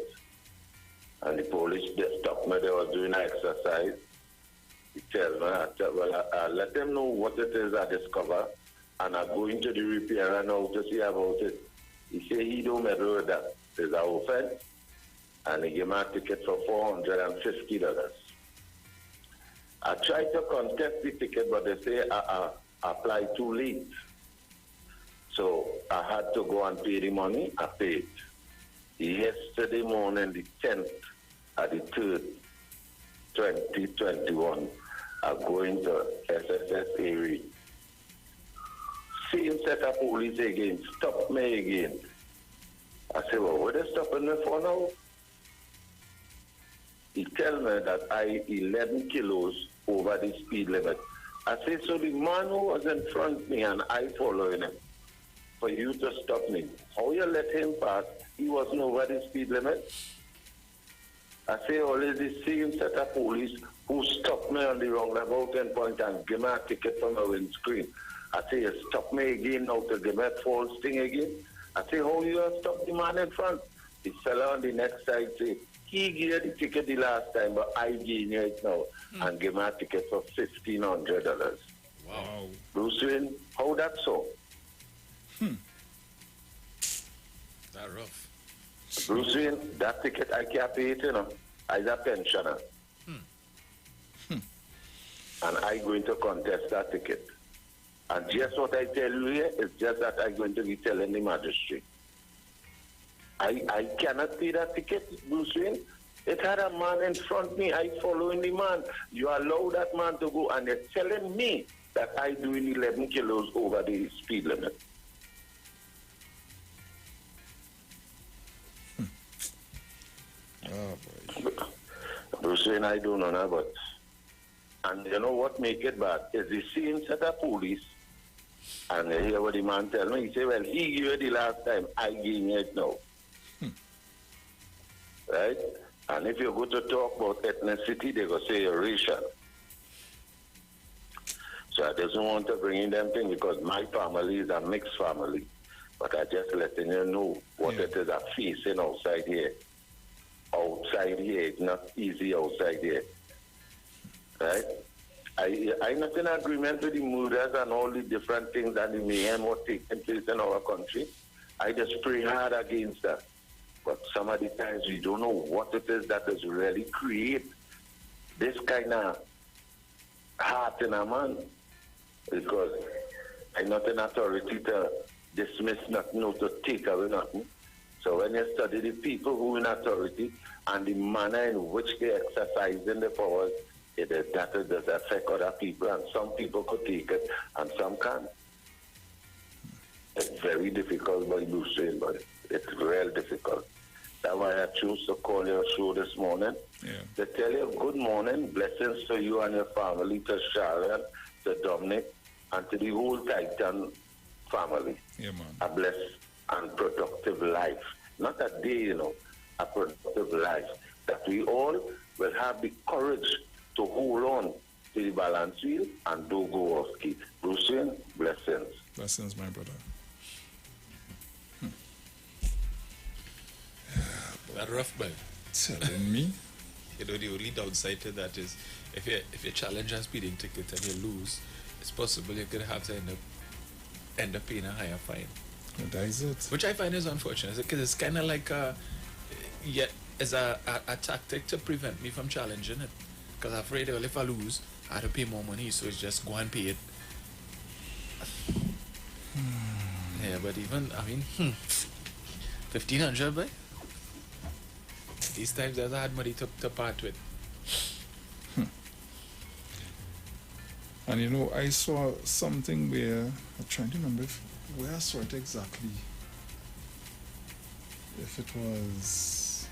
And the police, they stopped me. They were doing an exercise. He tells me, I let them know what it is I discover, and I go into the repairer now to see about it. He said he don't meddle with that. There's an offense, and he gave me a ticket for $450. I tried to contest the ticket, but they say I applied too late. So I had to go and pay the money. I paid. Yesterday morning, the 10th at the 3rd, 2021, I go into SSS area. Same set of police again, stop me again. I say, well, what are they stopping me for now? He tell me that I 11 kilos over the speed limit. I say, so the man who was in front of me and I following him, for you to stop me, how you let him pass? He wasn't over the speed limit. I say, always the same set of police who stopped me on the roundabout and point and give me a ticket from my windscreen. I say, you stop me again now to give me a false thing again. I say, how you have stopped the man in front? The fella on the next side say, he gave the ticket the last time, but I gave it now and give me a ticket for $1,500. Wow. Bruce Wayne, how that so? That rough. Bruce Wayne, that ticket I can't pay it, you know. I a pensioner. And I going to contest that ticket. And just what I tell you here is just that I'm going to be telling the magistrate. I cannot pay that ticket, Bruce Wayne. It had a man in front of me. I following the man. You allow that man to go and they're telling me that I doing 11 kilos over the speed limit. Oh, boy. Bruce Wayne, I don't know, but... And you know what make it bad? Is the same set of police. And you hear what the man tell me. He say, well, he gave it the last time. I gave it now. Right? And if you go to talk about ethnicity, they go say you're racial. So I just want to bring in them things because my family is a mixed family. But I just letting you know what it is I'm facing outside here. Outside here, it's not easy outside here. Right? I'm not in agreement with the murders and all the different things and the mayhem what taking place in our country. I just pray hard against that. But some of the times we don't know what it is that does really create this kind of heart in a man. Because I'm not an authority to dismiss nothing or to take away nothing. So when you study the people who are in authority and the manner in which they exercise in the powers, it is that it does affect other people, and some people could take it and some can't. It's very difficult by Lucien, but it's real difficult. That's why I chose to call your show this morning to tell you good morning, blessings to you and your family, to Sharon, to Dominic, and to the whole Titan family. Yeah, man. A blessed and productive life. Not a day, you know, a productive life. That we all will have the courage to hold on to the balance wheel and do go off key. Lucien, blessings. Blessings, my brother. That rough, man. Telling me? You know, the only downside to that is if you challenge a speeding ticket and you lose, it's possible you could have to end up paying a higher fine. That is it. Which I find is unfortunate because it's kind of like it's a tactic to prevent me from challenging it. Because I'm afraid, well, if I lose, I have to pay more money, so it's just go and pay it. Yeah, but even, I mean, 1,500, boy. These times I've had money to part with. And you know, I saw something where, I'm trying to remember where I saw it exactly. If it was...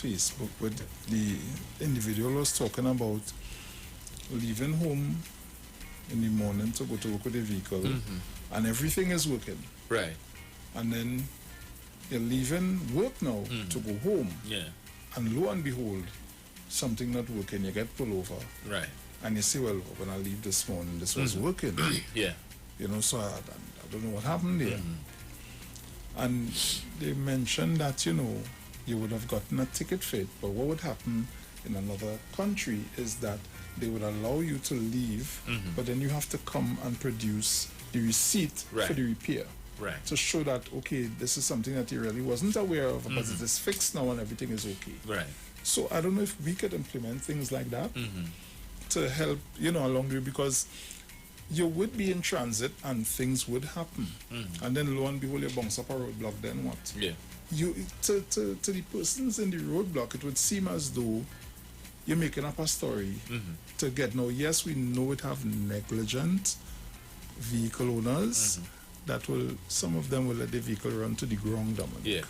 Facebook with the individual was talking about leaving home in the morning to go to work with the vehicle, and everything is working. Right. And then you're leaving work now to go home. Yeah. And lo and behold, something not working, you get pulled over. Right. And you say, well, when I leave this morning, this was working. Yeah. You know, so I don't know what happened there. And they mentioned that, you know, you would have gotten a ticket for it, but what would happen in another country is that they would allow you to leave, but then you have to come and produce the receipt for the repair. Right. To show that, okay, this is something that you really wasn't aware of, but it is fixed now and everything is okay. Right. So I don't know if we could implement things like that to help, you know, along the way, because you would be in transit and things would happen. And then lo and behold, you bounce up a roadblock, then what? Yeah. You to the persons in the roadblock, it would seem as though you're making up a story to get. Now, yes, we know it have negligent vehicle owners that will, some of them will let the vehicle run to the ground. Yeah.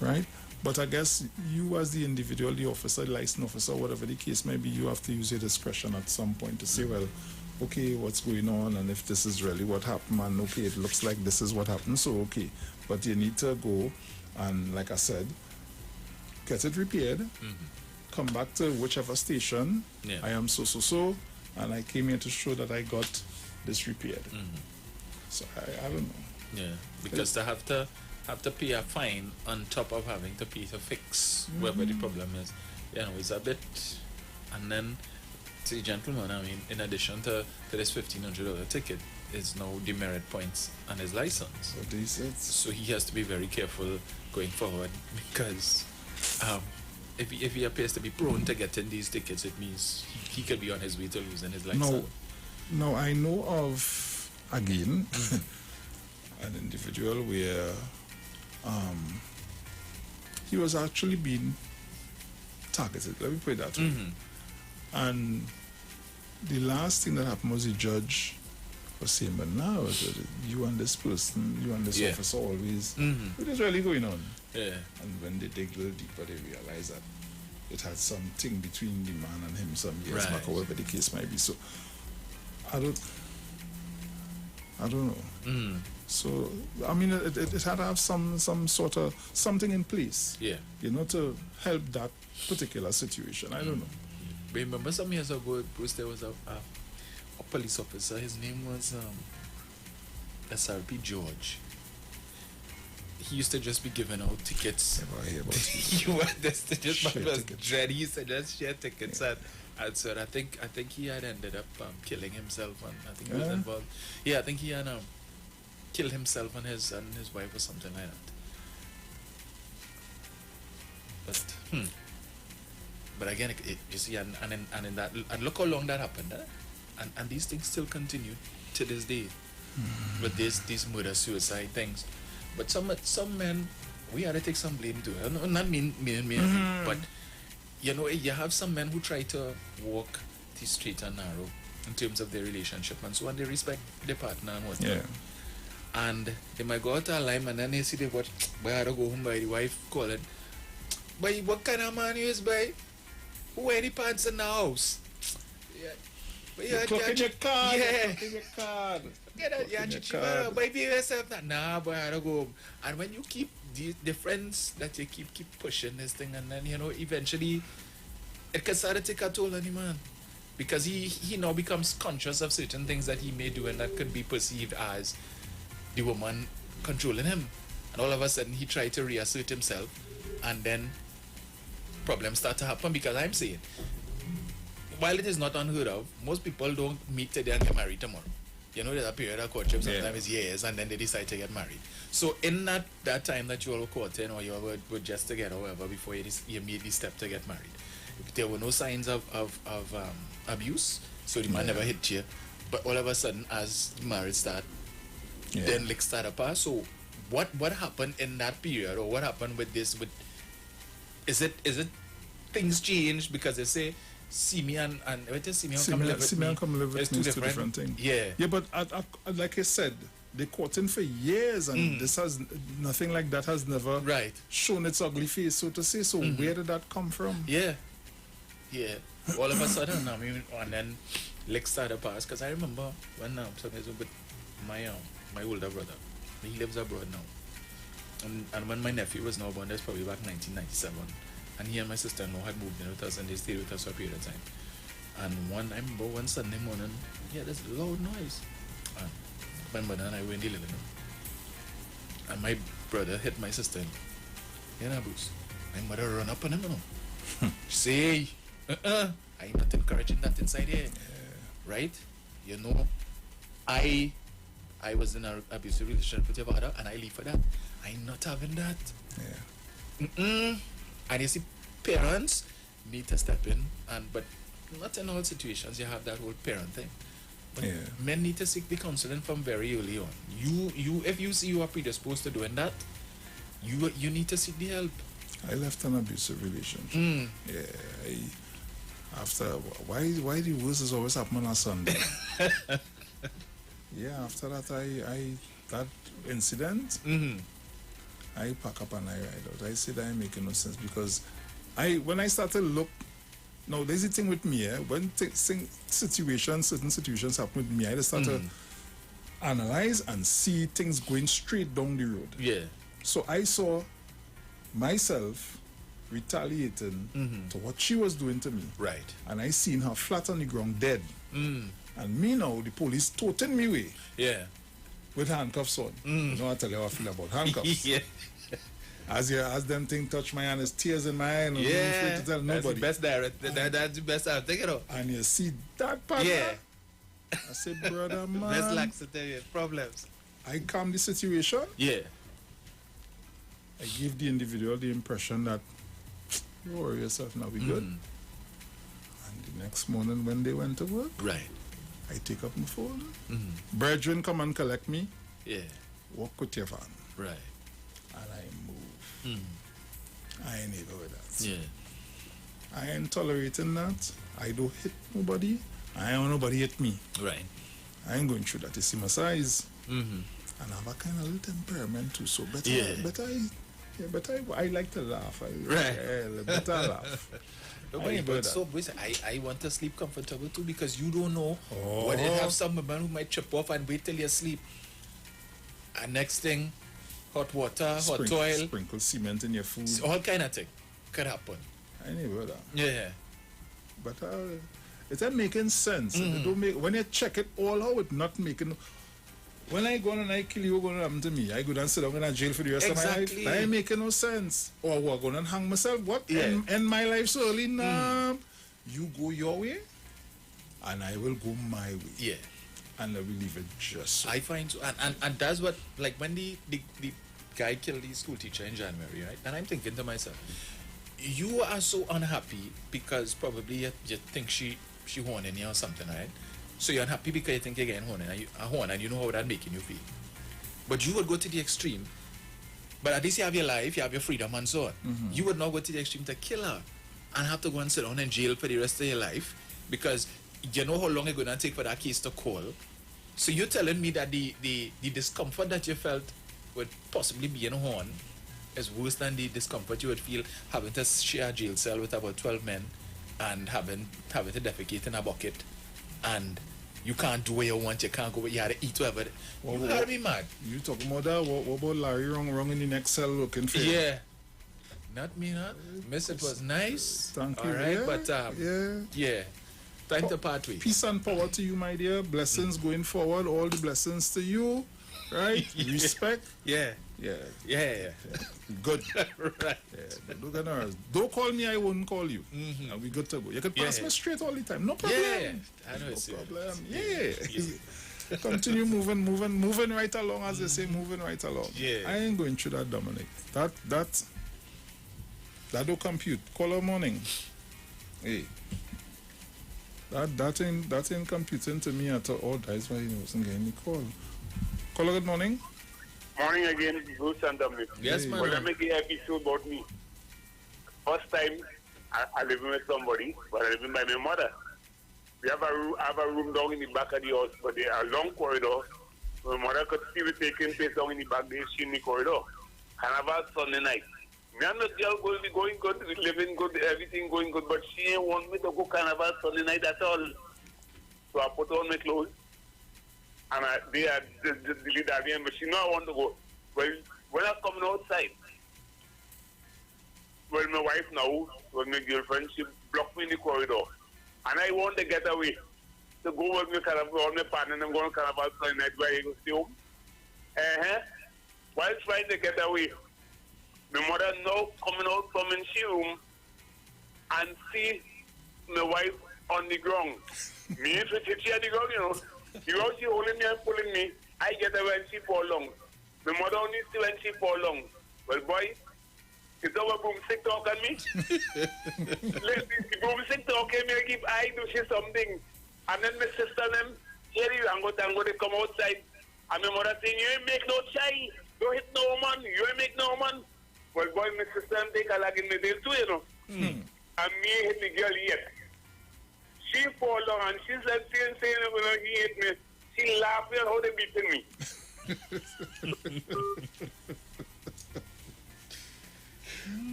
Right? But I guess you as the individual, the officer, the license officer, whatever the case may be, you have to use your discretion at some point to say, well, okay, what's going on, and if this is really what happened, and okay, it looks like this is what happened, so okay. But you need to go and, like I said, get it repaired, come back to whichever station, I am so, and I came here to show that I got this repaired. So I don't know. Yeah, because they have to pay a fine on top of having to pay to fix whatever the problem is. You know, it's a bit, and then to the gentleman, I mean, in addition to this $1,500 ticket, is now demerit points on his license. So he has to be very careful going forward, because if he appears to be prone to getting these tickets, it means he could be on his way to losing his license. Now I know of, again, an individual where he was actually being targeted, let me put it that way. And the last thing that happened was the judge was saying, but now you and this person, you and this officer always, what is really going on? Yeah. And when they dig a little deeper, they realize that it had something between the man and him some years back, or whatever the case might be. So I don't know. So I mean, it had to have some sort of something in place. Yeah. You know, to help that particular situation. I don't know. Remember some years ago, Bruce, there was a police officer. His name was SRP George. He used to just be giving out tickets. Never hear about He was dread. He used to just share tickets, and so I think he had ended up killing himself, and I think he was involved. Yeah, I think he had killed himself and his wife or something like that. But again, you see, and in that, and look how long that happened, and these things still continue to this day, with these murder suicide things. But some men, we had to take some blame too. Not me, but you know, you have some men who try to walk the straight and narrow in terms of their relationship, and so on. They respect their partner and whatnot. Yeah. And they might go out to a line, and then they see they what, boy, I had to go home by the wife, call it, boy, what kind of man you is, boy? Who wear the pants in the house? Yeah. But you're clocking your card. Yeah. Clocking your card. Yeah, boy, be yourself. Nah, boy, I had to go home. And when you keep the friends that you keep pushing this thing, and then, you know, eventually it can start to take a toll on the man. Because he now becomes conscious of certain things that he may do, and that could be perceived as the woman controlling him. And all of a sudden he tried to reassert himself, and then problems start to happen. Because I'm saying, while it is not unheard of, most people don't meet today and get married tomorrow. You know, there's a period of courtship, sometimes it's years, and then they decide to get married. So in that time that you all were courting, or you all were just together, or whatever, before you made the step to get married, there were no signs of abuse, so the man never hit you. But all of a sudden, as the marriage start, then like start apart. So what happened in that period, or what happened with this? Is it things changed because they say, see me and come live with me. Come live with me is two different things. Yeah. Yeah, but I, like I said, they courting for years, and this has nothing like that has never shown its ugly face, so to say. So where did that come from? Yeah. All of a sudden, I mean, and then legs started pass. Because I remember when with my older brother, he lives abroad now, and when my nephew was now born, that's probably back 1997, and he and my sister-in-law had moved in with us, and they stayed with us for a period of time. And I remember one Sunday morning, there's a loud noise. And my mother and I were in the living room. And my brother hit my sister-in-law. Bruce. My mother run up on him, She say, I'm not encouraging that inside here. Right? I was in an abusive relationship with your father, and I leave for that. I'm not having that. And you see, parents need to step in, but not in all situations you have that whole parent thing. But men need to seek the counseling from very early on. You if you see you are predisposed to doing that, you need to seek the help. I left an abusive relationship. After why the worst is always happening on Sunday. After that that incident, I pack up and I ride out. I said I'm making no sense, because when I started to look. No, there's a thing with me, when certain situations happen with me, I just start to analyze and see things going straight down the road. So I saw myself retaliating to what she was doing to me. Right. And I seen her flat on the ground dead. And me now, the police toting me away. With handcuffs on. You know, I tell you how I feel about handcuffs. As them thing touch my hand, there's tears in my eye, and I'm afraid to tell nobody. That's the best that's the best I'm thinking of. And you see that part. I said, brother, man. Best laxity problems. I calm the situation. I give the individual the impression that you worry yourself, now we good. And the next morning when they went to work, I take up my phone. Brethren come and collect me. Walk with your van. And I move. I ain't able with that. I ain't tolerating that. I don't hit nobody. I don't nobody hit me. I ain't going through that. You see my size. And I have a kind of little temperament too. So I like to laugh. Better laugh. I want to sleep comfortable too, because you don't know what they have some man who might chip off and wait till you sleep. And next thing, hot water, hot oil. Sprinkle cement in your food. All kind of thing could happen. I never that. But it's not making sense. It don't make, when you check it all out, it's not making. When I go and I kill you, what's going to happen to me? I go down and sit down in a jail for the rest of my life. That ain't making no sense. Or what, going and hang myself? What? End my life so early? Nah. You go your way, and I will go my way. And I will leave it just so. I find so, and that's what, like when the guy killed the school teacher in January, right? And I'm thinking to myself, you are so unhappy because probably you think she horning you or something, right? So you're unhappy because you think you're getting horn and you know how that's making you feel. But you would go to the extreme. But at least you have your life, you have your freedom and so on. You would not go to the extreme to kill her and have to go and sit down in jail for the rest of your life because you know how long it's going to take for that case to call. So you're telling me that the discomfort that you felt with possibly being horn is worse than the discomfort you would feel having to share a jail cell with about 12 men and having to defecate in a bucket, and you can't do what you want, you can't go, you had to eat whatever. You gotta be mad. You talking about that? What about Larry wrong in the next cell looking for you? Not me, not. Miss, it was nice. Thank you. All right, but time to part ways. Peace and power to you, my dear. Blessings going forward. All the blessings to you. Right? Respect. Good. Right. Look at her. Don't call me, I won't call you. And we good to go. You can pass me straight all the time. No problem. I know it's no problem. Continue moving right along, as they say, moving right along. I ain't going through that, Dominic. That don't compute. Call her morning. Hey. That ain't computing to me at all. That's why he wasn't getting the call. Caller, good morning. Morning again, Bruce and Dominic. Yes, man. Well, let me give an episode about me. First time I live with somebody, but I live with my mother. We have a room down in the back of the house, but there are a long corridor, My mother could see it taking place down in the back there, in the corridor. Carnival Sunday night. Me and the girl going good, living good, everything going good, but she ain't want me to go Carnival Sunday night at all. So I put on my clothes, and they had the lead again, but she know I want to go. Well, when I was coming outside, well, my wife now, with my girlfriend, she blocked me in the corridor, and I want to get away. To go with me Carnival, my partner, and I'm going to Carnival Sunday night where I go stay home. While trying to get away, my mother now coming out from in she room and see my wife on the ground. Me and she on the ground, you know. You know, she holding me and pulling me. I get her when she fall long. My mother only see when she fall long. Well, boy, is our broomstick talk on me? The broomstick talk came here, keep I do see something. And then my sister them, here you and go, they come outside. And my mother saying, you ain't make no chai. Don't hit no man. You ain't make no man. Well, boy, my sister take a lag in the day too, you know. And me hit the girl yet. She fall down and she's like saying, when he hit me, she laughing how they beating me.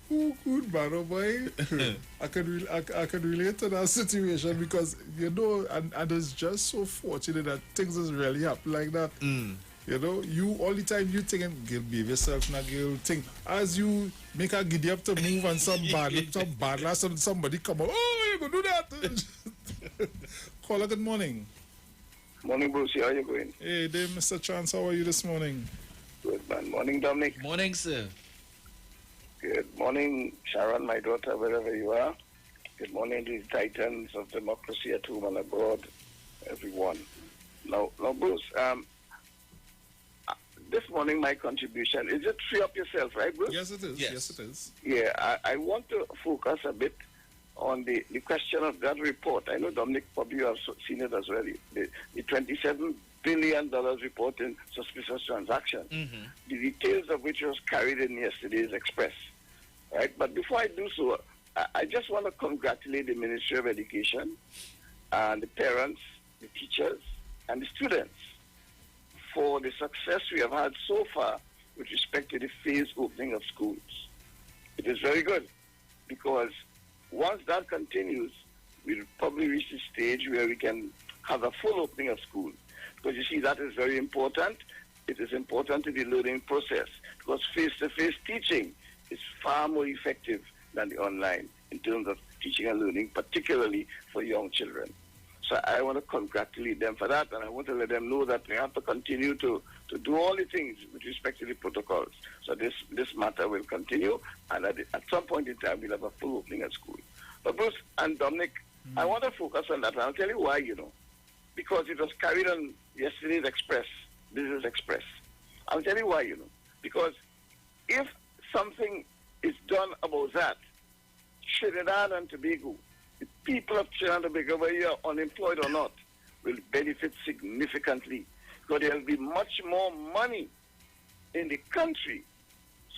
Oh, good man, oh boy. I can relate to that situation because, you know, and it's just so fortunate that things is really happen like that. You know, you all the time you thinking, girl, behave yourself now, girl, think. As you make a giddy up to move and some bad last and somebody come out, oh, you gonna do that. Caller, good morning. Morning, Brucey. How are you going? Hey, there, Mr. Chance. How are you this morning? Good, man. Morning, Dominic. Morning, sir. Good morning, Sharon, my daughter, wherever you are. Good morning to the titans of democracy at home and abroad, everyone. Now, Bruce, this morning my contribution is just free up yourself, right, Bruce? Yes, it is. Yes, it is. Yeah, I want to focus a bit on the question of that report. I know, Dominic, probably you have seen it as well. The $27 billion report in suspicious transactions, the details of which was carried in yesterday's Express. Right? But before I do so, I just want to congratulate the Ministry of Education and the parents, the teachers, and the students for the success we have had so far with respect to the phased opening of schools. It is very good because once that continues, we'll probably reach the stage where we can have a full opening of schools. Because you see, that is very important. It is important to the learning process because face-to-face teaching is far more effective than the online in terms of teaching and learning, particularly for young children. So I want to congratulate them for that, and I want to let them know that they have to continue to do all the things with respect to the protocols. So this matter will continue, and at some point in time, we'll have a full opening at school. But Bruce and Dominic, I want to focus on that, and I'll tell you why, you know. Because it was carried on yesterday's Business Express. I'll tell you why, you know. Because if something is done about that, Trinidad and Tobago, the people of Trinidad and Tobago, whether you are unemployed or not, will benefit significantly. Because there will be much more money in the country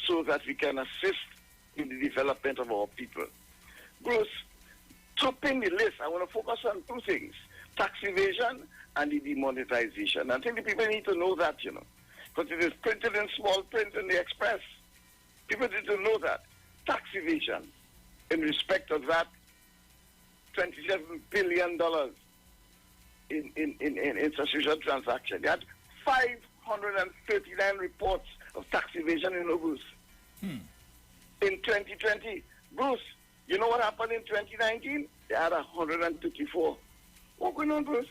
so that we can assist in the development of our people. Bruce, topping the list, I want to focus on two things. Tax evasion and the demonetization. I think the people need to know that, you know, because it is printed in small print in the Express. People need to know that. Tax evasion in respect of that $27 billion in suspicious transaction. They had 539 reports of tax evasion in Bruce. In 2020, Bruce, you know what happened in 2019? They had 154. What's going on, Bruce?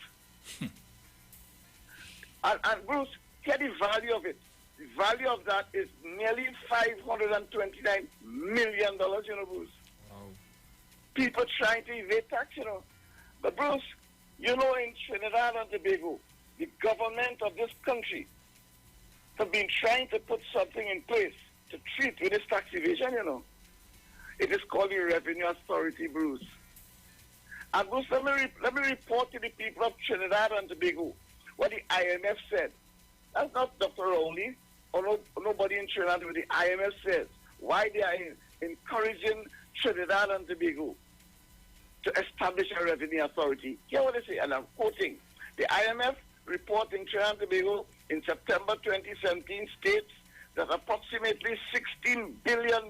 and Bruce, get the value of it. The value of that is nearly $529 million, you know, Bruce. Wow. People trying to evade tax, you know. But Bruce, you know, in Trinidad and Tobago, the government of this country have been trying to put something in place to treat with this tax evasion, you know. It is called the Revenue Authority, Bruce. And Bruce, let me report to the people of Trinidad and Tobago what the IMF said. That's not Dr. Rowley or nobody in Trinidad, but the IMF says why they are encouraging Trinidad and Tobago to establish a revenue authority. Hear what they say, and I'm quoting. The IMF report in Trinidad and Tobago in September 2017 states that approximately $16 billion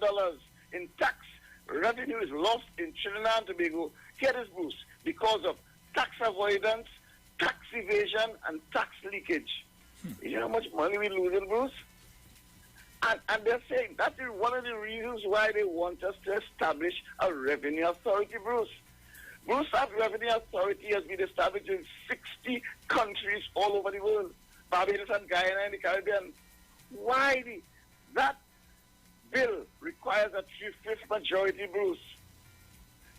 in tax revenue is lost in Trinidad and Tobago. Here is Bruce, because of tax avoidance, tax evasion, and tax leakage. You know how much money we losing, Bruce? And they're saying that is one of the reasons why they want us to establish a revenue authority, Bruce. Bruce, that revenue authority has been established in 60 countries all over the world, Barbados and Guyana and the Caribbean. Why that bill requires a 3/5 majority, Bruce?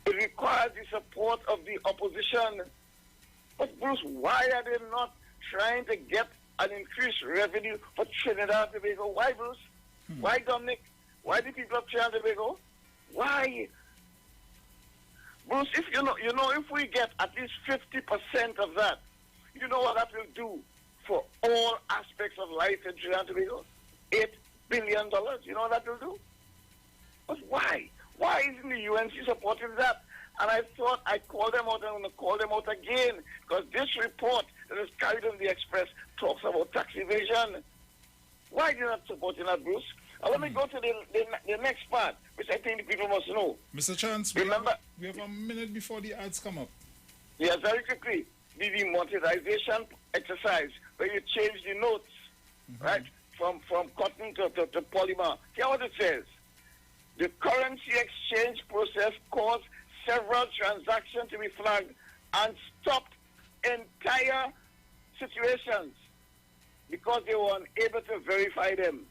It requires the support of the opposition. But Bruce, why are they not trying to get an increased revenue for Trinidad and Tobago? Why, Bruce? Why, Dominic? Why the people of Trinidad and Tobago? Why? Bruce, if if we get at least 50% of that, you know what that will do for all aspects of life in Trinidad and Tobago? $8 billion. You know what that will do? But why? Why isn't the UNC supporting that? And I thought I'd call them out, and I'm going to call them out again, because this report that is carried on the Express talks about tax evasion. Why are you not supporting that, Bruce? Let me go to the next part, which I think the people must know. Mr. Chance, remember, we have a minute before the ads come up. Yeah, very quickly. The demonetization exercise, where you change the notes, right, from cotton to polymer. Hear what it says. The currency exchange process caused several transactions to be flagged and stopped entire situations because they were unable to verify them.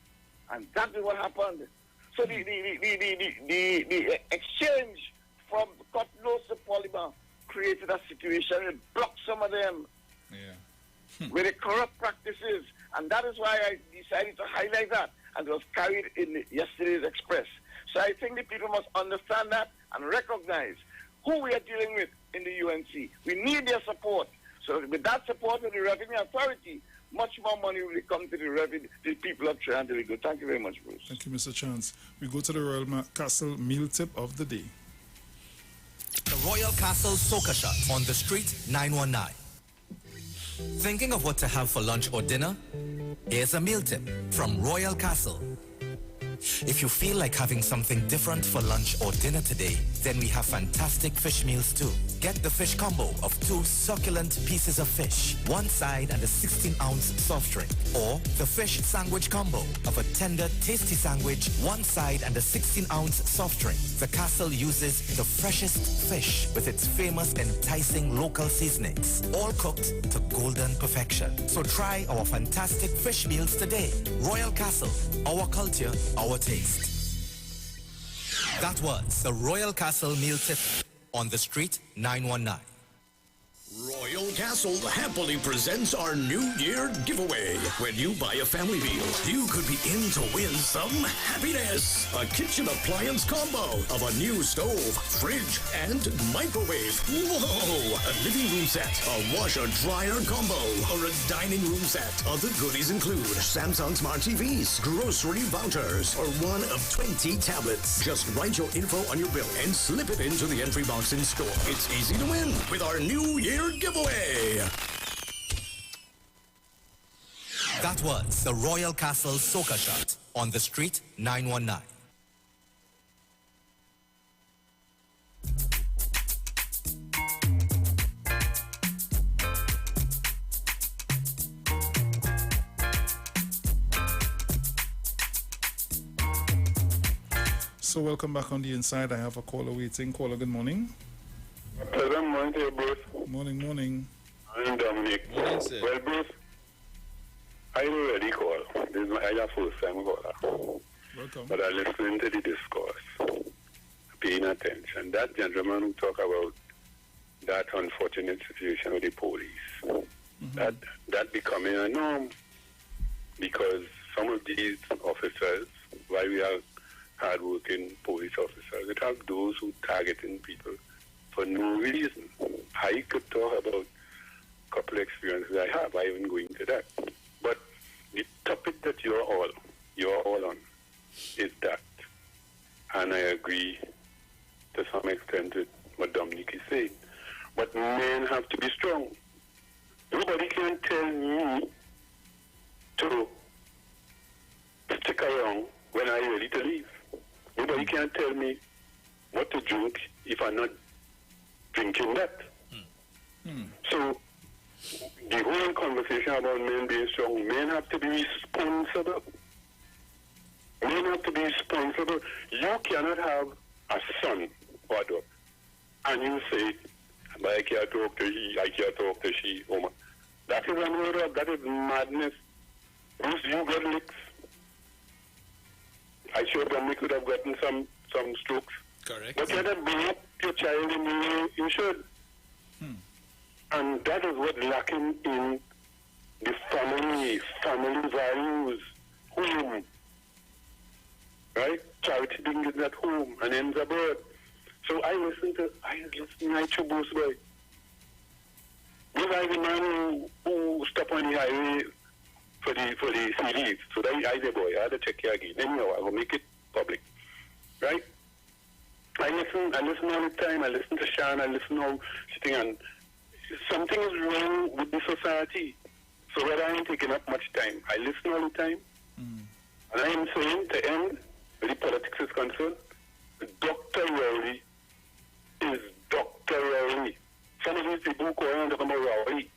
And that is what happened. So the exchange from cotton notes to polymer created a situation. It blocked some of them with the corrupt practices. And that is why I decided to highlight that. And it was carried in yesterday's Express. So I think the people must understand that and recognize who we are dealing with in the UNC. We need their support. So with that support of the Revenue Authority, much more money will come to the people of Trinidad and Tobago. Thank you very much, Bruce. Thank you, Mr. Chance. We go to the Royal Castle meal tip of the day. The Royal Castle Soca Shot on the Street 919. Thinking of what to have for lunch or dinner? Here's a meal tip from Royal Castle. If you feel like having something different for lunch or dinner today, then we have fantastic fish meals too. Get the fish combo of 2 succulent pieces of fish, 1 side and a 16-ounce soft drink. Or the fish sandwich combo of a tender, tasty sandwich, 1 side and a 16-ounce soft drink. The Castle uses the freshest fish with its famous enticing local seasonings, all cooked to golden perfection. So try our fantastic fish meals today. Royal Castle, our culture, our taste. That was the Royal Castle meal tip on the Street 919. Royal Castle happily presents our New Year giveaway. When you buy a family meal, you could be in to win some happiness. A kitchen appliance combo of a new stove, fridge, and microwave. Whoa! A living room set, a washer-dryer combo, or a dining room set. Other goodies include Samsung Smart TVs, grocery vouchers, or one of 20 tablets. Just write your info on your bill and slip it into the entry box in store. It's easy to win with our New Year giveaway. That was the Royal Castle Soca Shot on the Street 919. So welcome back on the inside. I have a caller waiting. Caller, good morning. Good morning to you, Bruce. Morning. I'm Dominic. Morning, sir. Well, Bruce, I already called. This is my first time caller. Welcome. But I'm listening to the discourse, paying attention. That gentleman who talked about that unfortunate situation with the police, that becoming a norm, because some of these officers, while we have hard-working police officers, we have those who targeting people for no reason. I could talk about a couple of experiences I have. I even go into that. But the topic that you're all on is that. And I agree to some extent with what Dominic is saying. But men have to be strong. Nobody can tell me to stick around when I'm ready to leave. Nobody can tell me what to drink if I'm not drinking that. So, the whole conversation about men being strong, men have to be responsible. Men have to be responsible. You cannot have a son or daughter, and you say, but I can't talk to he, I can't talk to she. Oh my. That is unheard of. That is madness. Bruce, you got licks. I sure Dominic could have gotten some strokes. Correct. But you don't bring up your child in the way you should. And that is what's lacking in the family values, home. Right? Charity begins at home and ends abroad. So I listen to Nitro Boost Boy. This is the man who stopped on the highway for the CDs. So that I the boy, I had to check here again. Anyhow, I will make it public. Right? I listen all the time. I listen to Sean, I listen all sitting, and something is wrong with the society. So whether I ain't taking up much time, I listen all the time. And I am saying, to end where the politics is concerned, Dr. Rowley is Dr. Rowley. Some of these people who call him Dr. Rowley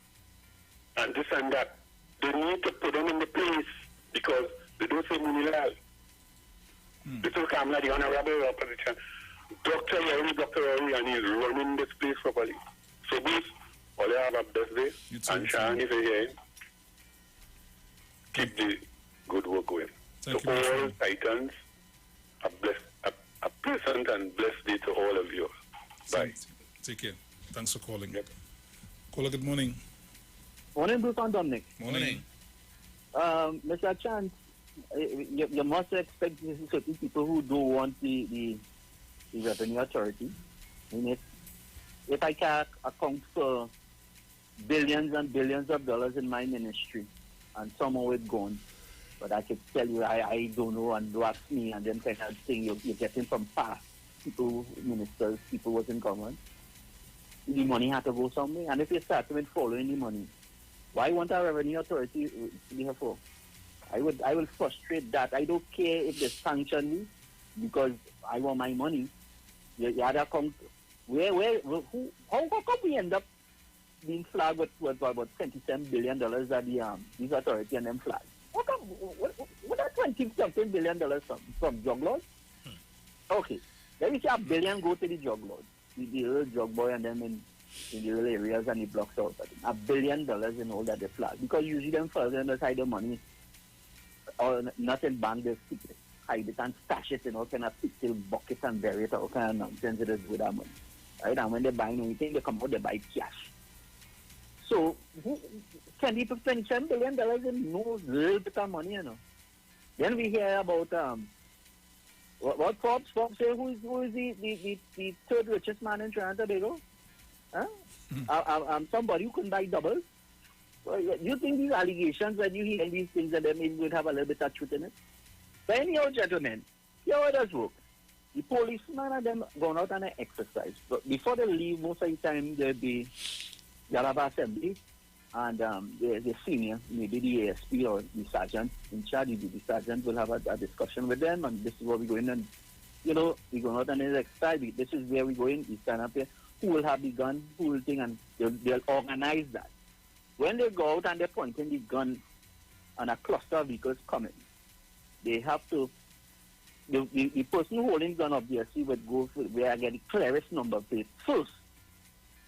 and this and that, they need to put them in the place because they don't say Munilal. This is Kamala, the honorable opposition. Dr. Rowley, and he's running this place properly. So, Bruce, all you have a best day. And Sean, if you're here, keep the good work going. Thank to all Titans, a pleasant and blessed day to all of you. Bye. Take care. Thanks for calling. Yep. Caller, good morning. Morning, Bruce and Dominic. Morning. Mr. Chant, you must expect certain people who don't want the revenue authority. And if I can account for billions and billions of dollars in my ministry, and somehow it's gone, but I can tell you I don't know, and do ask me, and then kind of thing you're getting from past people, ministers, people was in government. The money had to go somewhere, and if you start with following the money, why won't a revenue authority be here for? I will frustrate that. I don't care if they sanction me because I want my money. You had to come. How come we end up being flagged with about $27 billion at these authority and them flags? How come? What are $20-something billion from drug lords? Okay, let me say $1 billion go to the drug lords, the little drug boy, and them in the little areas and the blocks out. $1 billion in all that they flag because usually them further on the side of money or not in bank, they hide it and stash it in all kind of pixel buckets and bury it, all kind of nonsense it is with that money. Right? And when they buy anything, they come out, they buy cash. So, $27 billion in no little bit of money, you know. Then we hear about, what Forbes say, who is the third richest man in Trinidad and Tobago? Huh? Somebody who can buy double. Well, you think these allegations, when you hear these things, that they maybe would have a little bit of truth in it? But anyhow, gentlemen, here it does work. The policemen and them going out on an exercise. But before they leave, most of the time they'll be Yaraba Assembly, and the senior, maybe the ASP or the sergeant in charge, the sergeant will have a discussion with them, and this is where we're going, and we're going out on the exercise. This is where we're going. We stand up here. Who will have the gun? Who will think? And they'll organize that. When they go out and they're pointing the gun on a cluster of vehicles coming, they have to, the person holding gun obviously would go where I get the clearest number plate first.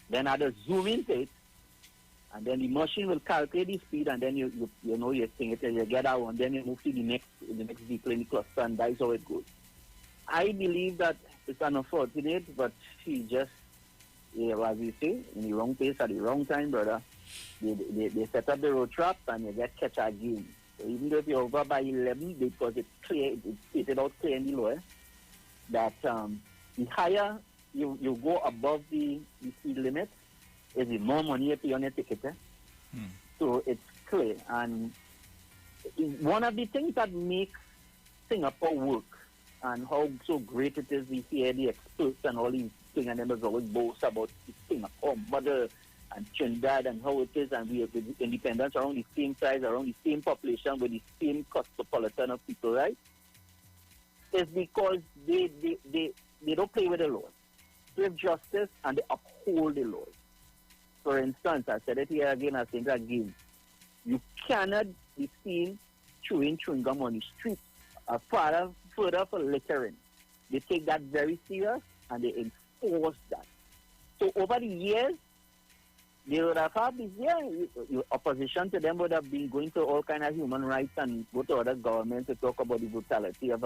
Then at the zoom in plate, and then the machine will calculate the speed, and then you think it, you get out, and then you move to the next vehicle in the cluster, and that's how it goes. I believe that it's unfortunate, but she just, as we say, in the wrong place at the wrong time, brother. They set up the road trap and you get catch again. So even though if you're over by 11, because it's stated out clear in the law, that the higher you go above the speed limit, is the more money you pay on your ticket. So it's clear. And one of the things that makes Singapore work and how so great it is, we hear the experts and all these things, and then there's always boast about Singapore, but and Trinidad and how it is, and we have the independence around the same size, around the same population, with the same cosmopolitan of people, right? It's because they don't play with the laws. They have justice and they uphold the laws. For instance, I said it here again, I think again, you cannot be seen chewing gum on the street. Further for littering. They take that very serious and they enforce that. So over the years, they would have had this, opposition to them would have been going to all kind of human rights and go to other governments to talk about the brutality of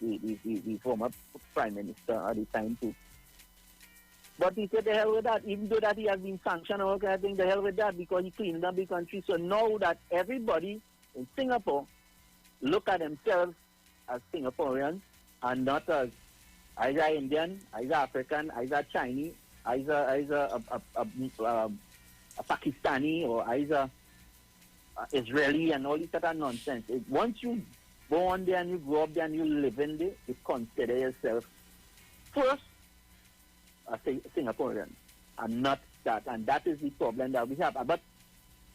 the former prime minister at the time too. But he said the hell with that, even though that he has been sanctioned and all kind of things, the hell with that, because he cleaned up the country. So now that everybody in Singapore look at themselves as Singaporeans and not as either Indian, either African, either Chinese, either a Pakistani, or either Israeli, and all this kind of nonsense. Once you born there and you grow up there and you live in there, you consider yourself first a Singaporean and not that. And that is the problem that we have. But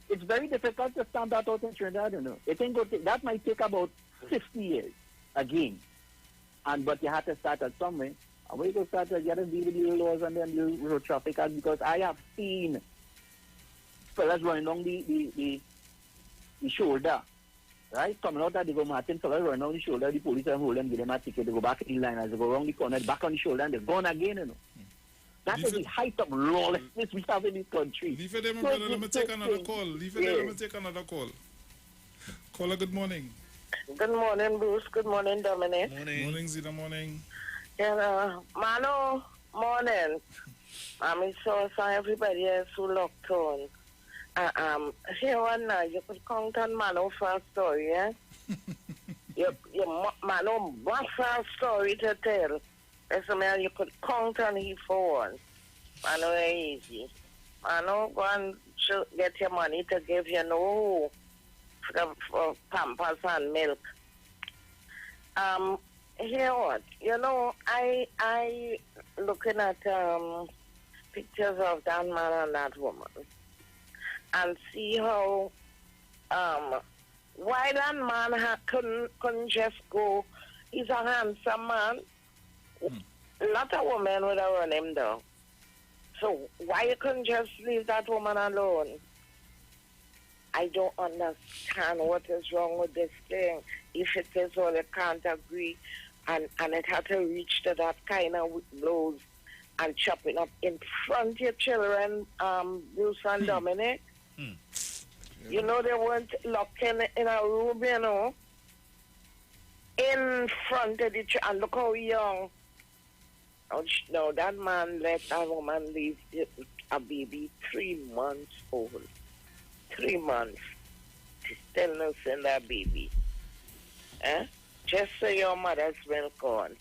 it's very difficult to stand that out in Trinidad, you know. It can go that might take about 50 years again. But you have to start at somewhere. And where you go start, you have to deal with the laws and then deal with road traffic. Because I have seen fellas running down the shoulder, right? Coming out of the Go Martin, fellas running down the shoulder, the police are holding them, give them a ticket, they go back in the line, as they go around the corner, back on the shoulder, and they're gone again, you know. That is the height of lawlessness we have in this country. Leave it there, my brother. Let me take another call. Leave it there. Let me take another call. Caller, good morning. Good morning, Bruce. Good morning, Dominic. Morning, Zita. Morning. Yeah, Mano, morning. I'm so sorry everybody else who locked on. Here one now, you could count on Mano for a story, yeah? Mano, what for a story to tell? Man, you could count on him for one. Mano, easy. Mano, go and get your money to give you no for Pampers and milk. Here what? You know, I looking at pictures of that man and that woman and see how why that man couldn't just go. He's a handsome man. A lot of women would have run him down. So why you couldn't just leave that woman alone? I don't understand what is wrong with this thing. If it is all, you can't agree, and it had to reach to that kind of blows and chopping up in front of your children, Bruce and Dominic. You know, they weren't locked in a room, you know, in front of the and look how young. Oh, no, that man let that woman leave a baby 3 months old. 3 months. She's still nursing that baby. Just so your mother's milk on.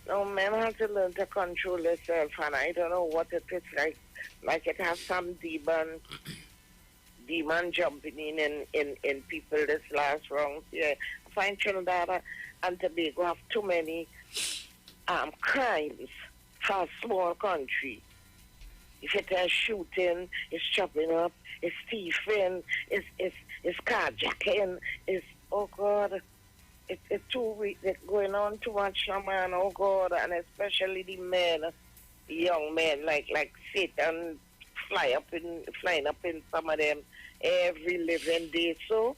No, men have to learn to control themselves, and I don't know what it is like. Like it has some demon jumping in people this last round. Yeah, I find Trinidad and Tobago have too many crimes for a small country. If it is shooting, it's chopping up, it's thieving, it's carjacking, it's, oh God, it's too weak, it's going on too much, man, oh God, and especially the men, the young men, like Satan flying up in some of them every living day. So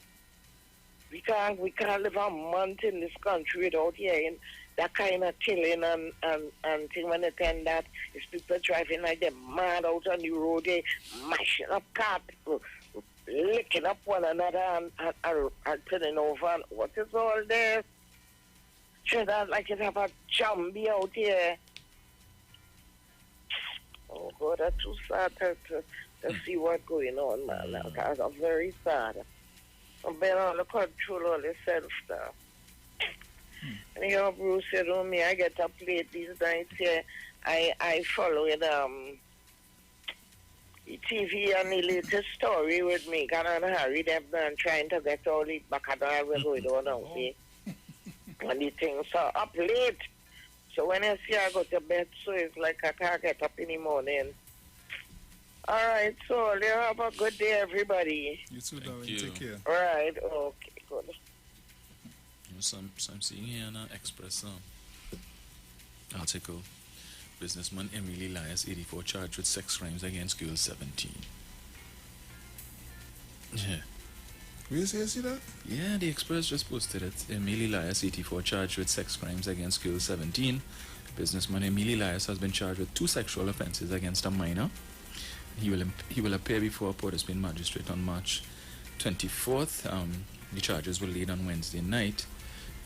we can't live a month in this country without hearing that kind of killing and thing. When they tend that is people driving like they're mad out on the road, they mashing up cars, people licking up one another and turning over. And what is all this? Sure, that like it have a zombie out here. Oh God, that's too sad to see what's going on, man. I'm very sad. I've been on the control all the self-stuff. And you know, Bruce, you know me, I get up late these nights here. I follow the TV and the latest story with Meghan and Harry. They've been trying to get all the bacchanal we're going on out there. And the things are up late. So when I see I go to bed, so it's like I can't get up in the morning. All right, so you have a good day, everybody. You too, darling. Take care. All right, okay, good. So I'm seeing here in Express article, businessman Emily Elias, 84, charged with sex crimes against girl 17. Yeah. Where you see that? Yeah, the Express just posted it. Emily Elias, 84, charged with sex crimes against girl 17. Businessman Emily Elias has been charged with 2 sexual offenses against a minor. He will appear before a Port of Spain magistrate on March 24th. The charges were laid on Wednesday night.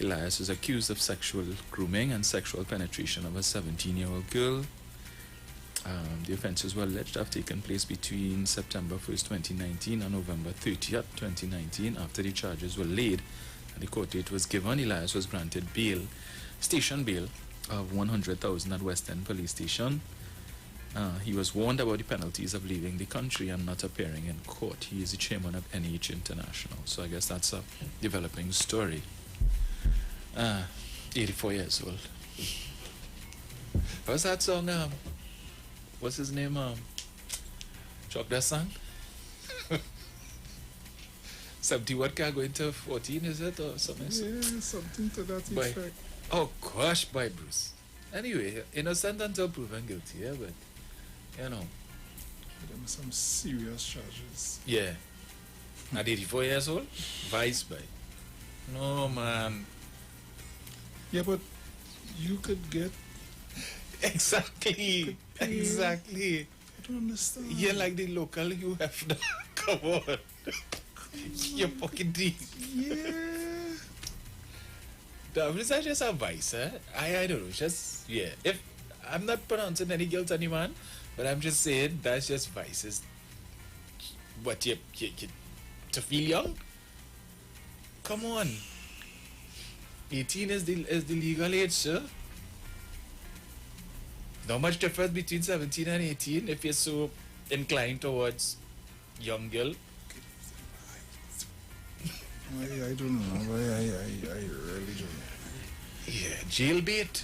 Elias is accused of sexual grooming and sexual penetration of a 17-year-old girl. The offences were alleged to have taken place between September 1st, 2019 and November 30th, 2019. After the charges were laid and the court date was given, Elias was granted station bail of $100,000 at West End Police Station. He was warned about the penalties of leaving the country and not appearing in court. He is the chairman of NH International. So I guess that's a developing story. 84 years old. What's that song? What's his name? Chuck that song? 71 can go into 14, is it? Or something? Yeah, something to that effect. Oh gosh, by Bruce. Anyway, innocent until proven guilty, yeah, but you know. There are some serious charges. Yeah. At 84 years old? Vice by. No, man. Yeah, but you could get... Exactly. Exactly. I don't understand. Yeah, like the local you have now. Come on. You're fucking deep. Yeah. Is that just a vice, eh? I don't know. Just, yeah. If I'm not pronouncing any guilt on you, man, but I'm just saying that's just vices. What, you to feel young? Come on. 18 is the legal age, sir. Not much difference between 17 and 18 if you're so inclined towards young girl. I don't know. I really don't know. Yeah, jailbait.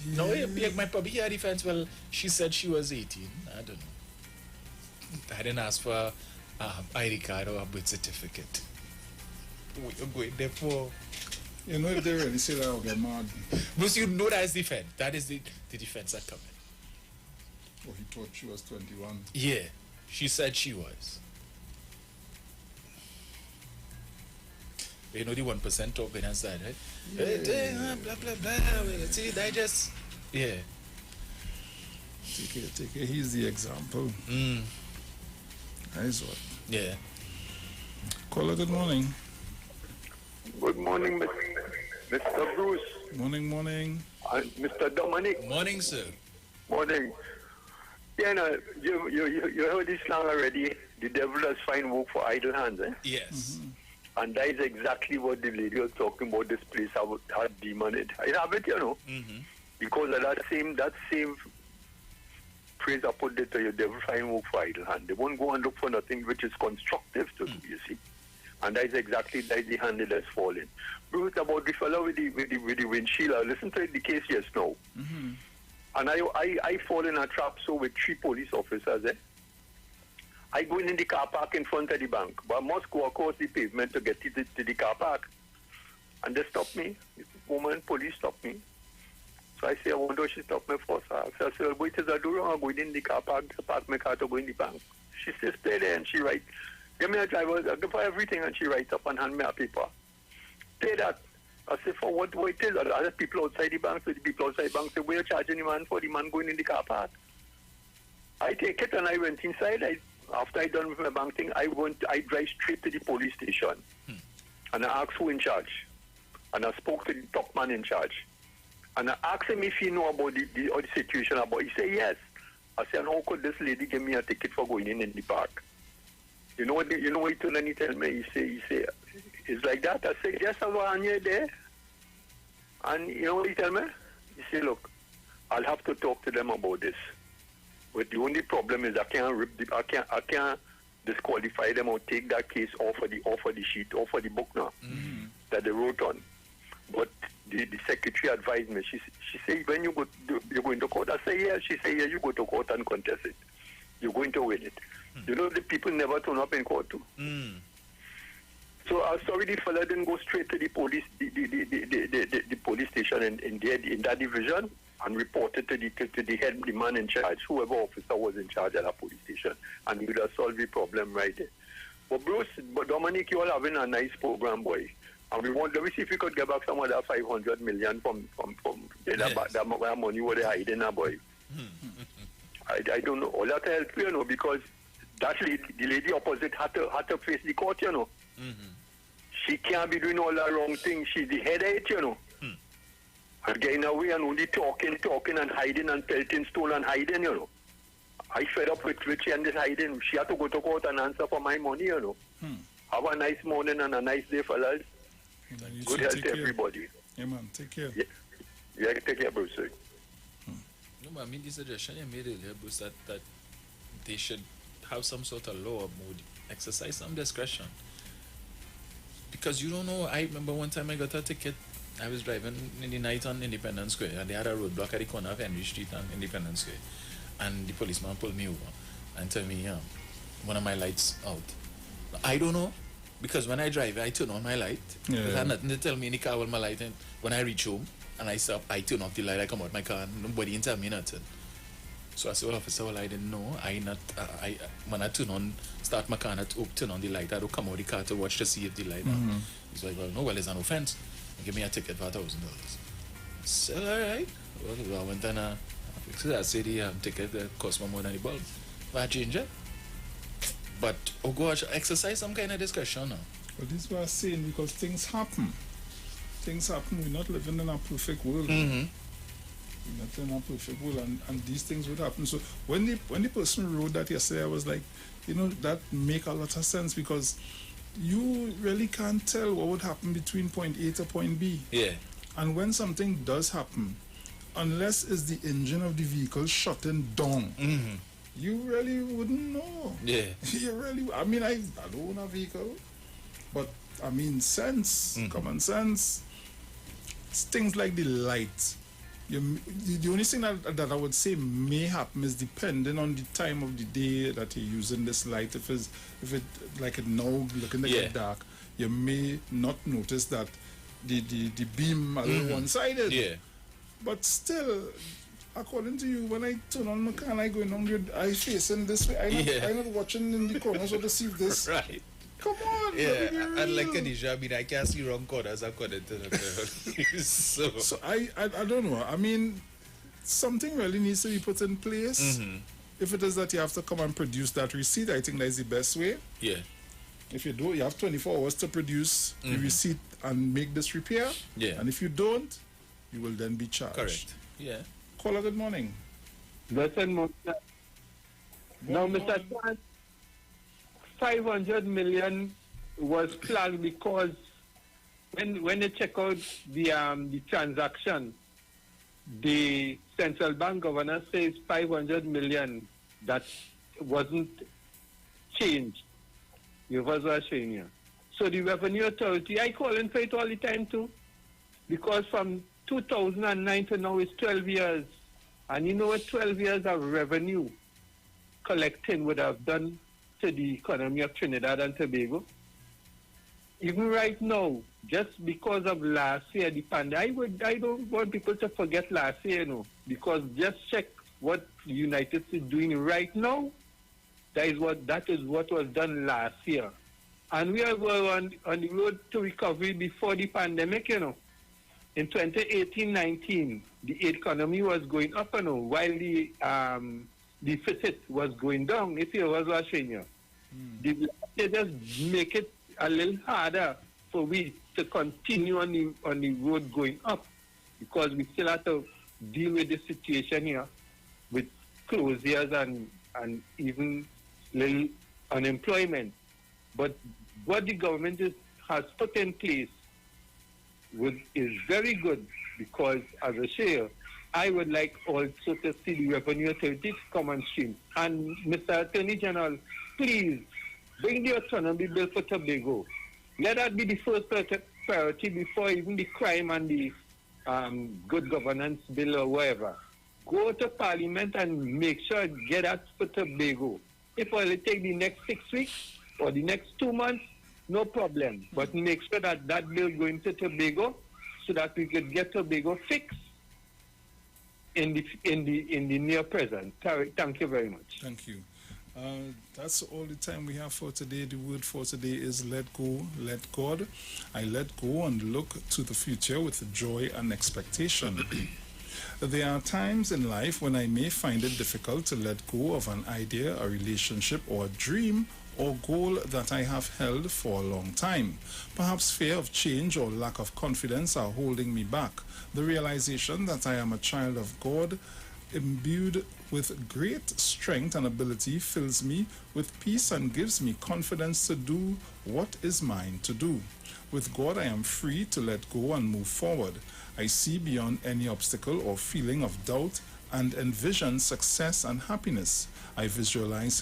Yeah. No, like my puppy here defense, well, she said she was 18. I don't know. I didn't ask for ID card or a birth certificate. What you're going there for? You know, if they really say that, I'll get mad. Bruce, you know that is defense. That is the defense that coming. Oh, he thought she was 21. Yeah, she said she was. You know the 1% talking inside, right? Yeah. Blah, blah, blah. See, they just... Yeah. Take it. He's the example. That's what. Yeah. Caller, good morning. Good morning, Mr. Bruce. Morning. Mr. Dominic. Morning, sir. Morning. Yeah, no, you heard this song already. The devil does find work for idle hands, eh? Yes. Mm-hmm. And that is exactly what the lady was talking about. This place had demon it. I have it, you know. Mm-hmm. Because of that same phrase I put there to your devil find work for idle hand. They won't go and look for nothing which is constructive to do, you see. And that is exactly the hand that's falling. Bruce, about the fellow with the windshield, listen to the case just now. Mm-hmm. And I fall in a trap so with 3 police officers, eh? I go in the car park in front of the bank, but I must go across the pavement to get to the car park. And they stop me. Police stop me. So I say, I wonder what she stopped me for. So I say, well, what is I do wrong? I go in the car park to park my car to go in the bank. She says, stay there, and she writes, give me a driver, I give her everything, and she writes up and hand me a paper. Say that. I say, for what it is? Other people outside the bank, so the people outside the bank say, we're charging the man for the man going in the car park. I take it and I went inside. After I done with my bank thing, I drive straight to the police station. And I asked who in charge. And I spoke to the top man in charge. And I asked him if he know about the situation about. He said yes. I said, and how could this lady give me a ticket for going in the park? You know what he told me? He tell me, he say, it's like that. I said, yes, I was on you there. And you know what he tell me? He said, look, I'll have to talk to them about this. But the only problem is I can't disqualify them or take that case off of the sheet, off of the book now that they wrote on. But the secretary advised me. She said, when you go into court, I say, yeah. She said, yeah, you go to court and contest it. you're going to win it. You know, the people never turn up in court too. So I'm sorry the fella didn't go straight to the police, the police station in that division and report it to the man in charge, whoever officer was in charge at that police station, and we would have solved the problem right there. But Bruce, Dominic, you all having a nice program, boy. And let me see if we could get back some of that 500 million from that money where they hiding now, boy. I don't know. All that help, you know, because that lady, the lady opposite had to face the court, you know. She can't be doing all that wrong things. She's the head of it, you know. And getting away and only talking and hiding and pelting stone and hiding, you know. I fed up with she and this hiding. She had to go to court and answer for my money, you know. Have a nice morning and a nice day, fellas. Good health to everybody. Yeah, man. Take care. Yeah, take care, Bruce. No, but I mean, the suggestion you made earlier, Bruce, that they should have some sort of law mode, exercise some discretion. Because you don't know, I remember one time I got a ticket. I was driving in the night on Independence Square, and they had a roadblock at the corner of Henry Street and Independence Square. And the policeman pulled me over and told me, one of my lights out. I don't know, because when I drive, I turn on my light. Yeah. They had nothing to tell me in the car with my light. And when I reach home and I stop, I turn off the light, I come out my car, and nobody didn't tell me nothing. So I said, well, officer, well, I didn't know. When I start my car and turn on the light, I don't come out the car to watch to see if the light on. He's like, well, no, well, it's an offense. Give me a ticket for $1,000. I said, all right. Well, I went and I said the ticket cost me more than the bulb. But I changed it. But, oh gosh, exercise some kind of discussion now. Well, this is what I'm saying, because things happen. Things happen. We're not living in a perfect world. We're not in a perfect world, and these things would happen. So when the person wrote that yesterday, I was like, you know, that make a lot of sense, because you really can't tell what would happen between point A to point B. Yeah. And when something does happen, unless it's the engine of the vehicle shutting down, you really wouldn't know. Yeah. You really, I mean, I don't own a vehicle, but I mean, sense, common sense, it's things like the light. The only thing that I would say may happen is depending on the time of the day that you're using this light. If it like it now looking like it's dark, you may not notice that the beam is one-sided. Yeah. But still, according to you, when I turn on my car and I go on, I facing this way. I'm not watching in the corner so to see if this. Right. Come on. Yeah, and like Khadija, I mean, I can't see wrong corners according to the So I don't know. I mean, something really needs to be put in place. If it is that you have to come and produce that receipt, I think that is the best way. Yeah. If you do, you have 24 hours to produce the receipt and make this repair. Yeah. And if you don't, you will then be charged. Correct. Yeah. Caller, good morning. Listen, now, Mr. Chan, 500 million was planned because when they check out the transaction, the central bank governor says 500 million that wasn't changed. You was showing you. So the revenue authority, I call in for it all the time too, because from 2009 to now is 12 years. And you know what 12 years of revenue collecting would have done to the economy of Trinidad and Tobago? Even right now, just because of last year, the pandemic, I don't want people to forget last year, because just check what the United States is doing right now. That is what was done last year. And we were on the road to recovery before the pandemic, In 2018-19, the economy was going up, while the deficit was going down. If you was watching you, they just make it a little harder for we to continue on the road going up, because we still have to deal with the situation here with closures and even little unemployment. But what the government has put in place is very good, because as a share, I would like also to see the revenue authority come on stream. And Mr. Attorney General, please bring the autonomy bill for Tobago. Let that be the first priority before even the crime and the good governance bill or whatever. go to Parliament and make sure get that for Tobago. If it take the next 6 weeks or the next 2 months, no problem. But make sure that that bill go into Tobago so that we could get Tobago fixed in the near present. Thank you very much. Thank you. That's all the time we have for today. The word for today is let go, let God. I let go and look to the future with joy and expectation. There are times in life when I may find it difficult to let go of an idea, a relationship, or a dream or goal that I have held for a long time. Perhaps fear of change or lack of confidence are holding me back. The realization that I am a child of God, imbued with great strength and ability, fills me with peace and gives me confidence to do what is mine to do. With God, I am free to let go and move forward. I see beyond any obstacle or feeling of doubt and envision success and happiness. I visualize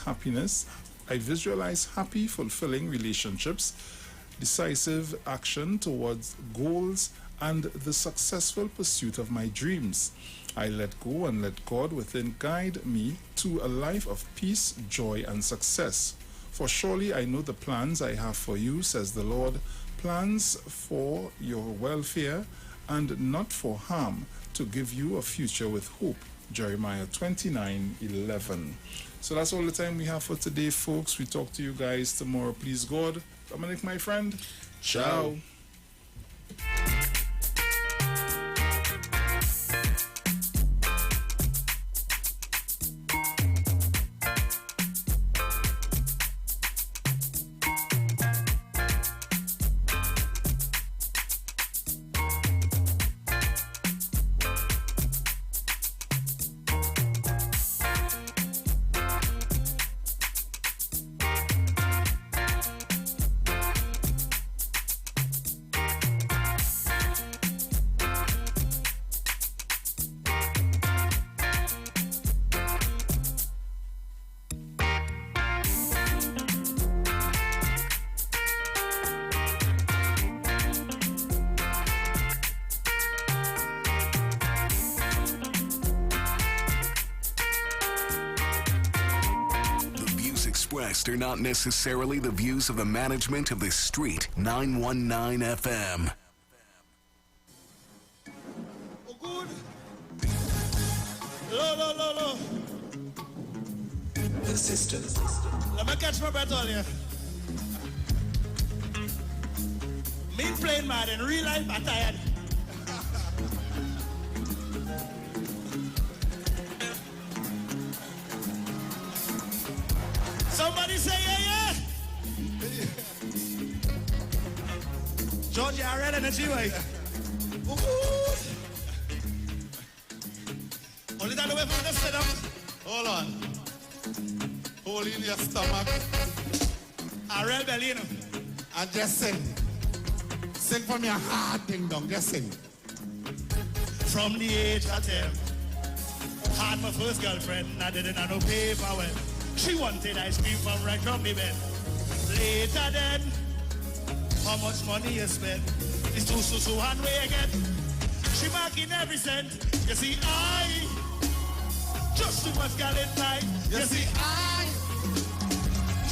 happy, fulfilling relationships, decisive action towards goals, and the successful pursuit of my dreams. I let go and let God within guide me to a life of peace, joy, and success. For surely I know the plans I have for you, says the Lord, plans for your welfare and not for harm, to give you a future with hope. Jeremiah 29:11. So that's all the time we have for today, folks. We talk to you guys tomorrow, please God. Dominic, my friend. Ciao. Are not necessarily the views of the management of the Street 919 FM. Low. The system. Let me catch my breath on here. Me playing mad in real life, I'm tired. Somebody say yeah. George, I read energy way. Only that away from the setup. Hold on. Hold in your stomach. I read belly, you know. And just sing. Sing from your heart, ding dong. Just sing. From the age of 10, had my first girlfriend. I didn't have no paper well. She wanted ice cream from right from the bed. Later then, how much money you spend? It's too one way again. She marking every cent. You see, I just too much galentine. You see, I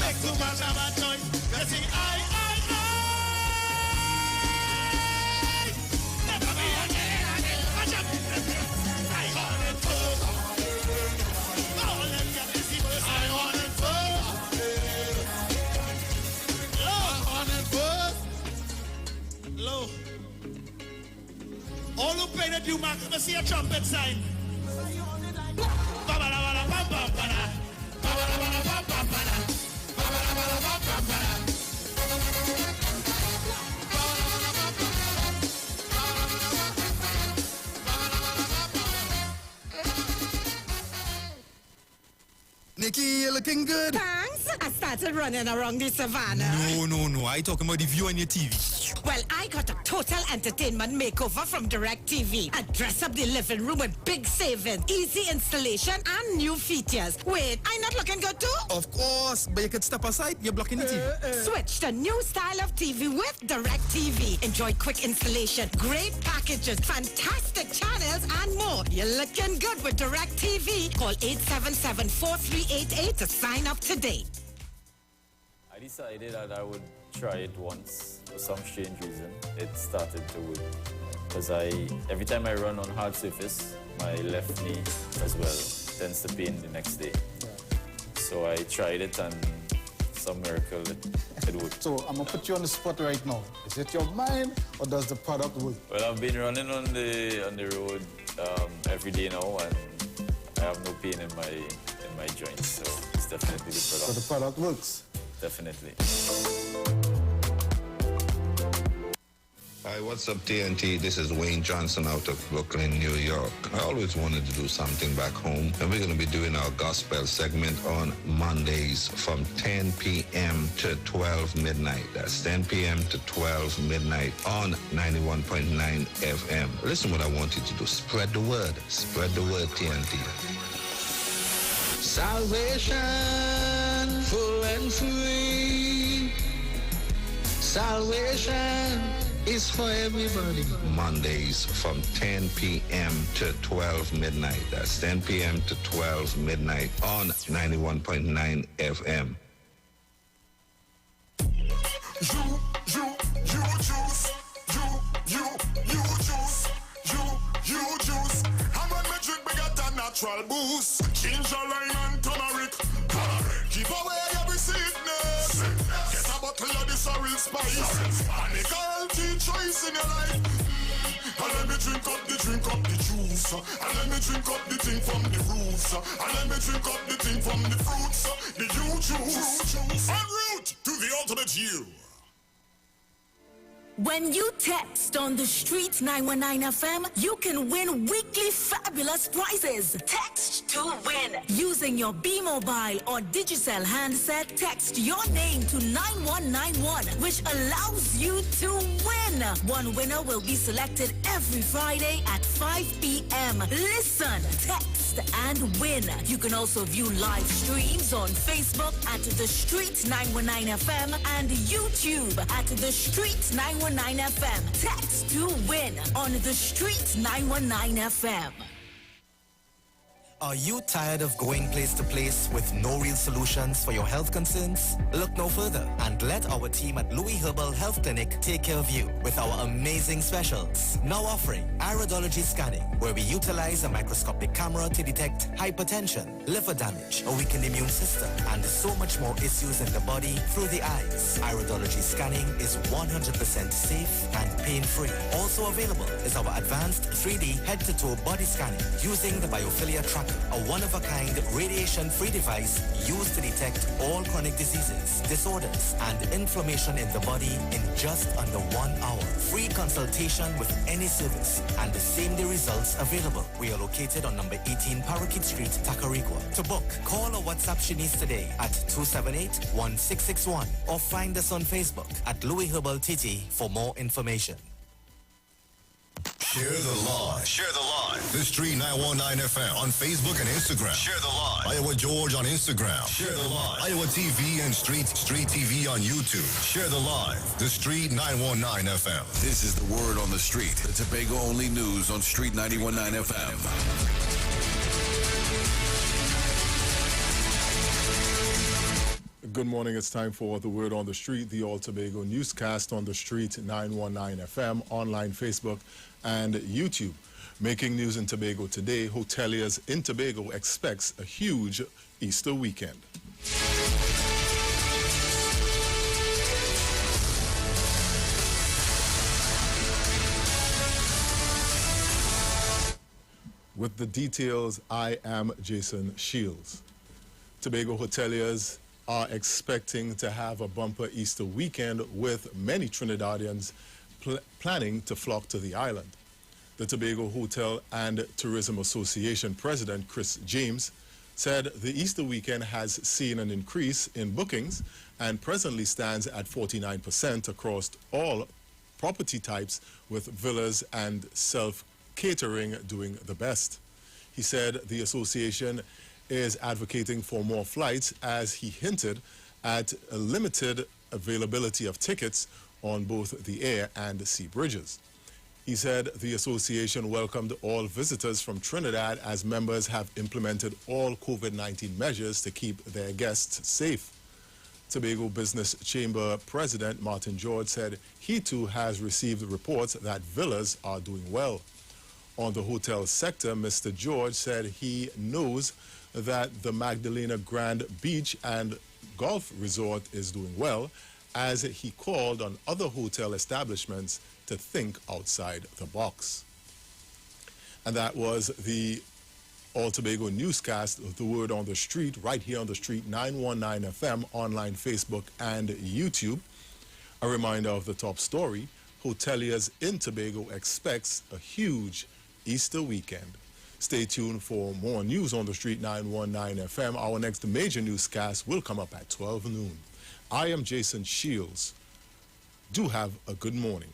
make too much of a choice. You see, I never be again. I just I want it first. All them get this first. I want it first. I want it first. Low. All who play the due mark, let me see a trumpet sign. Nikki, you're looking good. Thanks. I started running around the savannah. No. I talking about the view on your TV. Well, I got a total entertainment makeover from DirecTV. I dress up the living room with big savings, easy installation, and new features. Wait, I'm not looking good too? Of course, but you could step aside. You're blocking the TV. Switch to new style of TV with DirecTV. Enjoy quick installation, great packages, fantastic channels, and more. You're looking good with DirecTV. Call 877-4388 to sign up today. I decided that I would try it once for some strange reason. It started to work because every time I run on hard surface, my left knee as well tends to pain the next day. So I tried it and some miracle it worked. So I'm gonna put you on the spot right now. Is it your mind or does the product work? Well, I've been running on the road every day now, and I have no pain in my joints. So it's definitely the product. So the product works. Definitely. Hi, what's up, TNT? This is Wayne Johnson out of Brooklyn, New York. I always wanted to do something back home, and we're going to be doing our gospel segment on Mondays from 10 p.m. to 12 midnight. That's 10 p.m. to 12 midnight on 91.9 FM. Listen what I want you to do. Spread the word. Spread the word, TNT. Salvation, full and free. Salvation is for everybody. Mondays from 10 p.m. to 12 midnight. That's 10 p.m. to 12 midnight on 91.9 FM. You juice. And when me drink, we got a natural boost. Ginger, lime, and turmeric. Give away every sickness. Get a bottle of this real spice. And make a healthy choice in your life. And let me drink up the juice. And let me drink up the thing from the roots. And let me drink up the thing from the fruits. The you juice. En route to the ultimate you. When you text on the street 919 FM, you can win weekly fabulous prizes. Text to win. Using your B-Mobile or Digicel handset, text your name to 9191, which allows you to win. One winner will be selected every Friday at 5 p.m. Listen, text and win. You can also view live streams on Facebook at The Street 919 FM and YouTube at The Street 919 FM. Text to win on The Street 919 FM. Are you tired of going place to place with no real solutions for your health concerns? Look no further and let our team at Louis Herbal Health Clinic take care of you with our amazing specials. Now offering iridology scanning, where we utilize a microscopic camera to detect hypertension, liver damage, a weakened immune system, and so much more issues in the body through the eyes. Iridology scanning is 100% safe and pain-free. Also available is our advanced 3D head-to-toe body scanning using the biophilia tracker, a one-of-a-kind radiation-free device used to detect all chronic diseases, disorders, and inflammation in the body in just under 1 hour. Free consultation with any service and the same-day results available. We are located on number 18 Parakeet Street, Tacarigua. To book, call or WhatsApp Shanice today at 278-1661 or find us on Facebook at Louis Herbal TT for more information. Share the live. Share the live. The Street 919 FM on Facebook and Instagram. Share the live. Iowa George on Instagram. Share the live. Iowa TV and Street TV on YouTube. Share the live. The Street 919 FM. This is the word on the street. The Tobago only news on Street 919 FM. Good morning. It's time for the word on the street, the All Tobago newscast on the Street 919 FM, online, Facebook, and YouTube. Making news in Tobago today, hoteliers in Tobago expects a huge Easter weekend. With the details, I am Jason Shields. Tobago hoteliers are expecting to have a bumper Easter weekend with many Trinidadians planning to flock to the island. The Tobago Hotel and Tourism Association President Chris James said the Easter weekend has seen an increase in bookings and presently stands at 49% across all property types, with villas and self-catering doing the best. He said the association is advocating for more flights, as he hinted at a limited availability of tickets on both the air and sea bridges. He said the association welcomed all visitors from Trinidad, as members have implemented all COVID-19 measures to keep their guests safe. Tobago Business Chamber President Martin George said he too has received reports that villas are doing well. On the hotel sector, Mr. George said he knows that the Magdalena Grand Beach and Golf Resort is doing well, as he called on other hotel establishments to think outside the box. And that was the All Tobago newscast, The Word on the Street, right here on the Street 919 FM, online, Facebook, and YouTube. A reminder of the top story: hoteliers in Tobago expects a huge Easter weekend. Stay tuned for more news on the Street 919 FM. Our next major newscast will come up at 12 noon. I am Jason Shields. Do have a good morning.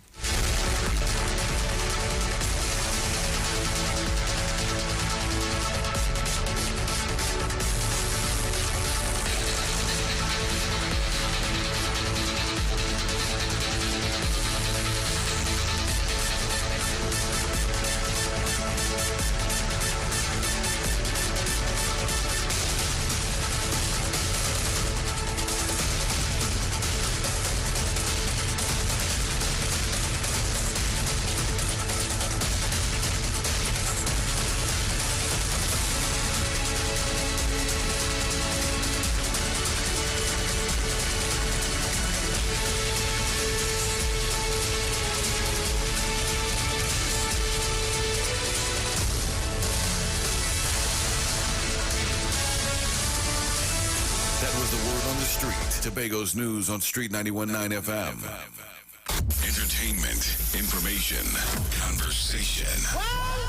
Tobago's news on Street 91.9 FM. Entertainment, information, conversation.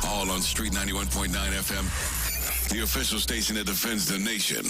All on Street 91.9 FM, the official station that defends the nation.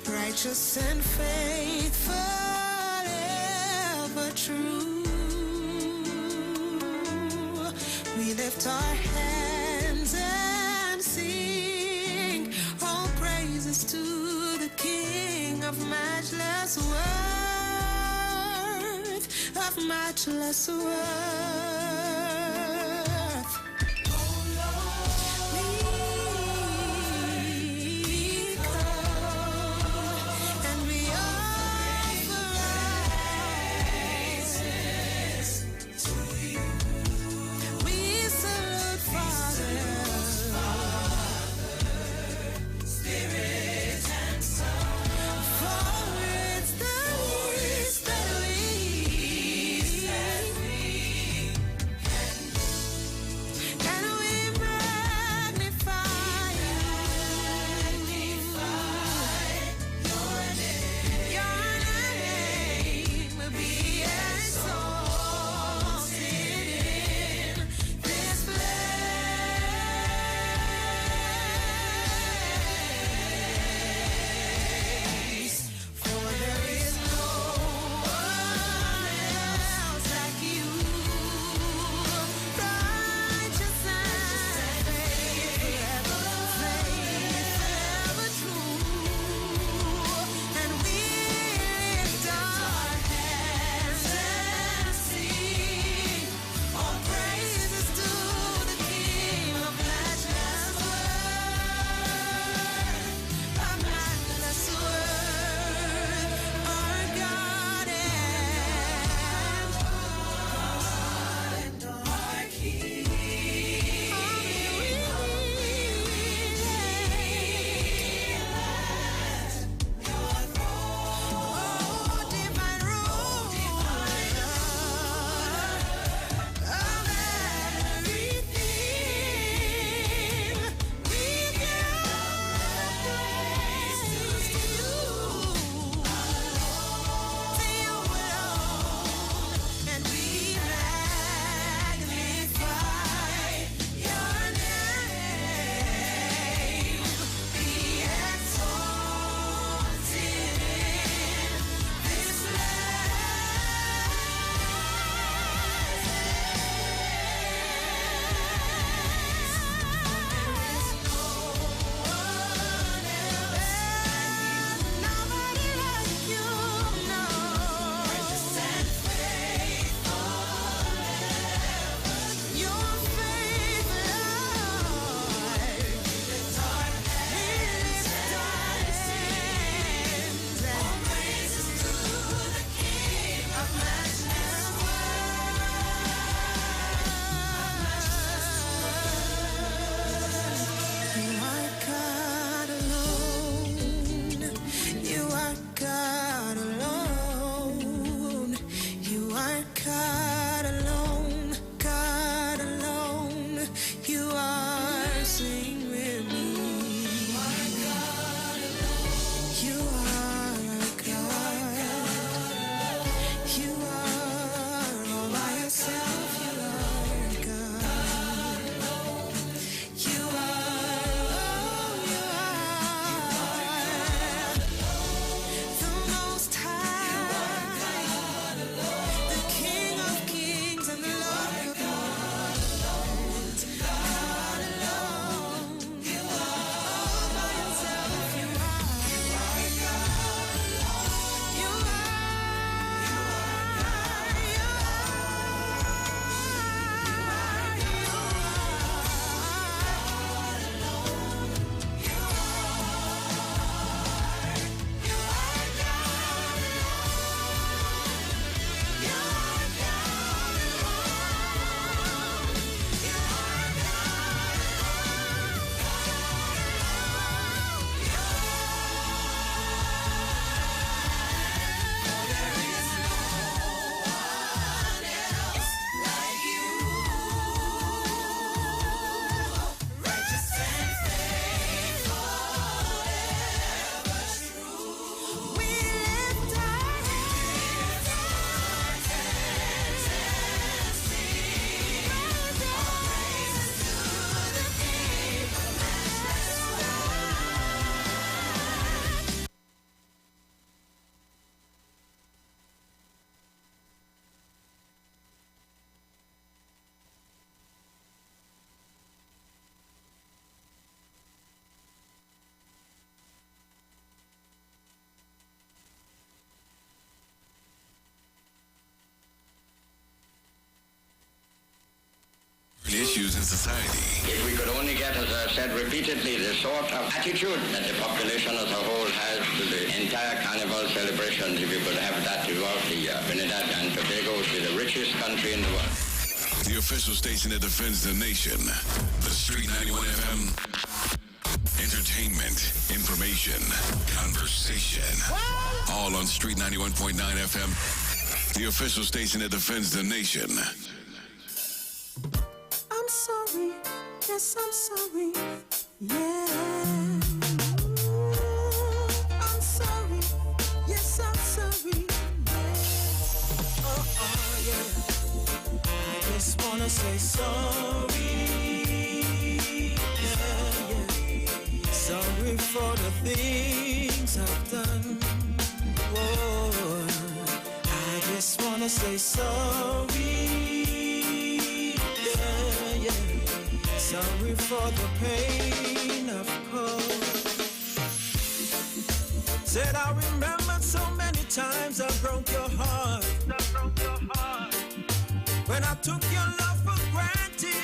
Righteous and faithful, ever true. We lift our hands and sing all praises to the King of matchless worth, of matchless worth. It's the issues in society. If we could only get, as I've said repeatedly, the sort of attitude that the population as a whole has to the entire carnival celebration, if you could have that throughout the year, Trinidad and Tobago would be the richest country in the world. The official station that defends the nation. The Street 91 FM. Entertainment, information, conversation. All on Street 91.9 FM. The official station that defends the nation. I'm sorry, yes, I'm sorry, yeah. I'm sorry, yes, I'm sorry, yeah. Yeah. I just wanna say sorry, yeah. Sorry for the things I've done. Whoa. I just wanna say sorry, yeah. Sorry for the pain I've caused. Said I remember so many times I broke your heart. When I took your love for granted.